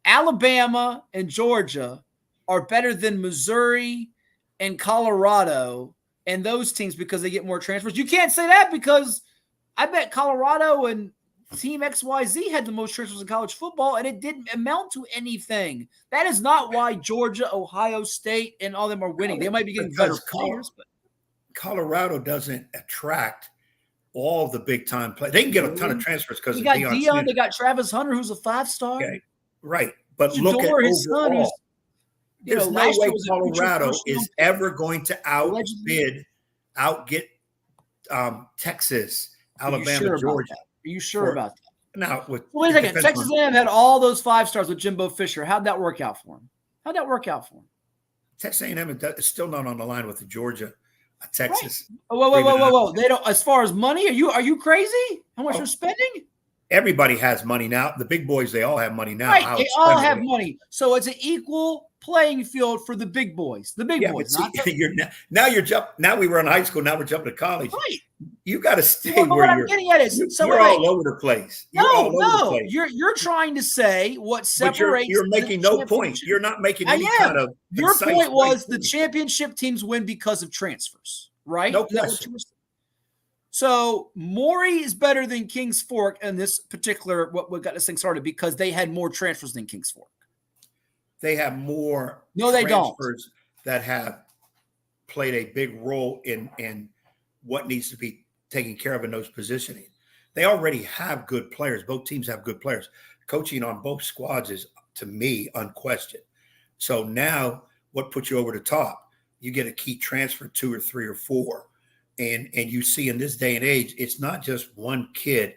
Alabama and Georgia are better than Missouri and Colorado and those teams because they get more transfers. You can't say that because I bet Colorado and Team XYZ had the most transfers in college football, and it didn't amount to anything. That is not why Georgia, Ohio State, and all of them are winning. They might be getting better players, but Colorado doesn't attract all the big-time players. They can get a ton of transfers because they got Dion. They got Travis Hunter, who's a 5-star. Okay. Right, but look at overall. There's no way Colorado is ever going to outget Texas, Alabama, Georgia. Are you sure about that? Now, wait a second. Texas A&M had all those 5-stars with Jimbo Fisher. How'd that work out for him? Texas A&M is still not on the line with the Georgia, Texas. Right. Whoa! They don't. As far as money, are you crazy? How much they're spending? Everybody has money now. The big boys, they all have money now. Right, they all have money. So it's an equal playing field for the big boys. The big boys. Now we were in high school. Now we're jumping to college. Right. You got to stay where what I'm getting at is you're all over the place. You're trying to say what separates. But you're making no point. You're not making any kind of. Your point was the championship teams win because of transfers, right? No question. So Maury is better than Kings Fork in this particular what got this thing started because they had more transfers than Kings Fork. They have more transfers that have played a big role in what needs to be taken care of in those positioning. They already have good players. Both teams have good players. Coaching on both squads is, to me, unquestioned. So now what puts you over the top? You get a key transfer, 2 or 3 or 4. And you see in this day and age, it's not just one kid.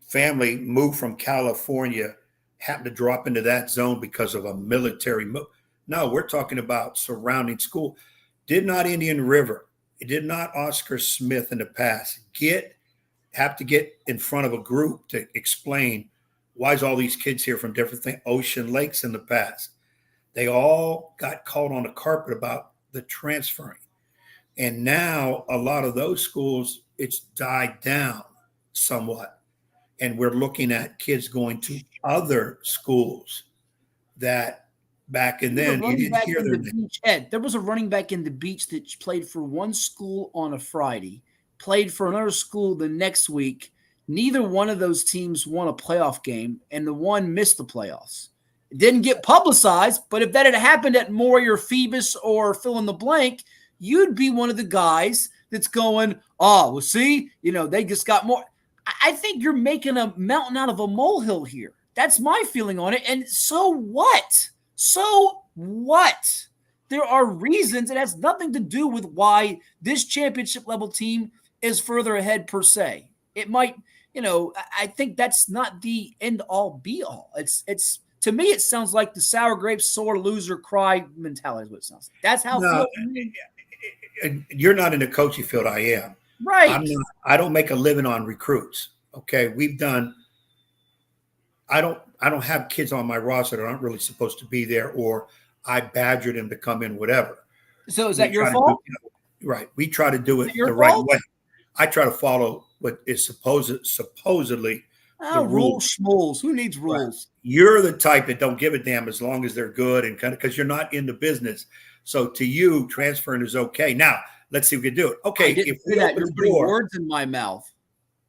Family moved from California, happened to drop into that zone because of a military move. No, we're talking about surrounding school. Did not Indian River, it did not Oscar Smith in the past have to get in front of a group to explain why is all these kids here from different things, Ocean Lakes in the past. They all got caught on the carpet about the transferring. And now a lot of those schools, it's died down somewhat. And we're looking at kids going to other schools that back in then you didn't hear their name. Ed, there was a running back in the Beach that played for one school on a Friday, played for another school the next week. Neither one of those teams won a playoff game, and the one missed the playoffs. It didn't get publicized, but if that had happened at Maury or Phoebus or fill in the blank, you'd be one of the guys that's going, see, they just got more. I think you're making a mountain out of a molehill here. That's my feeling on it. And so what? There are reasons. It has nothing to do with why this championship level team is further ahead per se. It might, I think that's not the end all be all. It's to me, it sounds like the sour grapes, sore loser, cry mentality is what it sounds like. That's how you're not in the coaching field. I am. Right. I don't make a living on recruits. Okay. I don't have kids on my roster that aren't really supposed to be there, or I badger them to come in, whatever. So is that your fault? Right. We try to do it the right way. I try to follow what is supposedly the rules. Who needs rules? Right. You're the type that don't give a damn as long as they're good and kind of because you're not in the business. So to you, transferring is okay. Now, let's see if we can do it. Okay. If we open the door, words in my mouth.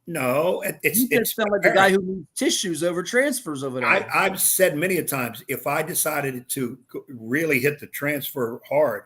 No, it's sound like the guy who needs tissues over transfers over there. I've said many a times, if I decided to really hit the transfer hard,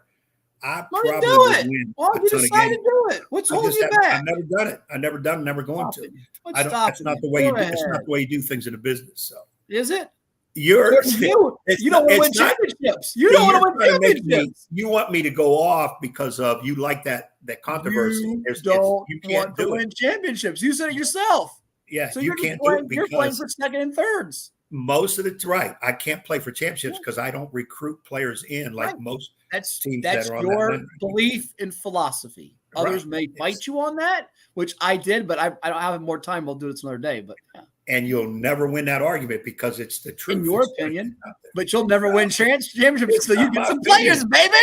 I probably would win. Why did you decide to do it? What's holding you back? I've never done it. I've never done it. Never going to. That's not the way you do. It's not the way you do things in a business. So is it? You don't want to win championships. You don't want to win championships. You want me to go off because of you like that controversy. You don't want to win championships. You said it yourself. Yeah, so you can't do it because you're playing for second and thirds. Most of it's right. I can't play for championships because I don't recruit players in like most teams that are on that line. Belief in philosophy. Others may fight you on that, which I did, but I don't have more time. We'll do this another day. But and you'll never win that argument because it's the truth. In your opinion, but you'll never win championships. So you get some players, baby.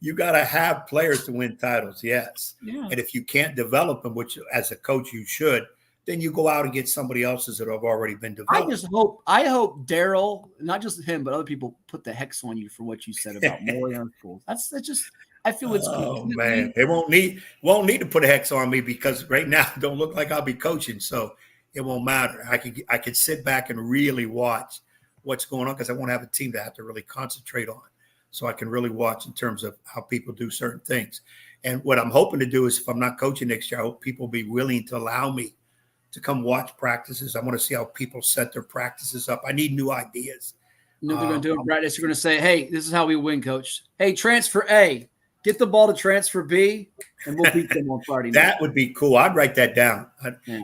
You got to have players to win titles, yes. Yeah. And if you can't develop them, which as a coach you should, then you go out and get somebody else's that have already been developed. I hope Daryl, not just him, but other people put the hex on you for what you said about more young schools. That's just. I feel it's. Oh man, they won't need to put a hex on me because right now it don't look like I'll be coaching, so it won't matter. I can sit back and really watch what's going on because I won't have a team to have to really concentrate on. So I can really watch in terms of how people do certain things. And what I'm hoping to do is, if I'm not coaching next year, I hope people be willing to allow me to come watch practices. I want to see how people set their practices up. I need new ideas. You know they're going to do in practice. They're going to say, hey, this is how we win, coach. Hey, transfer A. Get the ball to transfer B, and we'll beat them on Friday night. That would be cool. I'd write that down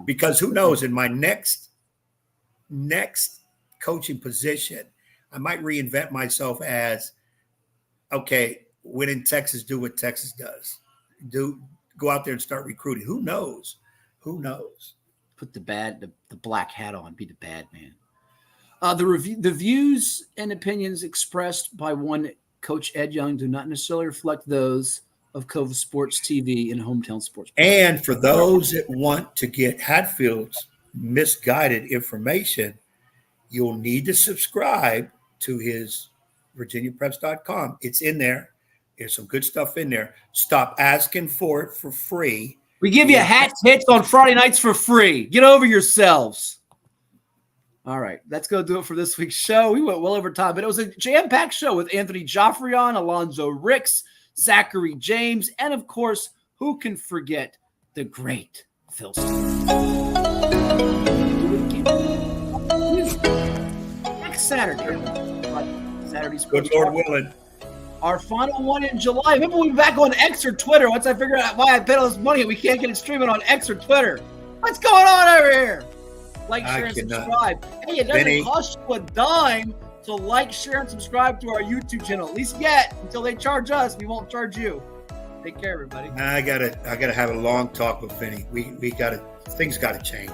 because who knows, in my next coaching position, I might reinvent myself as, okay, when in Texas, do what Texas does. Go out there and start recruiting. Who knows? Put the black hat on. Be the bad man. The views and opinions expressed by one Coach Ed Young do not necessarily reflect those of Cova Sports TV and Hometown Sports. And for those that want to get Hatfield's misguided information, you'll need to subscribe to his VirginiaPreps.com. It's in there. There's some good stuff in there. Stop asking for it for free. We give you hats hits on Friday nights for free. Get over yourselves. All right, let's go do it for this week's show. We went well over time, but it was a jam-packed show with Anthony Joffrion, Alonzo Ricks, Zecharie James, and of course, who can forget the great Phil Steele. Next Saturday Sports. Good Lord willing. Our final one in July. Maybe we'll be back on X or Twitter once I figure out why I paid all this money and we can't get it streaming on X or Twitter. What's going on over here? Like, share, and subscribe. Hey, it doesn't cost you a dime to like, share, and subscribe to our YouTube channel. At least yet, until they charge us, we won't charge you. Take care, everybody. I gotta have a long talk with Vinny. Things gotta change.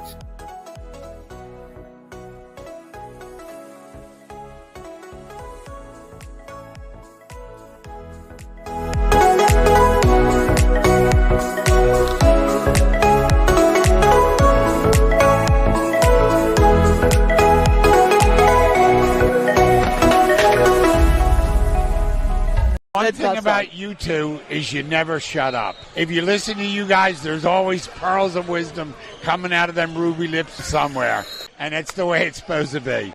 One thing about you two is you never shut up. If you listen to you guys, there's always pearls of wisdom coming out of them ruby lips somewhere. And that's the way it's supposed to be.